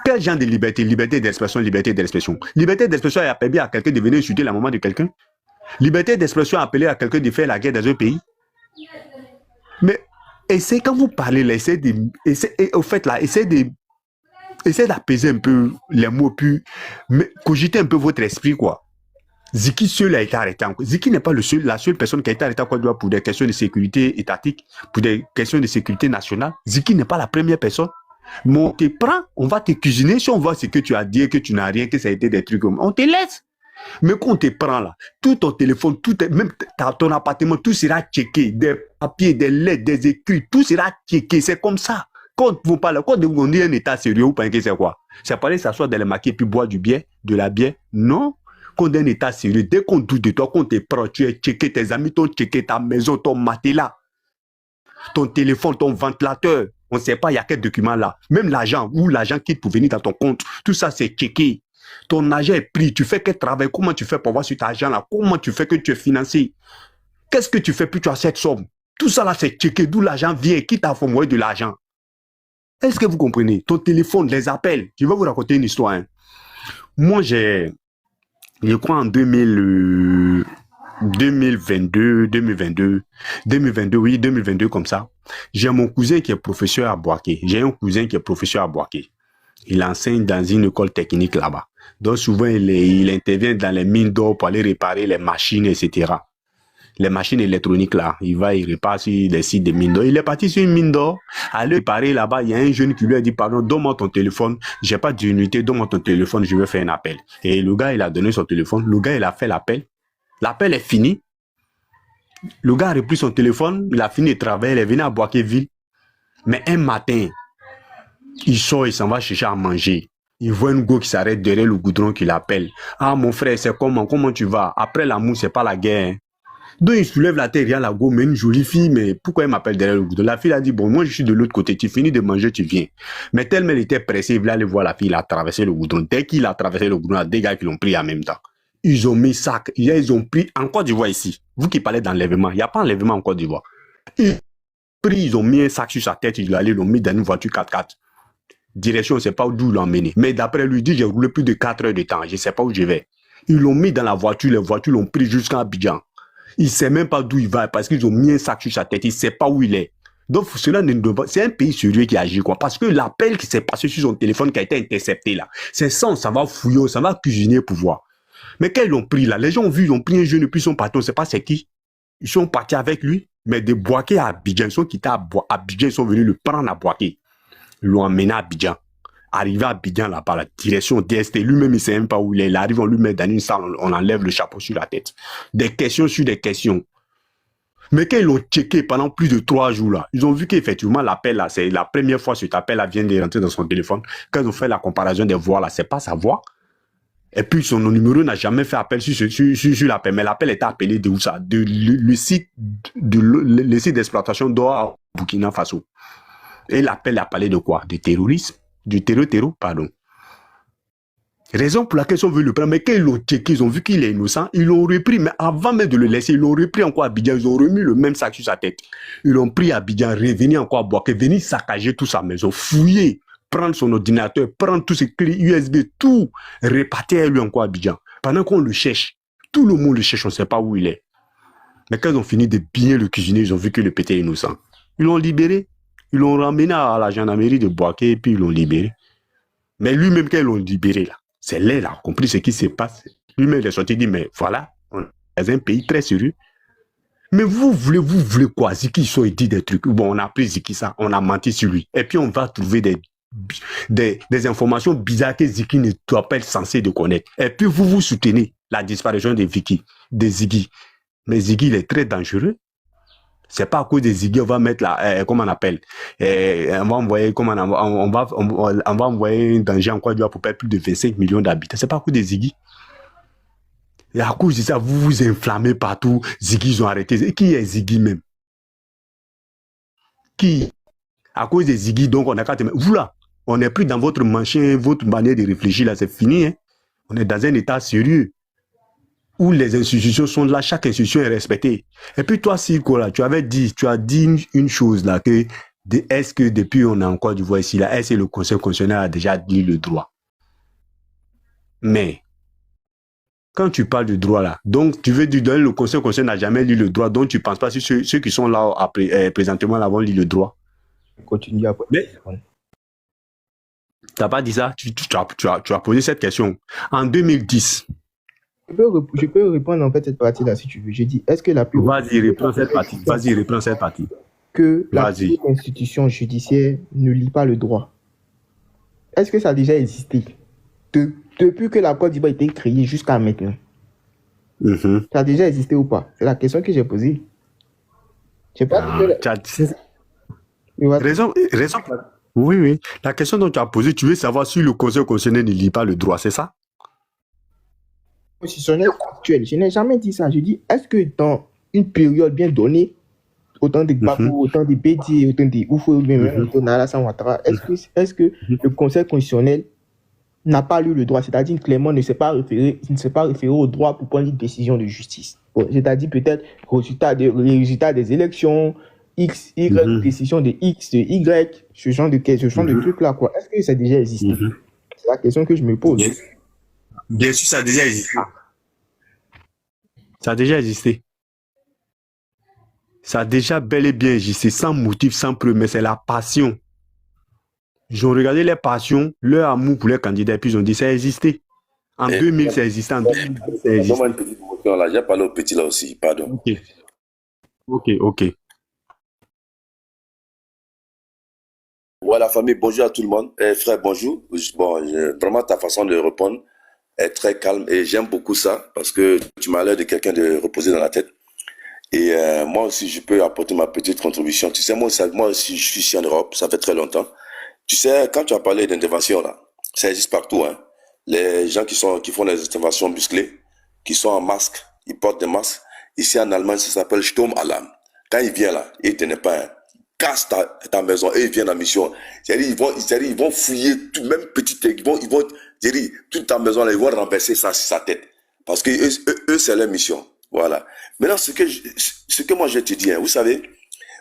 Quel genre de liberté? Liberté d'expression, liberté d'expression. Liberté d'expression est appelée à quelqu'un de venir insulter la maman de quelqu'un. Liberté d'expression est appelée à quelqu'un de faire la guerre dans un pays. Mais essayez, quand vous parlez là, essayez d'apaiser un peu les mots, puis mais cogiter un peu votre esprit, quoi. Ziki seul a été arrêté. Ziki n'est pas la seule personne qui a été arrêtée pour des questions de sécurité étatique, pour des questions de sécurité nationale. Ziki n'est pas la première personne. Mais on te prend, on va te cuisiner, si on voit ce que tu as dit, que tu n'as rien, que ça a été des trucs comme on te laisse. Mais quand on te prend là, tout ton téléphone, même ton appartement, tout sera checké, des papiers, des lettres, des écrits, tout sera checké, c'est comme ça. Quand vous parlez, quand on dit un état sérieux, vous pensez que c'est quoi? C'est pas aller s'asseoir dans les maquis et puis boire de la bière? Non. Quand on est un état sérieux, dès qu'on doute de toi, quand on te prend, tu es checké, tes amis t'ont checké, ta maison, ton matelas, ton téléphone, ton ventilateur. On ne sait pas, il y a quel document là. Même l'argent, où l'argent quitte pour venir dans ton compte, tout ça c'est checké. Ton argent est pris, tu fais quel travail, comment tu fais pour voir sur cet argent là, comment tu fais que tu es financé, qu'est-ce que tu fais puis tu as cette somme. Tout ça là c'est checké, d'où l'argent vient, qui t'a envoyé de l'argent. Est-ce que vous comprenez? Ton téléphone, les appels. Je vais vous raconter une histoire. Hein. Moi, je crois en 2022, comme ça. J'ai mon cousin qui est professeur à Boaké. Il enseigne dans une école technique là-bas. Donc souvent, il intervient dans les mines d'or pour aller réparer les machines, etc. Les machines électroniques là, il répare sur les sites de mines d'or. Il est parti sur une mine d'or, aller réparer là-bas. Il y a un jeune qui lui a dit, pardon, donne-moi ton téléphone. J'ai pas d'unité, donne-moi ton téléphone, je vais faire un appel. Et le gars, il a donné son téléphone. Le gars, il a fait l'appel. L'appel est fini. Le gars a repris son téléphone, il a fini de travailler, il est venu à Boaké-Ville. Mais un matin, il sort, il s'en va chercher à manger. Il voit une go qui s'arrête derrière le goudron qui l'appelle. Ah, mon frère, c'est comment tu vas? Après l'amour, c'est pas la guerre. Hein. Donc, il soulève la tête, il y a la go, mais une jolie fille, mais pourquoi elle m'appelle derrière le goudron? La fille a dit, bon, moi, je suis de l'autre côté, tu finis de manger, tu viens. Mais tellement il était pressé, il voulait aller voir la fille, il a traversé le goudron. Dès qu'il a traversé le goudron, il y a des gars qui l'ont pris en même temps. Ils ont mis sac, ils ont pris, en Côte d'Ivoire ici, vous qui parlez d'enlèvement, il n'y a pas enlèvement en Côte d'Ivoire. Ils ont mis un sac sur sa tête, ils l'ont mis dans une voiture 4x4. Direction, on ne sait pas d'où ils l'ont emmené. Mais d'après lui, il dit, j'ai roulé plus de 4 heures de temps, je ne sais pas où je vais. Ils l'ont mis dans la voiture, les voitures l'ont pris jusqu'à Abidjan. Il ne sait même pas d'où il va parce qu'ils ont mis un sac sur sa tête. Il ne sait pas où il est. Donc, c'est un pays sérieux qui agit, quoi. Parce que l'appel qui s'est passé sur son téléphone qui a été intercepté, là, c'est ça, ça va fouiller, ça va cuisiner pour voir. Mais quand ils l'ont pris, là, les gens ont vu, ils ont pris un jeune depuis son patron, on ne sait pas c'est qui. Ils sont partis avec lui, mais de Boaké à Abidjan, ils sont quittés à Abidjan, ils sont venus le prendre à Boaké. Ils l'ont emmené à Abidjan. Arrivé à Abidjan, là-bas, la direction DST, lui-même, il ne sait même pas où il est. Il arrive, on lui met dans une salle, on enlève le chapeau sur la tête. Des questions sur des questions. Mais quand ils l'ont checké pendant plus de 3 jours, là, ils ont vu qu'effectivement, l'appel, là, c'est la première fois cet appel, là, vient de rentrer dans son téléphone. Quand ils ont fait la comparaison des voix, là, c'est pas sa voix. Et puis, son numéro n'a jamais fait appel sur l'appel. Mais l'appel était appelé de où ça? Le site d'exploitation d'or à Burkina Faso. Et l'appel a parlé de quoi? De terrorisme? Du terror, pardon. Raison pour laquelle ils ont voulu le prendre. Mais quand ils l'ont checké, ils ont vu qu'il est innocent, ils l'ont repris. Mais avant même de le laisser, ils l'ont repris encore à Abidjan. Ils ont remis le même sac sur sa tête. Ils l'ont pris à Abidjan, revenu encore à Boaké, venir saccager toute sa maison, fouiller, prendre son ordinateur, prendre tous ses clés USB, tout, répartir à lui encore à Abidjan. Pendant qu'on le cherche, tout le monde le cherche, on ne sait pas où il est. Mais quand ils ont fini de bien le cuisiner, ils ont vu que le pété est innocent. Ils l'ont libéré. Ils l'ont ramené à la gendarmerie de Boaké et puis ils l'ont libéré. Mais lui-même, quand ils l'ont libéré, là, c'est là, il a compris ce qui se passe. Lui-même, il est sorti, il dit, mais voilà, on est dans un pays très sérieux. Mais vous voulez quoi? Ziki, ils ont dit des trucs. Bon, on a pris Ziki ça, on a menti sur lui. Et puis, on va trouver des informations bizarres que Ziki ne doit pas être censé de connaître. Et puis, vous soutenez la disparition de Ziggy. Mais Ziggy, il est très dangereux. C'est pas à cause de Ziggy, on va mettre comment on appelle, on va envoyer, on va envoyer un danger en Côte d'Ivoire pour perdre plus de 25 millions d'habitants. C'est pas à cause de Ziggy. Et à cause de ça, vous vous inflammez partout. Ziggy, ils ont arrêté. Qui est Ziggy même? Qui? À cause de Ziggy, donc on a qu'à te mettre. Vous là, on n'est plus dans votre machin, votre manière de réfléchir là, c'est fini. Hein? On est dans un état sérieux où les institutions sont là, chaque institution est respectée. Et puis toi, Siko, là, tu as dit une chose là, que est-ce que depuis on a encore du voix ici là, est-ce que le Conseil constitutionnel a déjà dit le droit? Mais quand tu parles du droit là, donc tu veux dire que le Conseil constitutionnel n'a jamais lu le droit, donc tu ne penses pas si ceux qui sont là présentement là vont lire le droit? Continue après. Mais tu n'as pas dit ça, tu as posé cette question. En 2010, je peux répondre en fait cette partie-là si tu veux. Je dis, est-ce que la plus... Vas-y, reprends cette partie. Vas-y, reprends cette partie. Que la plus haute institution judiciaire ne lit pas le droit. Est-ce que ça a déjà existé? Depuis que la Côte d'Ivoire a été créée jusqu'à maintenant. Ça a déjà existé ou pas? C'est la question que j'ai posée. Je sais pas. Raison. Oui. La question dont tu as posée, tu veux savoir si le Conseil constitutionnel ne lit pas le droit, c'est ça? Constitutionnel actuel. Je n'ai jamais dit ça. Je dis, est-ce que dans une période bien donnée, autant de Gbagbo, autant de Bédié, autant de Oufou, autant d'Alassane Ouattara, est-ce que le Conseil constitutionnel n'a pas lu le droit, c'est-à-dire clairement ne s'est pas référé au droit pour prendre une décision de justice. Bon, c'est-à-dire peut-être les résultats des élections, X, Y, décision de X, de Y, ce genre de trucs-là, quoi. Est-ce que ça a déjà existé? C'est la question que je me pose. Bien sûr, ça a déjà existé. Ça a déjà existé. Ça a déjà bel et bien existé, sans motif, sans preuve, mais c'est la passion. Ils ont regardé les passions, leur amour pour les candidats, et puis ils ont dit ça a existé. En 2000, ça existait. En 2010, ça existait. Donne-moi une petite motion là. J'ai parlé au petit là aussi, pardon. Ok. Voilà, famille, bonjour à tout le monde. Frère, bonjour. Bon, vraiment, ta façon de répondre est très calme et j'aime beaucoup ça parce que tu m'as l'air de quelqu'un de reposé dans la tête. Et moi aussi, je peux apporter ma petite contribution. Tu sais, moi aussi, je suis ici en Europe, ça fait très longtemps. Tu sais, quand tu as parlé d'intervention là, ça existe partout, hein. Les gens qui font des interventions musclées, qui sont en masque, ils portent des masques. Ici en Allemagne, ça s'appelle Sturmalarm. Quand il vient là, il ne tenait pas, hein, casse ta maison et ils viennent en mission. C'est-à-dire, ils vont fouiller tout, même petit, ils vont dire, toute ta maison là, ils vont renverser ça sur sa tête. Parce que eux c'est leur mission. Voilà. Maintenant, ce que moi je te dis, hein, vous savez,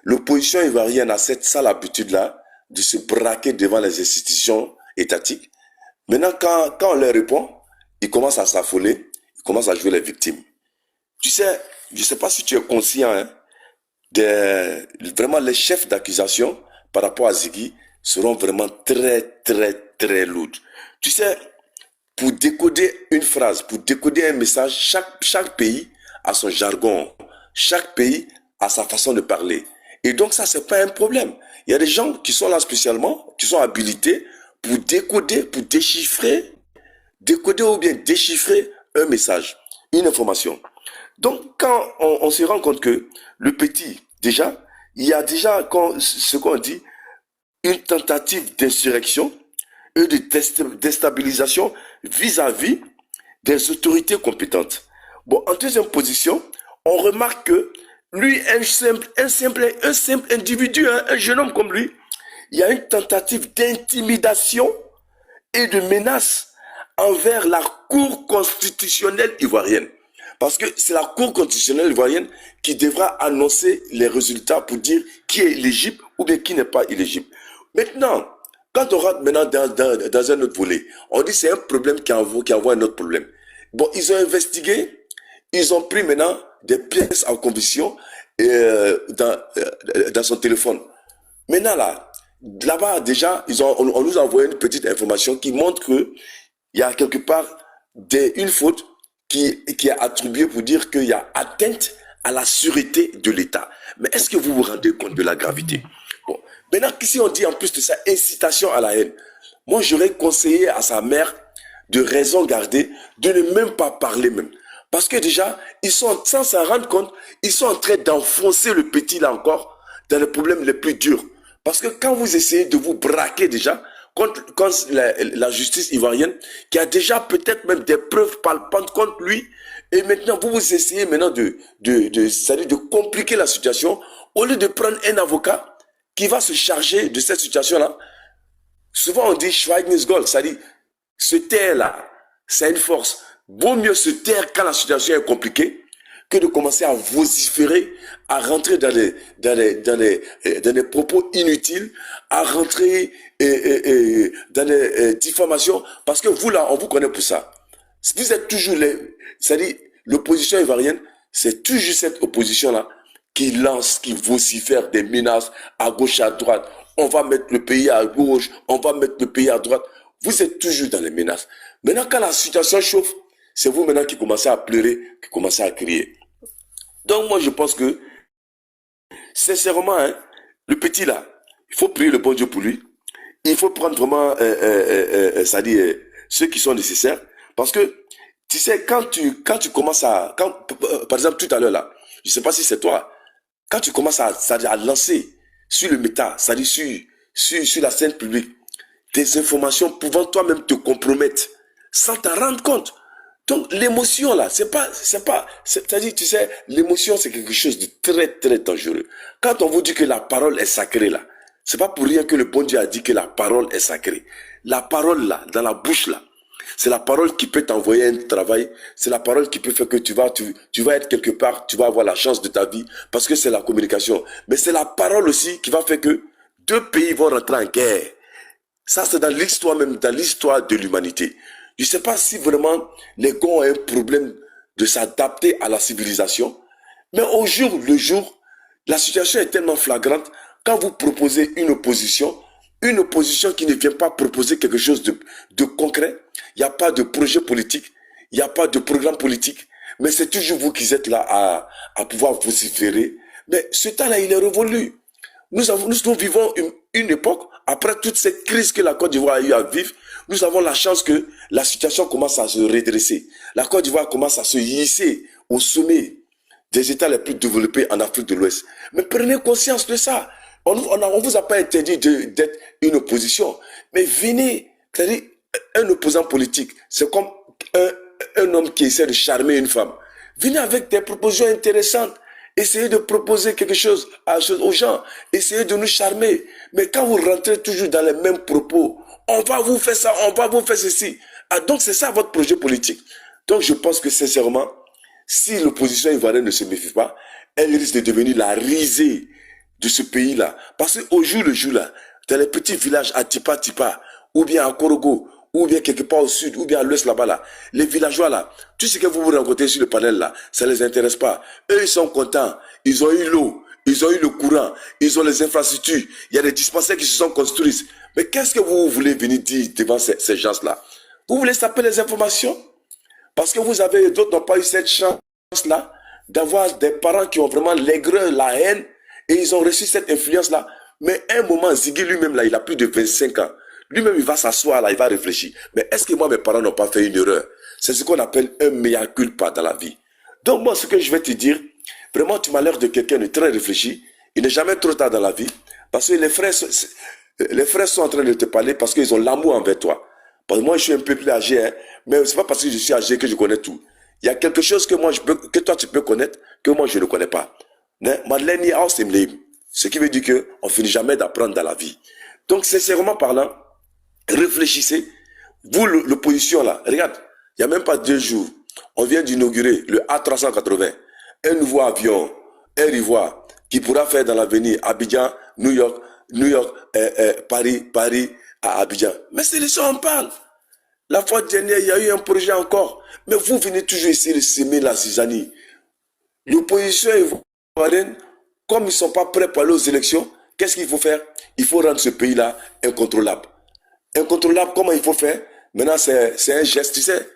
l'opposition ivoirienne a ça l'habitude là, de se braquer devant les institutions étatiques. Maintenant, quand on leur répond, ils commencent à s'affoler, ils commencent à jouer les victimes. Tu sais, je ne sais pas si tu es conscient, hein, vraiment les chefs d'accusation par rapport à Ziggy seront vraiment très, très, très lourds. Tu sais, pour décoder une phrase, pour décoder un message, chaque pays a son jargon. Chaque pays a sa façon de parler. Et donc ça, c'est pas un problème. Il y a des gens qui sont là spécialement, qui sont habilités pour décoder, pour déchiffrer ou bien déchiffrer un message, une information. Donc, quand on se rend compte que le petit, déjà, il y a déjà, ce qu'on dit, une tentative d'insurrection et de déstabilisation vis-à-vis des autorités compétentes. Bon, en deuxième position, on remarque que lui, un simple individu, hein, un jeune homme comme lui, il y a une tentative d'intimidation et de menace envers la Cour constitutionnelle ivoirienne. Parce que c'est la Cour constitutionnelle ivoirienne qui devra annoncer les résultats pour dire qui est éligible ou bien qui n'est pas éligible. Maintenant, quand on rentre maintenant dans un autre volet, on dit c'est un problème qui envoie un autre problème. Bon, ils ont investigué, ils ont pris maintenant des pièces en conviction dans son téléphone. Maintenant là-bas déjà, on nous a envoyé une petite information qui montre que il y a quelque part une faute qui est attribuée pour dire qu'il y a atteinte à la sûreté de l'État. Mais est-ce que vous vous rendez compte de la gravité? Bon. Maintenant, si on dit en plus de ça, incitation à la haine, moi j'aurais conseillé à sa mère de raison garder, de ne même pas parler même. Parce que déjà, ils sont, sans s'en rendre compte, ils sont en train d'enfoncer le petit là encore dans les problèmes les plus durs. Parce que quand vous essayez de vous braquer déjà, contre la justice ivoirienne, qui a déjà peut-être même des preuves palpantes contre lui, et maintenant vous essayez maintenant c'est-à-dire de compliquer la situation, au lieu de prendre un avocat qui va se charger de cette situation-là. Souvent on dit Schweigen ist Gold, c'est-à-dire se taire là, c'est une force. Vaut mieux se taire quand la situation est compliquée que de commencer à vociférer, à rentrer dans des propos inutiles, à rentrer dans des diffamations, parce que vous là, on vous connaît pour ça. Vous êtes toujours c'est-à-dire l'opposition ivoirienne, c'est toujours cette opposition-là qui lance, qui vocifère des menaces à gauche, à droite. On va mettre le pays à gauche, on va mettre le pays à droite. Vous êtes toujours dans les menaces. Maintenant, quand la situation chauffe, c'est vous maintenant qui commencez à pleurer, qui commencez à crier. Donc moi, je pense que, sincèrement, hein, le petit là, il faut prier le bon Dieu pour lui. Il faut prendre vraiment, c'est-à-dire, ceux qui sont nécessaires. Parce que, tu sais, quand tu commences par exemple, tout à l'heure là, je ne sais pas si c'est toi, quand tu commences à lancer sur le méta, c'est-à-dire sur la scène publique, des informations pouvant toi-même te compromettre, sans t'en rendre compte. Donc, l'émotion, là, c'est-à-dire, tu sais, l'émotion, c'est quelque chose de très, très dangereux. Quand on vous dit que la parole est sacrée, là, c'est pas pour rien que le bon Dieu a dit que la parole est sacrée. La parole, là, dans la bouche, là, c'est la parole qui peut t'envoyer un travail, c'est la parole qui peut faire que tu vas être quelque part, tu vas avoir la chance de ta vie, parce que c'est la communication. Mais c'est la parole aussi qui va faire que deux pays vont rentrer en guerre. Ça, c'est dans l'histoire même, dans l'histoire de l'humanité. Je ne sais pas si vraiment les gars ont un problème de s'adapter à la civilisation, mais au jour le jour, la situation est tellement flagrante. Quand vous proposez une opposition qui ne vient pas proposer quelque chose de concret, il n'y a pas de projet politique, il n'y a pas de programme politique, mais c'est toujours vous qui êtes là à pouvoir vociférer. Mais ce temps-là, il est révolu. Nous vivons une époque, après toute cette crise que la Côte d'Ivoire a eu à vivre, nous avons la chance que la situation commence à se redresser. La Côte d'Ivoire commence à se hisser au sommet des États les plus développés en Afrique de l'Ouest. Mais prenez conscience de ça. On vous a pas interdit d'être une opposition. Mais venez, c'est-à-dire un opposant politique, c'est comme un homme qui essaie de charmer une femme. Venez avec des propositions intéressantes. Essayez de proposer quelque chose aux gens. Essayez de nous charmer. Mais quand vous rentrez toujours dans les mêmes propos, on va vous faire ça, on va vous faire ceci. Ah, donc c'est ça votre projet politique. Donc je pense que sincèrement, si l'opposition ivoirienne ne se méfie pas, elle risque de devenir la risée de ce pays-là. Parce qu'au jour le jour là, dans les petits villages à Tipa, ou bien à Korogo, ou bien quelque part au sud, ou bien à l'ouest là-bas là, les villageois là, tout ce que vous rencontrez sur le panel là, ça les intéresse pas. Eux, ils sont contents. Ils ont eu l'eau, ils ont eu le courant, ils ont les infrastructures, il y a des dispensaires qui se sont construits. Mais qu'est-ce que vous voulez venir dire devant ces gens-là? Vous voulez saper les informations? Parce que d'autres n'ont pas eu cette chance-là d'avoir des parents qui ont vraiment l'aigreur, la haine, et ils ont reçu cette influence-là. Mais à un moment, Ziggy lui-même, là, il a plus de 25 ans. Lui-même, il va s'asseoir là, il va réfléchir. Mais est-ce que moi, mes parents n'ont pas fait une erreur? C'est ce qu'on appelle un mea culpa dans la vie. Donc moi, ce que je vais te dire, vraiment, tu m'as l'air de quelqu'un de très réfléchi. Il n'est jamais trop tard dans la vie. Parce que les frères sont en train de te parler parce qu'ils ont l'amour envers toi. Parce que moi, je suis un peu plus âgé, hein, mais c'est pas parce que je suis âgé que je connais tout. Il y a quelque chose que moi que toi tu peux connaître, que moi je ne connais pas. Ce qui veut dire qu'on ne finit jamais d'apprendre dans la vie. Donc, sincèrement parlant, réfléchissez. Vous, l'opposition là, regarde, il n'y a même pas 2 jours, on vient d'inaugurer le A380, un nouveau avion, Air Ivoire, qui pourra faire dans l'avenir Abidjan, New York, Paris à Abidjan. Mais c'est de ça on parle. La fois dernière, il y a eu un projet encore. Mais vous venez toujours essayer de semer la zizanie. L'opposition ivoirienne, comme ils ne sont pas prêts pour aller aux élections, qu'est-ce qu'il faut faire? Il faut rendre ce pays-là incontrôlable. Incontrôlable, comment il faut faire? Maintenant, c'est un geste, tu sais.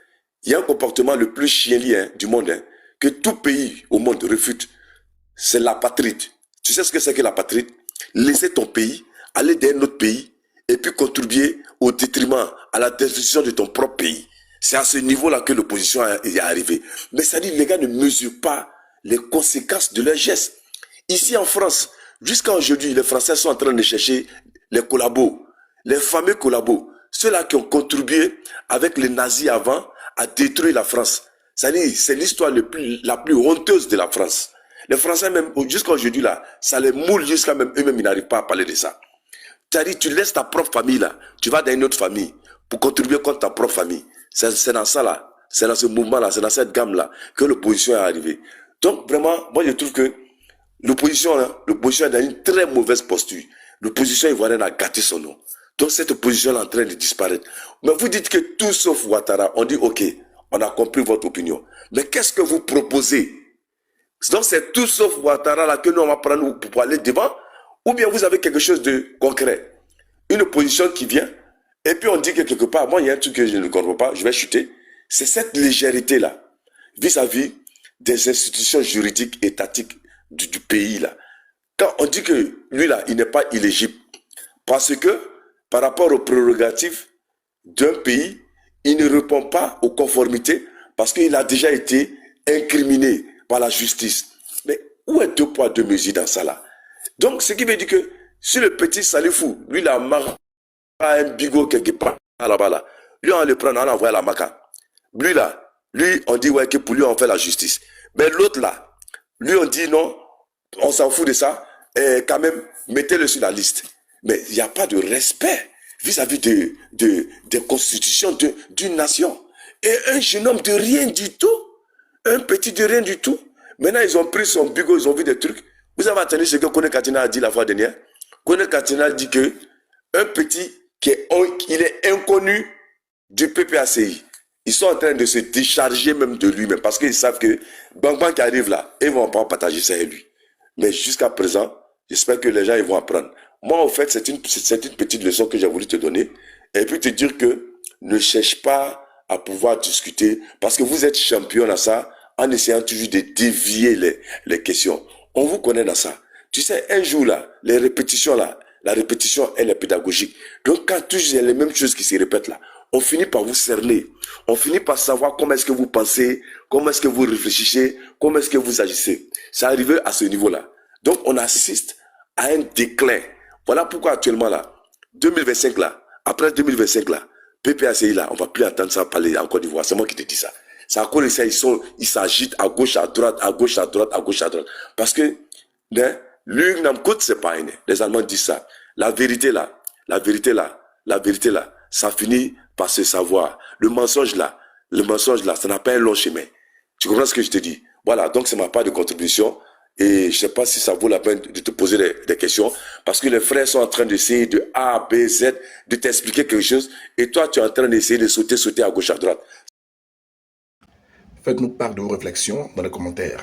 Il y a un comportement le plus chienlit du monde, que tout pays au monde refute. C'est l'apatride. Tu sais ce que c'est que l'apatride? Laisser ton pays, aller dans un autre pays, et puis contribuer au détriment, à la destruction de ton propre pays. C'est à ce niveau-là que l'opposition est arrivée. Mais ça dit, les gars ne mesurent pas les conséquences de leurs gestes. Ici en France, jusqu'à aujourd'hui, les Français sont en train de chercher les collabos, les fameux collabos, ceux-là qui ont contribué avec les nazis avant à détruire la France. Ça dit, c'est l'histoire la plus honteuse de la France. Les Français, même jusqu'à aujourd'hui, là, ça les moule jusqu'à même eux-mêmes, ils n'arrivent pas à parler de ça. C'est-à-dire, tu laisses ta propre famille là, tu vas dans une autre famille pour contribuer contre ta propre famille. C'est dans ça là, c'est dans ce mouvement là, c'est dans cette gamme là que l'opposition est arrivée. Donc vraiment, moi je trouve que l'opposition est dans une très mauvaise posture. L'opposition ivoirienne a gâté son nom. Donc cette opposition est en train de disparaître. Mais vous dites que tout sauf Ouattara, on dit ok, on a compris votre opinion. Mais qu'est-ce que vous proposez? Donc c'est tout sauf Ouattara là que nous on va prendre pour aller devant. Ou bien vous avez quelque chose de concret. Une opposition qui vient, et puis on dit que quelque part, moi il y a un truc que je ne comprends pas, je vais chuter. C'est cette légèreté-là, vis-à-vis des institutions juridiques, étatiques du pays là. Quand on dit que lui là, il n'est pas éligible, parce que par rapport aux prérogatives d'un pays, il ne répond pas aux conformités, parce qu'il a déjà été incriminé par la justice. Mais où est 2 poids 2 mesures dans ça là? Donc, ce qui veut dire que si le petit Salifou, lui, il a marre à un bigot quelque part là-bas, là, lui, on le prend, on l'envoie à la Maca. Lui, là, lui, on dit, ouais, que pour lui, on fait la justice. Mais l'autre, là, lui, on dit, non, on s'en fout de ça, et quand même, mettez-le sur la liste. Mais il n'y a pas de respect vis-à-vis des constitutions d'une nation. Et un jeune homme de rien du tout, un petit de rien du tout, maintenant, ils ont pris son bigot, ils ont vu des trucs. Vous avez entendu ce que Kone Katina a dit la fois dernière? Kone Katina dit que un petit il est inconnu du PPACI. Ils sont en train de se décharger même de lui-même parce qu'ils savent que Bang Bang qui arrive là, ils vont pas partager ça avec lui. Mais jusqu'à présent, j'espère que les gens ils vont apprendre. Moi, en fait, c'est une petite leçon que j'ai voulu te donner et puis te dire que ne cherche pas à pouvoir discuter parce que vous êtes champion à ça en essayant toujours de dévier les questions. On vous connaît dans ça. Tu sais, un jour là, les répétitions là, la répétition, elle est pédagogique. Donc, quand toujours il y a les mêmes choses qui se répètent là, on finit par vous cerner. On finit par savoir comment est-ce que vous pensez, comment est-ce que vous réfléchissez, comment est-ce que vous agissez. C'est arrivé à ce niveau-là. Donc, on assiste à un déclin. Voilà pourquoi actuellement là, 2025 là, après 2025 là, PPACI là, on va plus entendre ça parler en Côte d'Ivoire. C'est moi qui te dis ça. C'est à cause de ça, ils s'agitent à gauche, à droite, à gauche, à droite, à gauche, à droite. Parce que, l'Ugnamkot, c'est pas une. Les Allemands disent ça. La vérité là, ça finit par se savoir. Le mensonge là, ça n'a pas un long chemin. Tu comprends ce que je te dis? Voilà, donc c'est ma part de contribution. Et je sais pas si ça vaut la peine de te poser des questions. Parce que les frères sont en train d'essayer de A, B, Z, de t'expliquer quelque chose. Et toi, tu es en train d'essayer de sauter à gauche, à droite. Faites-nous part de vos réflexions dans les commentaires.